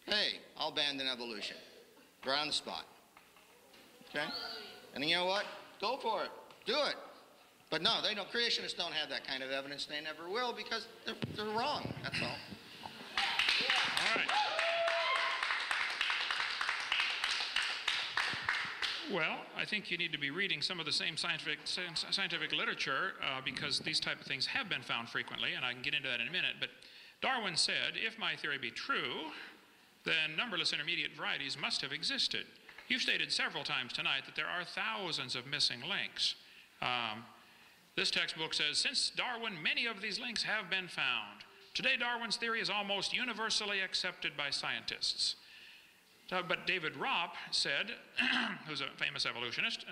hey, I'll abandon evolution. Right on the spot. Okay? And you know what? Go for it. Do it. But no, creationists don't have that kind of evidence. They never will because they're wrong. That's all. All right. Well, I think you need to be reading some of the same scientific literature because these type of things have been found frequently, and I can get into that in a minute. But Darwin said, if my theory be true, then numberless intermediate varieties must have existed. You've stated several times tonight that there are thousands of missing links. This textbook says, since Darwin, many of these links have been found. Today, Darwin's theory is almost universally accepted by scientists. But David Ropp said, who's a famous evolutionist,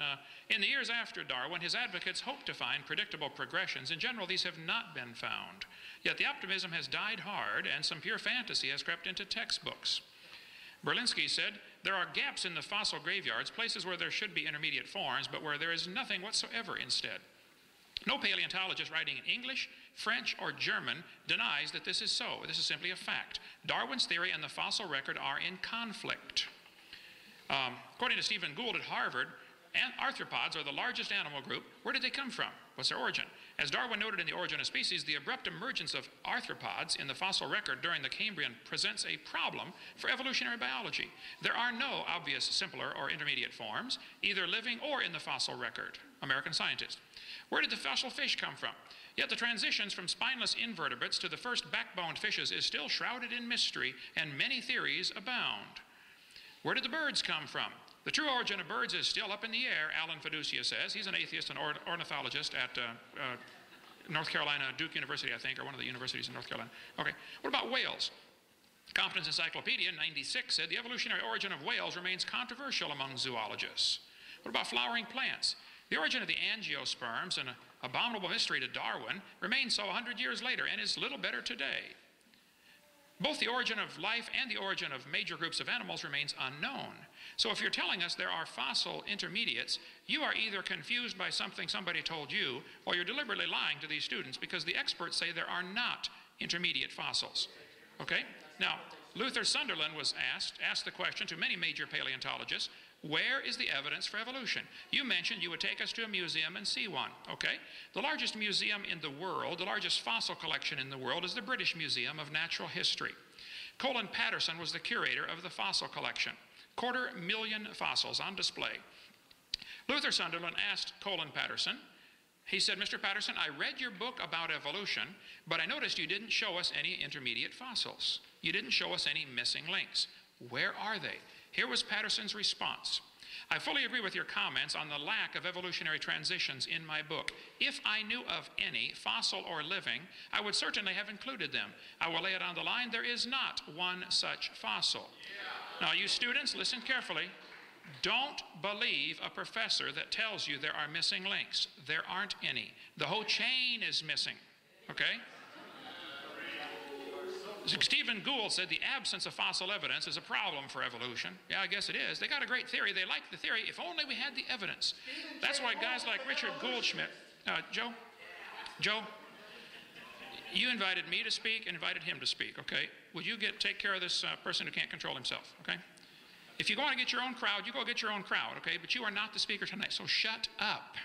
in the years after Darwin, his advocates hoped to find predictable progressions. In general, these have not been found. Yet the optimism has died hard, and some pure fantasy has crept into textbooks. Berlinski said, there are gaps in the fossil graveyards, places where there should be intermediate forms, but where there is nothing whatsoever instead. No paleontologist writing in English, French, or German denies that this is so. This is simply a fact. Darwin's theory and the fossil record are in conflict. According to Stephen Gould at Harvard, arthropods are the largest animal group. Where did they come from? What's their origin? As Darwin noted in The Origin of Species, the abrupt emergence of arthropods in the fossil record during the Cambrian presents a problem for evolutionary biology. There are no obvious simpler or intermediate forms, either living or in the fossil record. American scientist. Where did the fossil fish come from? Yet the transitions from spineless invertebrates to the first backboned fishes is still shrouded in mystery, and many theories abound. Where did the birds come from? The true origin of birds is still up in the air, Alan Fiducia says. He's an atheist and ornithologist at North Carolina, Duke University, I think, or one of the universities in North Carolina. Okay, what about whales? Compton's Encyclopedia in '96 said the evolutionary origin of whales remains controversial among zoologists. What about flowering plants? The origin of the angiosperms, an abominable mystery to Darwin, remains so 100 years later and is little better today. Both the origin of life and the origin of major groups of animals remains unknown. So if you're telling us there are fossil intermediates, you are either confused by something somebody told you, or you're deliberately lying to these students because the experts say there are not intermediate fossils. Okay? Now, Luther Sunderland was asked the question to many major paleontologists, where is the evidence for evolution? You mentioned you would take us to a museum and see one, okay? The largest museum in the world, the largest fossil collection in the world, is the British Museum of Natural History. Colin Patterson was the curator of the fossil collection. 250,000 fossils on display. Luther Sunderland asked Colin Patterson, he said, Mr. Patterson, I read your book about evolution, but I noticed you didn't show us any intermediate fossils. You didn't show us any missing links. Where are they? Here was Patterson's response. I fully agree with your comments on the lack of evolutionary transitions in my book. If I knew of any, fossil or living, I would certainly have included them. I will lay it on the line, there is not one such fossil. Now, you students, listen carefully. Don't believe a professor that tells you there are missing links. There aren't any. The whole chain is missing, okay? Stephen Gould said the absence of fossil evidence is a problem for evolution. Yeah, I guess it is. They got a great theory. They like the theory. If only we had the evidence. That's why guys like Richard Goldschmidt, Joe, you invited me to speak and invited him to speak, okay? Would you take care of this person who can't control himself, okay? If you want to get your own crowd, you go get your own crowd, okay? But you are not the speaker tonight, so shut up.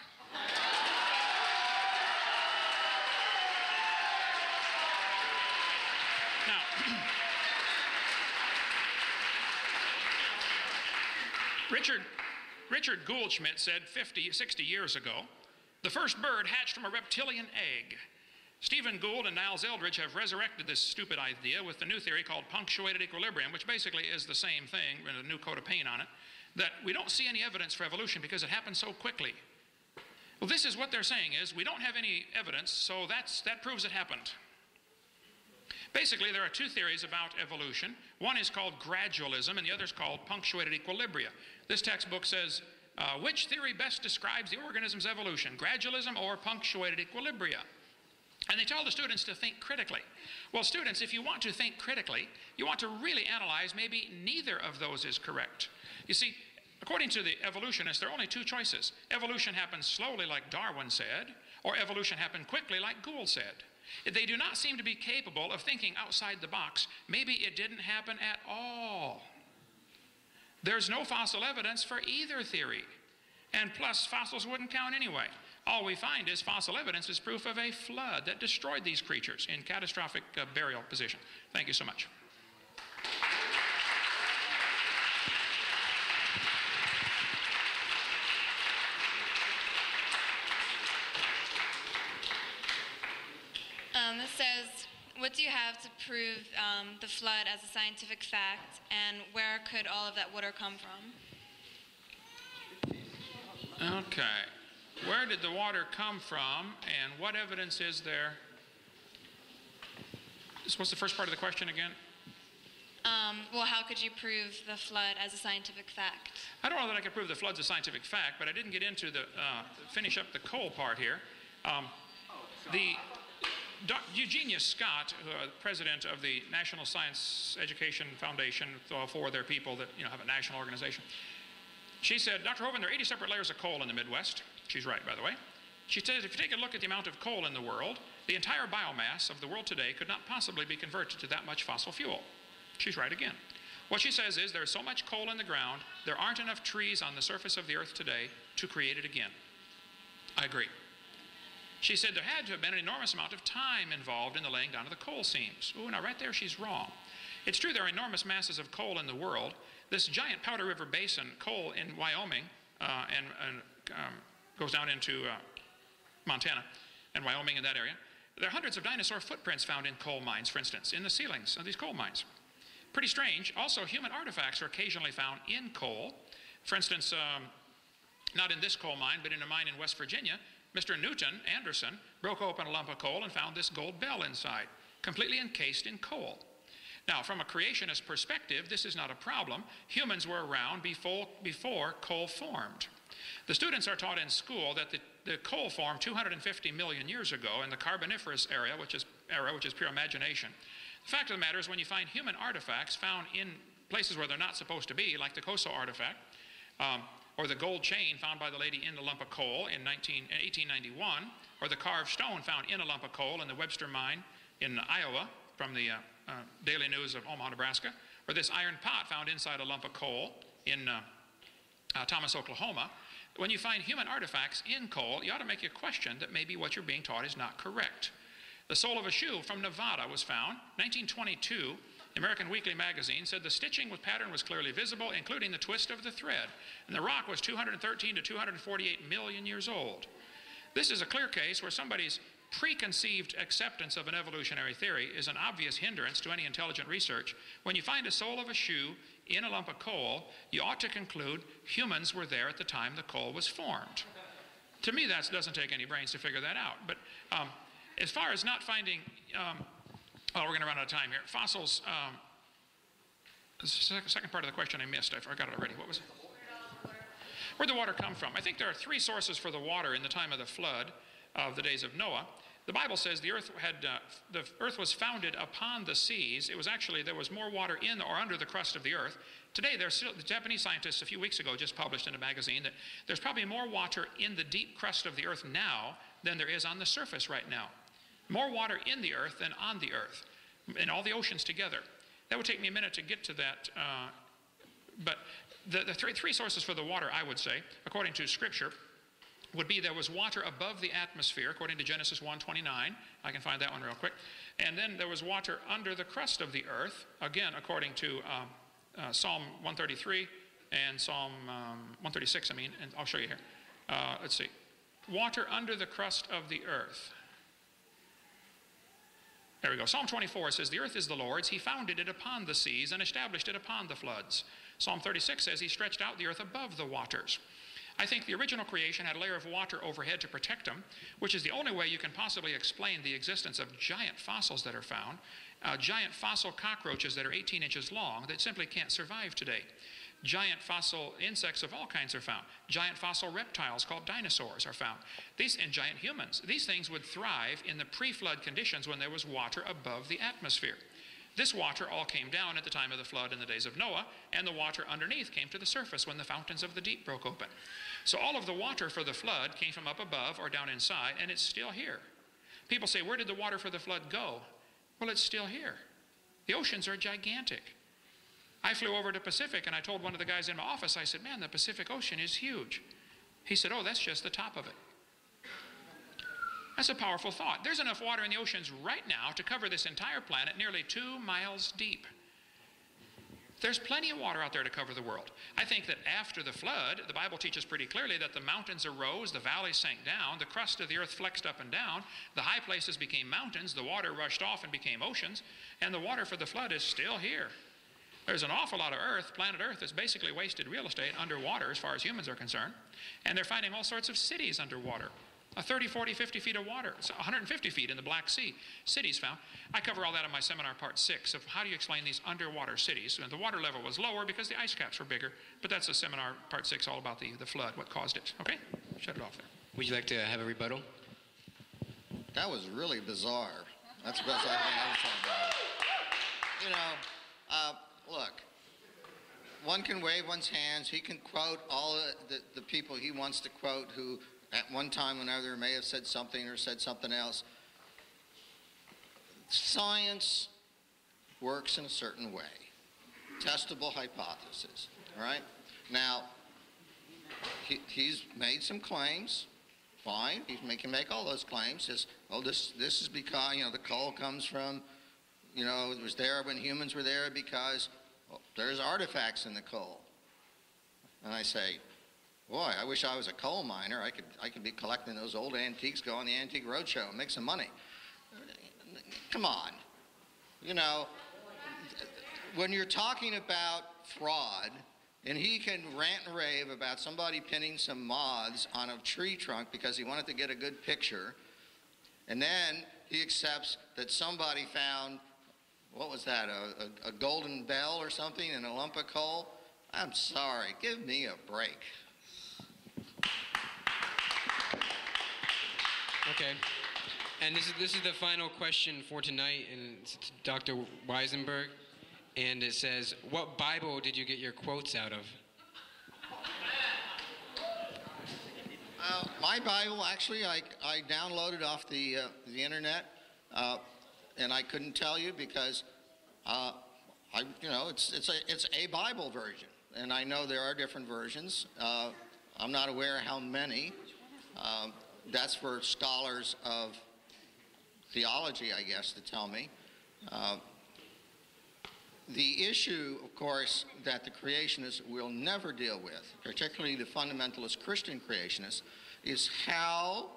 Now, Richard Goldschmidt said 60 years ago, the first bird hatched from a reptilian egg. Stephen Gould and Niles Eldredge have resurrected this stupid idea with the new theory called punctuated equilibrium, which basically is the same thing with a new coat of paint on it, that we don't see any evidence for evolution because it happened so quickly. Well, this is what they're saying is we don't have any evidence, so that proves it happened. Basically, there are two theories about evolution. One is called gradualism, and the other is called punctuated equilibria. This textbook says, which theory best describes the organism's evolution, gradualism or punctuated equilibria? And they tell the students to think critically. Well, students, if you want to think critically, you want to really analyze, maybe neither of those is correct. You see, according to the evolutionists, there are only two choices. Evolution happens slowly, like Darwin said, or evolution happened quickly, like Gould said. They do not seem to be capable of thinking outside the box. Maybe it didn't happen at all. There's no fossil evidence for either theory. And plus, fossils wouldn't count anyway. All we find is fossil evidence is proof of a flood that destroyed these creatures in catastrophic burial position. Thank you so much. This says, what do you have to prove the flood as a scientific fact, and where could all of that water come from? Okay. Where did the water come from, and what evidence is there? What's the first part of the question again? Well, how could you prove the flood as a scientific fact? I don't know that I could prove the flood's a scientific fact, but I didn't get into the, finish up the coal part here. Eugenia Scott, president of the National Science Education Foundation, for their people that have a national organization, she said, Dr. Hovind, there are 80 separate layers of coal in the Midwest. She's right, by the way. She says if you take a look at the amount of coal in the world, the entire biomass of the world today could not possibly be converted to that much fossil fuel. She's right again. What she says is there's so much coal in the ground, there aren't enough trees on the surface of the earth today to create it again. I agree. She said there had to have been an enormous amount of time involved in the laying down of the coal seams. Ooh, now right there she's wrong. It's true there are enormous masses of coal in the world. This giant Powder River Basin coal in Wyoming goes down into Montana and Wyoming in that area. There are hundreds of dinosaur footprints found in coal mines, for instance, in the ceilings of these coal mines. Pretty strange. Also, human artifacts are occasionally found in coal. For instance, not in this coal mine, but in a mine in West Virginia, Mr. Newton Anderson broke open a lump of coal and found this gold bell inside, completely encased in coal. Now, from a creationist perspective, this is not a problem. Humans were around before coal formed. The students are taught in school that the coal formed 250 million years ago in the Carboniferous era, which is pure imagination. The fact of the matter is when you find human artifacts found in places where they're not supposed to be, like the Coso artifact, or the gold chain found by the lady in the lump of coal in 1891, or the carved stone found in a lump of coal in the Webster mine in Iowa from the Daily News of Omaha, Nebraska, or this iron pot found inside a lump of coal in Thomas, Oklahoma. When you find human artifacts in coal, you ought to make you question that maybe what you're being taught is not correct. The sole of a shoe from Nevada was found. 1922, American Weekly magazine said the stitching with pattern was clearly visible, including the twist of the thread. And the rock was 213 to 248 million years old. This is a clear case where somebody's preconceived acceptance of an evolutionary theory is an obvious hindrance to any intelligent research. When you find a sole of a shoe in a lump of coal, you ought to conclude humans were there at the time the coal was formed. To me, that doesn't take any brains to figure that out. But as far as not finding, we're going to run out of time here. Fossils, the second part of the question I missed. I forgot it already. What was it? Where'd the water come from? I think there are three sources for the water in the time of the flood of the days of Noah. The Bible says the earth was founded upon the seas. It was actually, there was more water in or under the crust of the earth. Today, the Japanese scientists a few weeks ago just published in a magazine that there's probably more water in the deep crust of the earth now than there is on the surface right now. More water in the earth than on the earth, in all the oceans together. That would take me a minute to get to that, but the three sources for the water, I would say, according to Scripture, would be there was water above the atmosphere, according to Genesis 1:29. I can find that one real quick. And then there was water under the crust of the earth, again, according to Psalm 133 and Psalm 136, and I'll show you here. Let's see. Water under the crust of the earth. There we go. Psalm 24 says, the earth is the Lord's. He founded it upon the seas and established it upon the floods. Psalm 36 says he stretched out the earth above the waters. I think the original creation had a layer of water overhead to protect them, which is the only way you can possibly explain the existence of giant fossils that are found, giant fossil cockroaches that are 18 inches long that simply can't survive today. Giant fossil insects of all kinds are found. Giant fossil reptiles called dinosaurs are found. And giant humans. These things would thrive in the pre-flood conditions when there was water above the atmosphere. This water all came down at the time of the flood in the days of Noah, and the water underneath came to the surface when the fountains of the deep broke open. So all of the water for the flood came from up above or down inside, and it's still here. People say, where did the water for the flood go? Well, it's still here. The oceans are gigantic. I flew over to Pacific, and I told one of the guys in my office, I said, man, the Pacific Ocean is huge. He said, oh, that's just the top of it. That's a powerful thought. There's enough water in the oceans right now to cover this entire planet nearly 2 miles deep. There's plenty of water out there to cover the world. I think that after the flood, the Bible teaches pretty clearly that the mountains arose, the valleys sank down, the crust of the earth flexed up and down, the high places became mountains, the water rushed off and became oceans, and the water for the flood is still here. There's an awful lot of earth, planet Earth, that's basically wasted real estate underwater as far as humans are concerned, and they're finding all sorts of cities underwater. 30, 40, 50 feet of water, so 150 feet in the Black Sea, cities found. I cover all that in my seminar part 6 of how do you explain these underwater cities. And the water level was lower because the ice caps were bigger, but that's a seminar part 6 all about the flood, what caused it. Okay, shut it off there. Would you like to have a rebuttal? That was really bizarre. That's the best I can say about it. You know, look, one can wave one's hands. He can quote all the people he wants to quote who at one time or another may have said something or said something else. Science works in a certain way. Testable hypothesis, all right? Now, he's made some claims. Fine, he can make all those claims. Says, oh, this is because, you know, the coal comes from, you know, it was there when humans were there because there's artifacts in the coal. And I say, boy, I wish I was a coal miner. I could be collecting those old antiques, go on the Antique Roadshow and make some money. Come on. You know, when you're talking about fraud, and he can rant and rave about somebody pinning some moths on a tree trunk because he wanted to get a good picture, and then he accepts that somebody found, what was that, a golden bell or something in a lump of coal? I'm sorry, give me a break. Okay. And this is the final question for tonight, and it's to Dr. Weisenburg. And it says, what Bible did you get your quotes out of? My Bible, actually, I downloaded off the internet, and I couldn't tell you because It's a Bible version, and I know there are different versions. I'm not aware how many. That's for scholars of theology, I guess, to tell me. The issue, of course, that the creationists will never deal with, particularly the fundamentalist Christian creationists, is how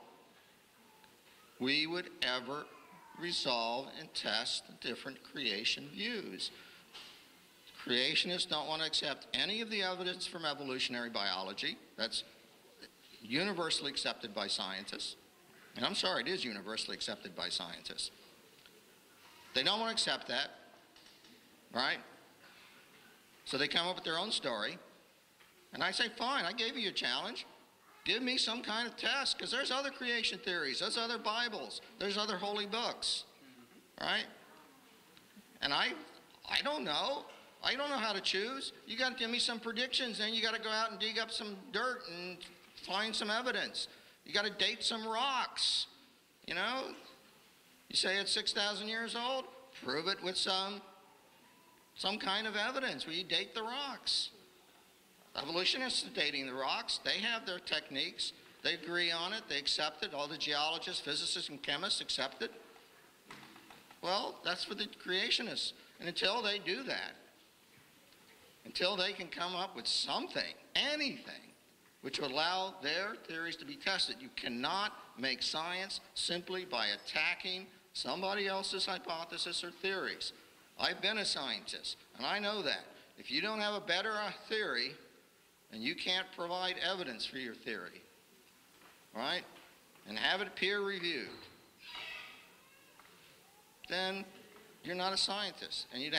we would ever resolve and test the different creation views. Creationists don't want to accept any of the evidence from evolutionary biology. That's universally accepted by scientists. And I'm sorry, it is universally accepted by scientists. They don't want to accept that, right? So they come up with their own story. And I say, fine, I gave you a challenge. Give me some kind of test, because there's other creation theories, there's other Bibles, there's other holy books, right? And I don't know. I don't know how to choose. You got to give me some predictions, then you got to go out and dig up some dirt and find some evidence. You got to date some rocks, you know? You say it's 6,000 years old, prove it with some kind of evidence where you date the rocks. Evolutionists are dating the rocks. They have their techniques. They agree on it. They accept it. All the geologists, physicists, and chemists accept it. Well, that's for the creationists. And until they do that, until they can come up with something, anything, which will allow their theories to be tested, you cannot make science simply by attacking somebody else's hypothesis or theories. I've been a scientist, and I know that. If you don't have a better theory, and you can't provide evidence for your theory, right, and have it peer-reviewed, then you're not a scientist, and you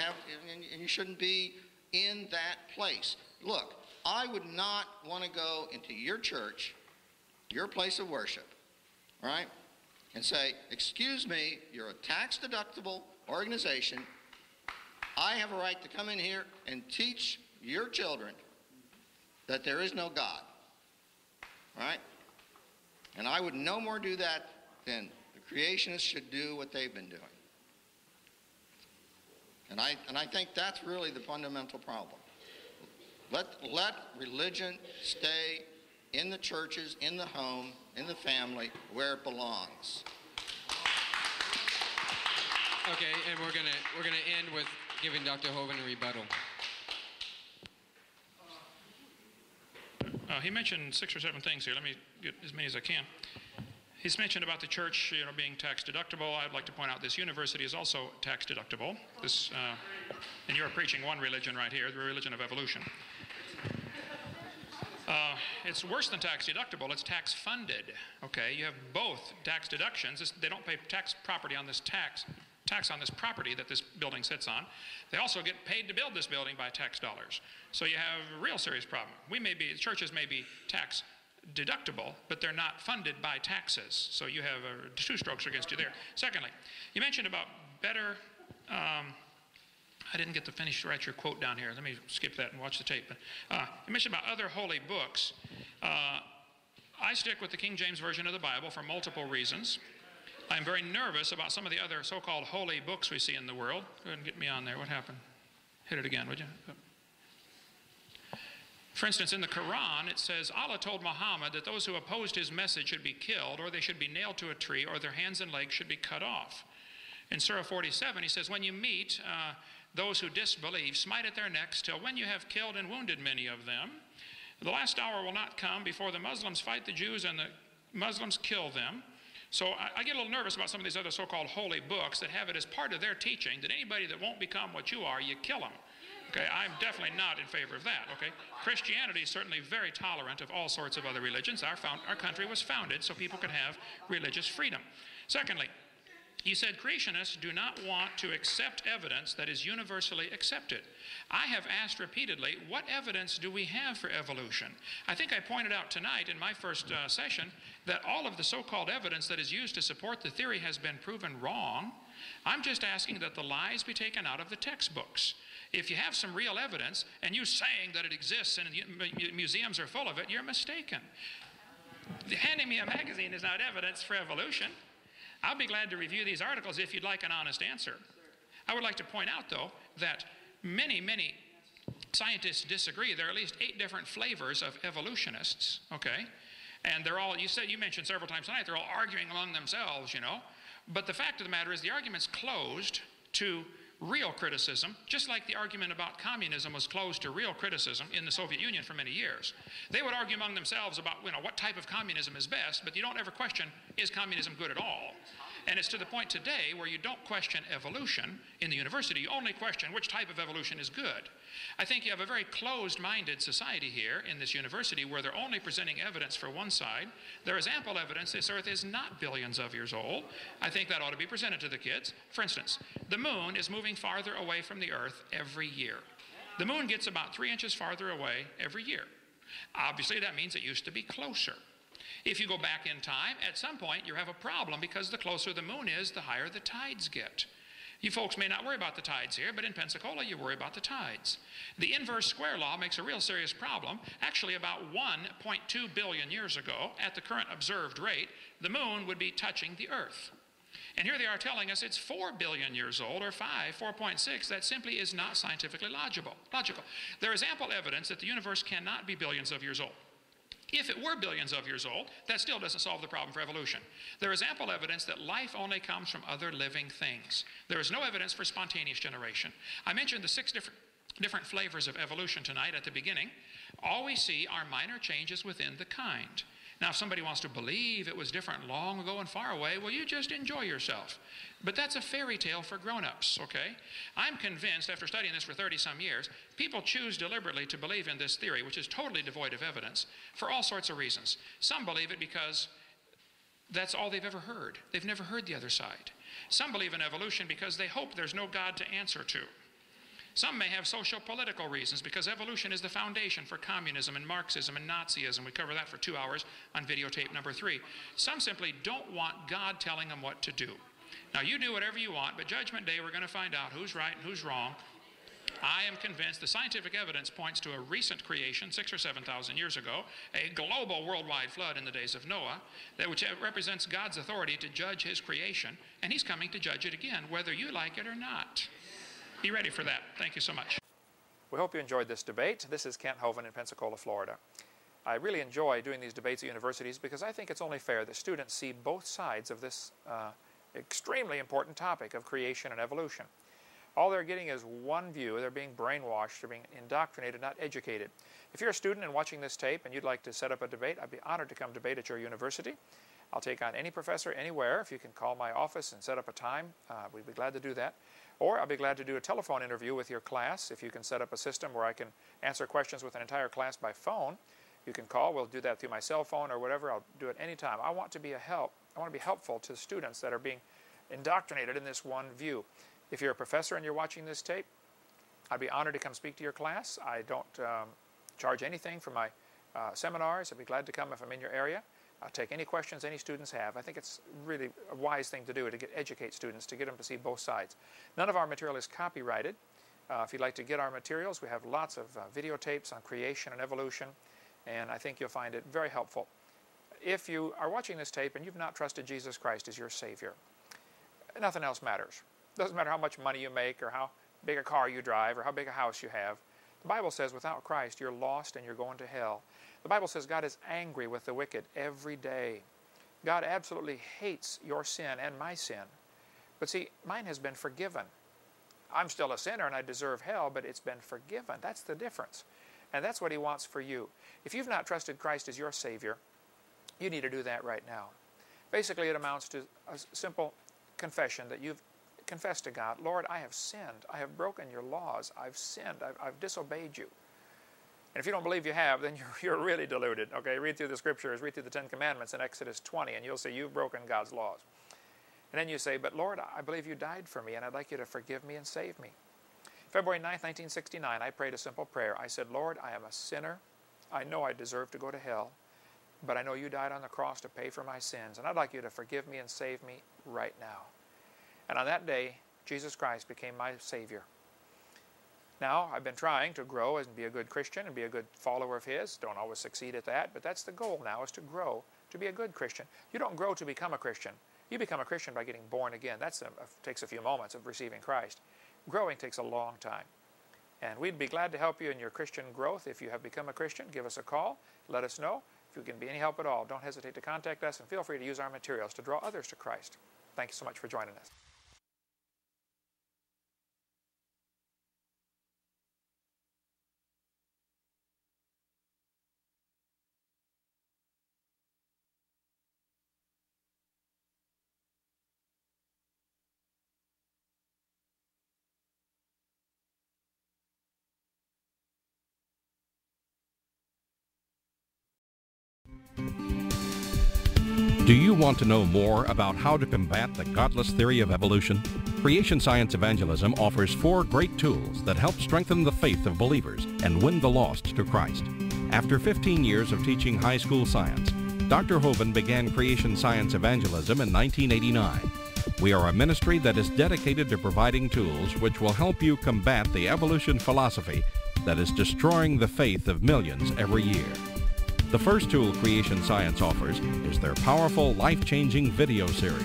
shouldn't be in that place. Look, I would not want to go into your church, your place of worship, right, and say, excuse me, you're a tax-deductible organization. I have a right to come in here and teach your children that there is no God, right? And I would no more do that than the creationists should do what they've been doing. And I think that's really the fundamental problem. Let religion stay in the churches, in the home, in the family, where it belongs. Okay, and we're gonna end with giving Dr. Hovind a rebuttal. He mentioned 6 or 7 things here. Let me get as many as I can. He's mentioned about the church, being tax deductible. I'd like to point out this university is also tax deductible. And you're preaching one religion right here, the religion of evolution. It's worse than tax deductible. It's tax funded. Okay, you have both tax deductions. They don't pay tax property on this tax on this property that this building sits on. They also get paid to build this building by tax dollars. So you have a real serious problem. Churches may be tax deductible, but they're not funded by taxes. So you have 2 strokes against you there. Secondly, you mentioned about better, I didn't get to write your quote down here. Let me skip that and watch the tape. You mentioned about other holy books. I stick with the King James Version of the Bible for multiple reasons. I'm very nervous about some of the other so-called holy books we see in the world. Go ahead and get me on there. What happened? Hit it again, would you? For instance, in the Quran, it says, Allah told Muhammad that those who opposed his message should be killed, or they should be nailed to a tree, or their hands and legs should be cut off. In Surah 47, he says, when you meet those who disbelieve, smite at their necks till when you have killed and wounded many of them. The last hour will not come before the Muslims fight the Jews and the Muslims kill them. So I get a little nervous about some of these other so-called holy books that have it as part of their teaching that anybody that won't become what you are, you kill them. Okay, I'm definitely not in favor of that, okay? Christianity is certainly very tolerant of all sorts of other religions. Our country was founded so people could have religious freedom. Secondly, you said creationists do not want to accept evidence that is universally accepted. I have asked repeatedly, what evidence do we have for evolution? I think I pointed out tonight in my first session that all of the so-called evidence that is used to support the theory has been proven wrong. I'm just asking that the lies be taken out of the textbooks. If you have some real evidence and you're saying that it exists and museums are full of it, you're mistaken. Handing me a magazine is not evidence for evolution. I'll be glad to review these articles if you'd like an honest answer. I would like to point out, though, that many scientists disagree. There are at least 8 different flavors of evolutionists, okay? And they're all, you mentioned several times tonight, they're all arguing among themselves, you know. But the fact of the matter is the argument's closed to real criticism, just like the argument about communism was closed to real criticism in the Soviet Union for many years. They would argue among themselves about, you know, what type of communism is best, but you don't ever question, is communism good at all? And it's to the point today where you don't question evolution in the university, you only question which type of evolution is good. I think you have a very closed-minded society here in this university where they're only presenting evidence for one side. There is ample evidence this Earth is not billions of years old. I think that ought to be presented to the kids. For instance, the moon is moving farther away from the Earth every year. The moon gets about 3 inches farther away every year. Obviously, that means it used to be closer. If you go back in time, at some point you have a problem because the closer the moon is, the higher the tides get. You folks may not worry about the tides here, but in Pensacola you worry about the tides. The inverse square law makes a real serious problem. Actually, about 1.2 billion years ago, at the current observed rate, the moon would be touching the Earth. And here they are telling us it's 4 billion years old, or 4.6. That simply is not scientifically logical. There is ample evidence that the universe cannot be billions of years old. If it were billions of years old, that still doesn't solve the problem for evolution. There is ample evidence that life only comes from other living things. There is no evidence for spontaneous generation. I mentioned the 6 different flavors of evolution tonight at the beginning. All we see are minor changes within the kind. Now, if somebody wants to believe it was different long ago and far away, well, you just enjoy yourself. But that's a fairy tale for grown-ups, okay? I'm convinced, after studying this for 30-some years, people choose deliberately to believe in this theory, which is totally devoid of evidence, for all sorts of reasons. Some believe it because that's all they've ever heard. They've never heard the other side. Some believe in evolution because they hope there's no God to answer to. Some may have social-political reasons because evolution is the foundation for communism and Marxism and Nazism. We cover that for 2 hours on videotape number 3. Some simply don't want God telling them what to do. Now, you do whatever you want, but Judgment Day we're going to find out who's right and who's wrong. I am convinced the scientific evidence points to a recent creation 6,000 or 7,000 years ago, a global worldwide flood in the days of Noah, which represents God's authority to judge his creation, and he's coming to judge it again, whether you like it or not. Be ready for that. Thank you so much. We hope you enjoyed this debate. This is Kent Hovind in Pensacola, Florida. I really enjoy doing these debates at universities because I think it's only fair that students see both sides of this extremely important topic of creation and evolution. All they're getting is one view. They're being brainwashed, they're being indoctrinated, not educated. If you're a student and watching this tape and you'd like to set up a debate, I'd be honored to come debate at your university. I'll take on any professor anywhere. If you can call my office and set up a time, we'd be glad to do that. Or I'll be glad to do a telephone interview with your class. If you can set up a system where I can answer questions with an entire class by phone, you can call. We'll do that through my cell phone or whatever. I'll do it anytime. I want to be helpful to students that are being indoctrinated in this one view. If you're a professor and you're watching this tape, I'd be honored to come speak to your class. I don't charge anything for my seminars. I'd be glad to come if I'm in your area. I'll take any questions any students have. I think it's really a wise thing to do to educate students, to get them to see both sides. None of our material is copyrighted. If you'd like to get our materials, we have lots of videotapes on creation and evolution, and I think you'll find it very helpful. If you are watching this tape and you've not trusted Jesus Christ as your Savior, nothing else matters. It doesn't matter how much money you make or how big a car you drive or how big a house you have. The Bible says without Christ you're lost and you're going to hell. The Bible says God is angry with the wicked every day. God absolutely hates your sin and my sin. But see, mine has been forgiven. I'm still a sinner and I deserve hell, but it's been forgiven. That's the difference. And that's what He wants for you. If you've not trusted Christ as your Savior, you need to do that right now. Basically, it amounts to a simple confession that you've confessed to God, Lord, I have sinned. I have broken your laws. I've sinned. I've disobeyed you. And if you don't believe you have, then you're really deluded. Okay, read through the Scriptures, read through the 10 Commandments in Exodus 20, and you'll see you've broken God's laws. And then you say, but Lord, I believe you died for me, and I'd like you to forgive me and save me. February 9th, 1969, I prayed a simple prayer. I said, Lord, I am a sinner. I know I deserve to go to hell, but I know you died on the cross to pay for my sins, and I'd like you to forgive me and save me right now. And on that day, Jesus Christ became my Savior. Now, I've been trying to grow and be a good Christian and be a good follower of His. Don't always succeed at that, but that's the goal now, is to grow, to be a good Christian. You don't grow to become a Christian. You become a Christian by getting born again. That takes a few moments of receiving Christ. Growing takes a long time. And we'd be glad to help you in your Christian growth. If you have become a Christian, give us a call. Let us know. If you can be any help at all, don't hesitate to contact us, and feel free to use our materials to draw others to Christ. Thank you so much for joining us. Do you want to know more about how to combat the godless theory of evolution? Creation Science Evangelism offers 4 great tools that help strengthen the faith of believers and win the lost to Christ. After 15 years of teaching high school science, Dr. Hovind began Creation Science Evangelism in 1989. We are a ministry that is dedicated to providing tools which will help you combat the evolution philosophy that is destroying the faith of millions every year. The first tool Creation Science offers is their powerful, life-changing video series.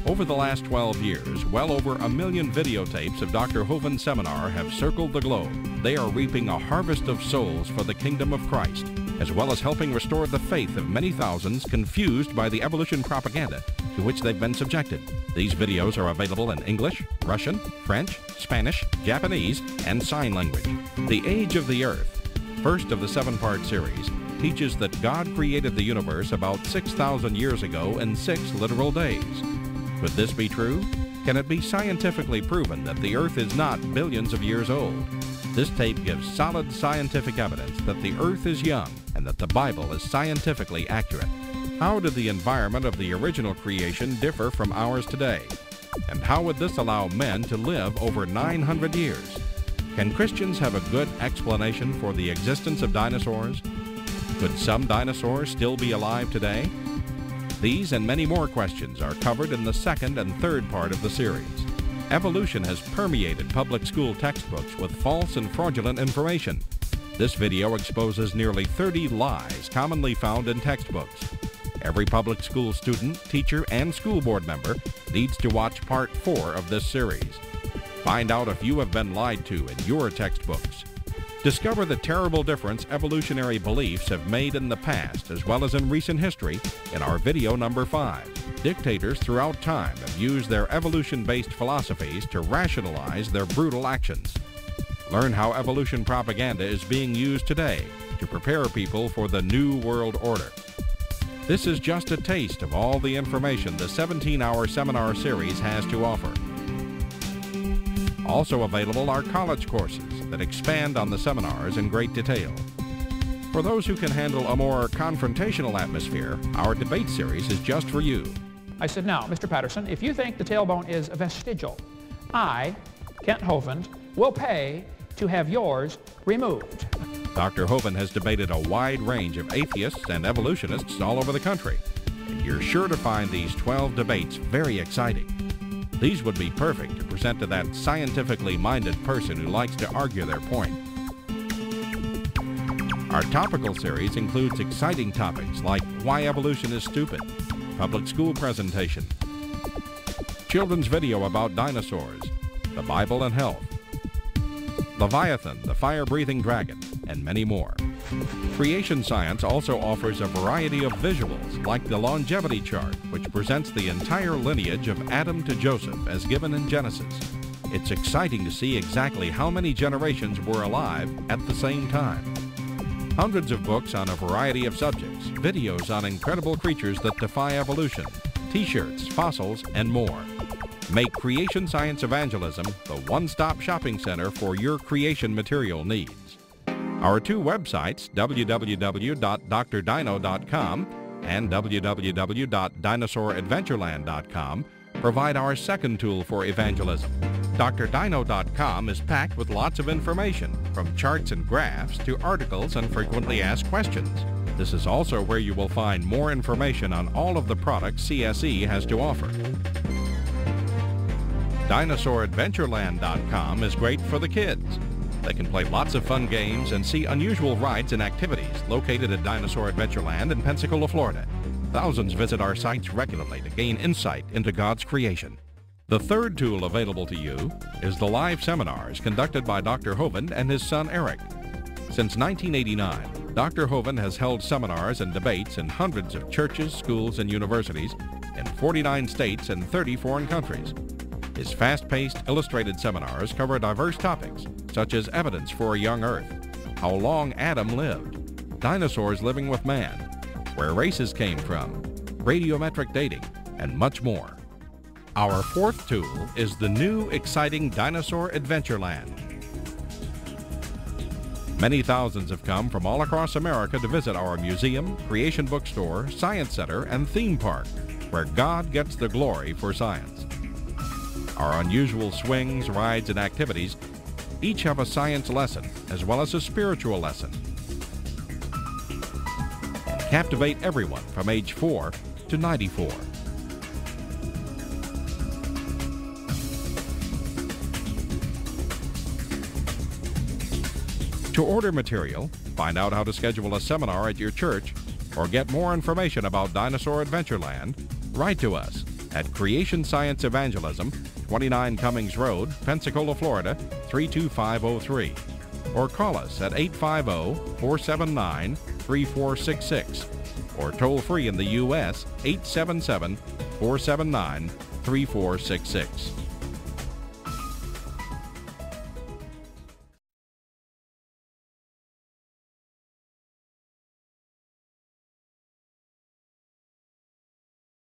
Over the last 12 years, well over 1 million videotapes of Dr. Hovind's seminar have circled the globe. They are reaping a harvest of souls for the kingdom of Christ, as well as helping restore the faith of many thousands confused by the evolution propaganda to which they've been subjected. These videos are available in English, Russian, French, Spanish, Japanese, and sign language. The Age of the Earth, first of the 7-part series, teaches that God created the universe about 6,000 years ago in 6 literal days. Could this be true? Can it be scientifically proven that the Earth is not billions of years old? This tape gives solid scientific evidence that the Earth is young and that the Bible is scientifically accurate. How did the environment of the original creation differ from ours today? And how would this allow men to live over 900 years? Can Christians have a good explanation for the existence of dinosaurs? Could some dinosaurs still be alive today? These and many more questions are covered in the 2nd and 3rd part of the series. Evolution has permeated public school textbooks with false and fraudulent information. This video exposes nearly 30 lies commonly found in textbooks. Every public school student, teacher, and school board member needs to watch part 4 of this series. Find out if you have been lied to in your textbooks. Discover the terrible difference evolutionary beliefs have made in the past as well as in recent history in our video number 5. Dictators throughout time have used their evolution-based philosophies to rationalize their brutal actions. Learn how evolution propaganda is being used today to prepare people for the New World Order. This is just a taste of all the information the 17-hour seminar series has to offer. Also available are college courses that expand on the seminars in great detail. For those who can handle a more confrontational atmosphere, our debate series is just for you. I said, now, Mr. Patterson, if you think the tailbone is vestigial, I, Kent Hovind, will pay to have yours removed. Dr. Hovind has debated a wide range of atheists and evolutionists all over the country, and you're sure to find these 12 debates very exciting. These would be perfect to present to that scientifically minded person who likes to argue their point. Our topical series includes exciting topics like why evolution is stupid, public school presentation, children's video about dinosaurs, the Bible and health, Leviathan, the fire-breathing dragon, and many more. Creation Science also offers a variety of visuals like the longevity chart, which presents the entire lineage of Adam to Joseph as given in Genesis. It's exciting to see exactly how many generations were alive at the same time. Hundreds of books on a variety of subjects, videos on incredible creatures that defy evolution, t-shirts, fossils, and more. Make Creation Science Evangelism the one-stop shopping center for your creation material needs. Our 2 websites, www.drdino.com and www.dinosauradventureland.com, provide our second tool for evangelism. drdino.com is packed with lots of information, from charts and graphs to articles and frequently asked questions. This is also where you will find more information on all of the products CSE has to offer. DinosaurAdventureland.com is great for the kids. They can play lots of fun games and see unusual rides and activities located at Dinosaur Adventureland in Pensacola, Florida. Thousands visit our sites regularly to gain insight into God's creation. The third tool available to you is the live seminars conducted by Dr. Hovind and his son Eric. Since 1989, Dr. Hovind has held seminars and debates in hundreds of churches, schools, and universities in 49 states and 30 foreign countries. His fast-paced, illustrated seminars cover diverse topics such as evidence for a young Earth, how long Adam lived, dinosaurs living with man, where races came from, radiometric dating, and much more. Our fourth tool is the new, exciting Dinosaur Adventureland. Many thousands have come from all across America to visit our museum, creation bookstore, science center, and theme park, where God gets the glory for science. Our unusual swings, rides, and activities each have a science lesson as well as a spiritual lesson, and captivate everyone from age 4 to 94. To order material, find out how to schedule a seminar at your church, or get more information about Dinosaur Adventureland, write to us at Creation Science Evangelism, 29 Cummings Road, Pensacola, Florida, 32503, or call us at 850-479-3466, or toll free in the U.S. 877-479-3466.